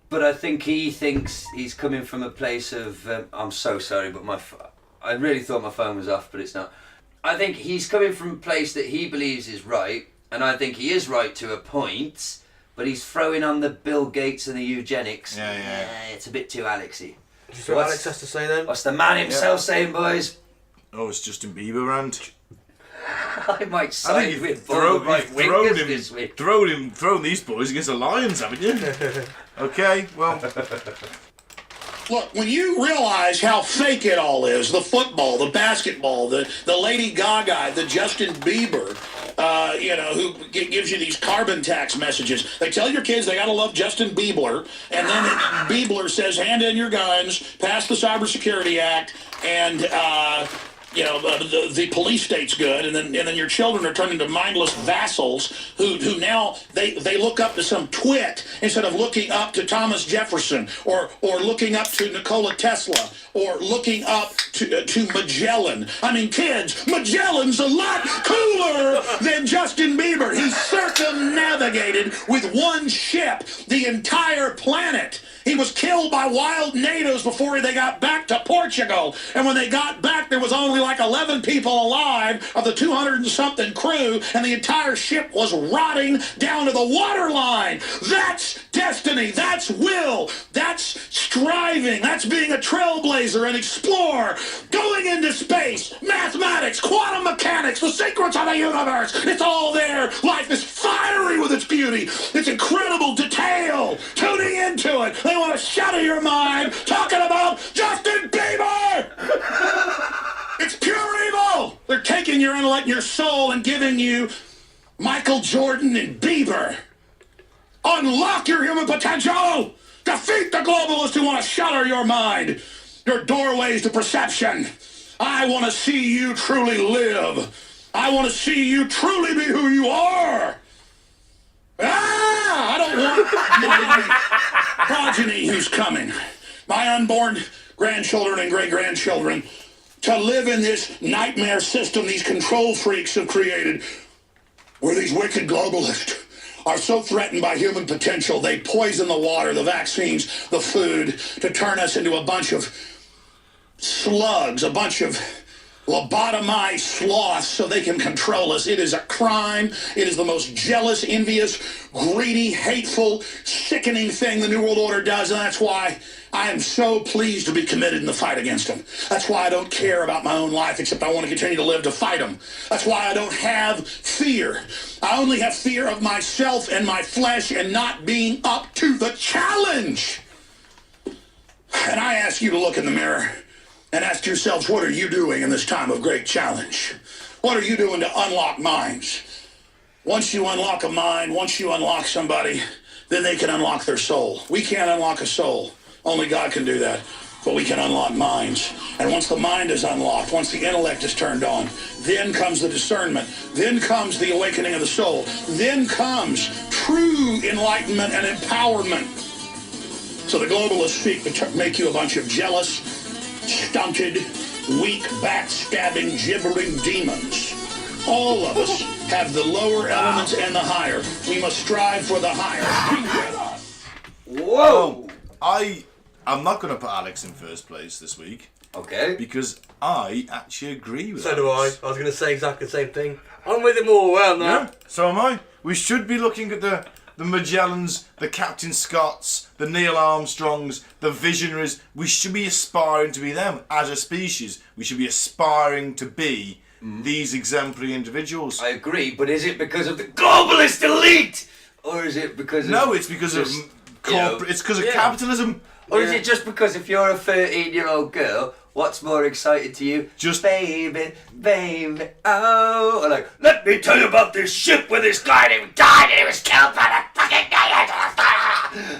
but I think he thinks he's coming from a place of I'm so sorry, but I really thought my phone was off, but it's not. I think he's coming from a place that he believes is right, and I think he is right to a point, but he's throwing on the Bill Gates and the eugenics. Yeah. It's a bit too Alexy. Do you see what Alex has to say then? What's the man himself saying, boys? Oh, it's Justin Bieber and... I might side with thrown these boys against the Lions, haven't you? Okay, well... Look, when you realize how fake it all is, the football, the basketball, the Lady Gaga, the Justin Bieber, who gives you these carbon tax messages. They tell your kids they got to love Justin Bieber, and then Bieber says, hand in your guns, pass the Cybersecurity Act, and... the police state's good, and then your children are turned into mindless vassals who now they look up to some twit instead of looking up to Thomas Jefferson or looking up to Nikola Tesla or looking up to Magellan. I mean, kids, Magellan's a lot cooler than Justin Bieber. He circumnavigated with one ship the entire planet. He was killed by wild natives before they got back to Portugal. And when they got back, there was only like 11 people alive of the 200 and something crew, and the entire ship was rotting down to the waterline. That's destiny. That's will. That's striving. That's being a trailblazer and explorer. Going into space, mathematics, quantum mechanics, the secrets of the universe. It's all there. Life is fiery with its beauty. It's incredible detail. Tuning into it. They want to shatter your mind talking about Justin Bieber! It's pure evil! They're taking your intellect and your soul and giving you Michael Jordan and Bieber. Unlock your human potential! Defeat the globalists who want to shatter your mind! Your doorways to perception. I want to see you truly live. I want to see you truly be who you are. I don't want my progeny who's coming, my unborn grandchildren and great-grandchildren, to live in this nightmare system these control freaks have created, where these wicked globalists are so threatened by human potential, they poison the water, the vaccines, the food, to turn us into a bunch of slugs, a bunch of lobotomized sloths so they can control us. It is a crime. It is the most jealous, envious, greedy, hateful, sickening thing the New World Order does, and that's why I am so pleased to be committed in the fight against them. That's why I don't care about my own life, except I want to continue to live to fight them. That's why I don't have fear. I only have fear of myself and my flesh and not being up to the challenge. And I ask you to look in the mirror and ask yourselves, what are you doing in this time of great challenge? What are you doing to unlock minds? Once you unlock a mind, once you unlock somebody, then they can unlock their soul. We can't unlock a soul. Only God can do that. But we can unlock minds. And once the mind is unlocked, once the intellect is turned on, then comes the discernment. Then comes the awakening of the soul. Then comes true enlightenment and empowerment. So the globalists seek to make you a bunch of jealous, stunted, weak, backstabbing, gibbering demons. All of us have the lower elements and the higher. We must strive for the higher. Whoa! I'm not going to put Alex in first place this week. Okay. Because I actually agree with So Alex. do I. I was going to say exactly the same thing. I'm with him all well now. Yeah, so am I. We should be looking at the Magellans, the Captain Scotts, the Neil Armstrongs, the visionaries. We should be aspiring to be them as a species. We should be aspiring to be these exemplary individuals. I agree, but is it because of the globalist elite? Or is it because of... No, it's because of corporate... It's because of capitalism. Or is it just because if you're a 13-year-old girl, what's more exciting to you? Just baby, oh, or like, let me tell you about this ship where this guy named died and he was killed by the fucking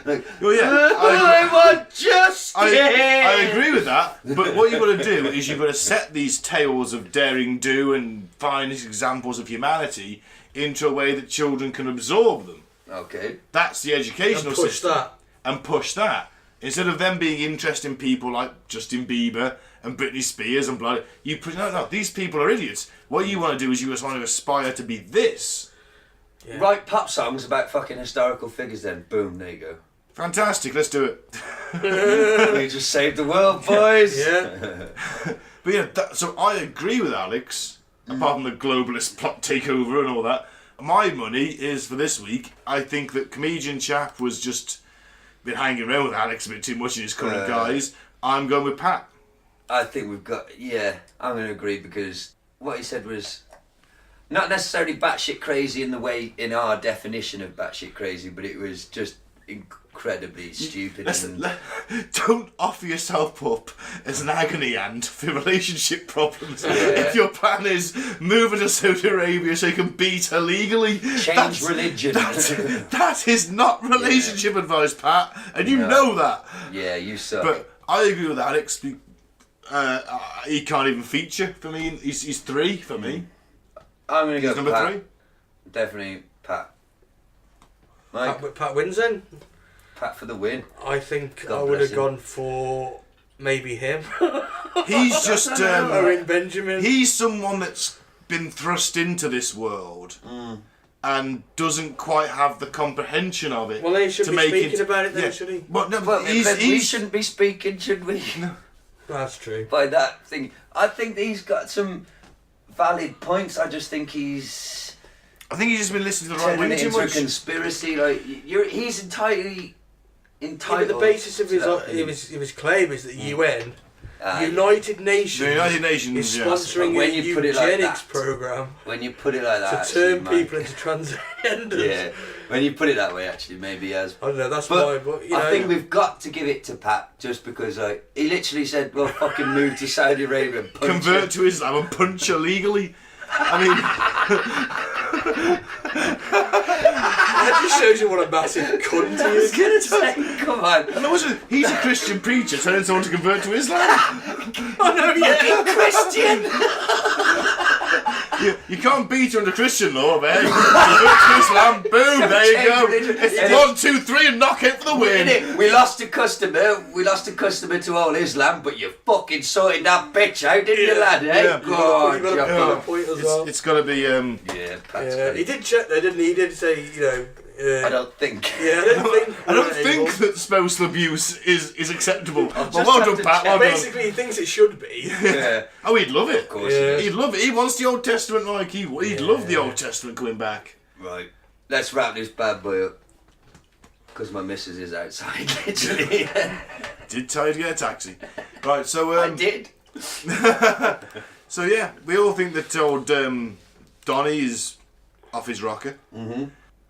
like, oh yeah, I want justice. I agree with that, but what you've got to do is you've got to set these tales of daring do and finest examples of humanity into a way that children can absorb them. Okay. That's the educational system. And push that. Instead of them being interesting people like Justin Bieber and Britney Spears and blood, no, these people are idiots. What you want to do is you just want to aspire to be this. Yeah. Write pop songs about fucking historical figures then. Boom, there you go. Fantastic, let's do it. We just saved the world, boys. Yeah. But yeah, so I agree with Alex, apart from the globalist plot takeover and all that. My money is for this week. I think that comedian chap was just been hanging around with Alex a bit too much in his current guise. I'm going with Pat. I think we've got, I'm going to agree because what he said was not necessarily batshit crazy in our definition of batshit crazy, but it was just incredibly stupid. Don't offer yourself up as an agony aunt for relationship problems. If your plan is moving to Saudi Arabia so you can beat her legally, change religion. That is not relationship advice, Pat, and you know that. Yeah, you suck. But I agree with Alex. He can't even feature for me. He's 3 for me. I'm going to go number Pat. 3. Definitely Pat. Mike? Pat wins then? Pat for the win. I think God I would have bless him. gone for maybe him. He's just Owen Benjamin. He's someone that's been thrust into this world and doesn't quite have the comprehension of it. Well, they should to be make speaking about it then, should he? Well, no, Well, we shouldn't be speaking, should we? No. That's true. By that thing. I think he's got some valid points. I just think he's just been listening to the right turning wing it too into a much. conspiracy. Like he's entirely But the basis of his claim is that UN, United Nations, the United Nations is yes. sponsoring when a you put it like eugenics that, program when you put it like that, to turn actually, people into transgenders. Yeah, when you put it that way, actually, maybe he has. I don't know, that's But why, but you know. I think we've got to give it to Pat just because he literally said, "Well, fucking move to Saudi Arabia and punch Convert her." to Islam and punch her legally. I mean, that just shows you what a massive cunt he I was is. gonna say, come on. and also, he's a Christian preacher telling someone to convert to Islam. I know, yeah. Christian. You can't beat her under Christian law, man. Convert to Islam, boom, there you go. It's 1, 2, 3 and knock it for the win. We lost a customer. We lost a customer to all Islam, but you fucking sorted that bitch out, didn't you, lad? Eh? Yeah. Go You've got a on, good point as well. It's got to be. Pat's Yeah, he did check though, didn't he? He did say, you know. I don't think. Yeah, I don't think that spousal abuse is acceptable. Well, just well have done, to Pat. check. Well done. Basically, he thinks it should be. Yeah. Oh, he'd love it. Of course Yeah. he He'd love it. He wants the Old Testament like he'd love the Old Testament coming back. does. Right. Let's wrap this bad boy up. Because my missus is outside, literally. Did tell you to get a taxi. Right, so I did. So yeah, we all think that old Donnie is off his rocker. Mm-hmm.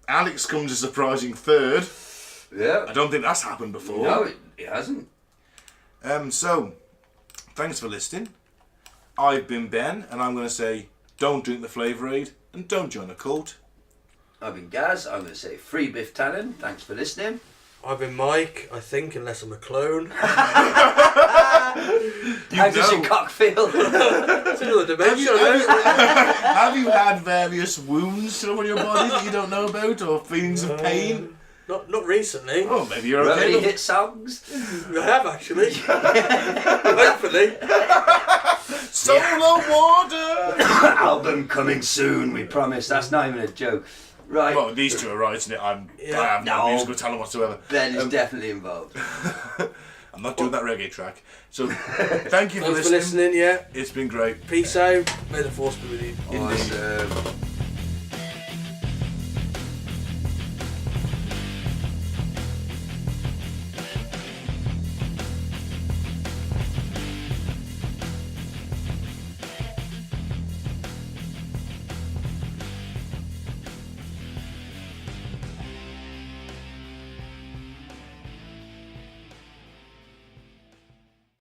Alex comes a surprising 3rd. Yeah. I don't think that's happened before. No, it hasn't. So, thanks for listening. I've been Ben, and I'm going to say, don't drink the Flavour Aid, and don't join a cult. I've been Gaz. I'm going to say free Biff Tannen. Thanks for listening. I've been Mike, I think, unless I'm a clone. How does your cock feel? It's another dimension. Have you had various wounds to your body that you don't know about, or feelings of pain? Not recently. Oh, maybe you're Wrote okay. any hit songs? I have actually. Hopefully. Solo water! Album coming soon, we promise. That's not even a joke. Right. Well, these two are writing it. I have no musical talent whatsoever. Ben is definitely involved. I'm not doing that reggae track. So, thank you for Thanks for listening, yeah. It's been great. Peace out. May the force be with you. Awesome.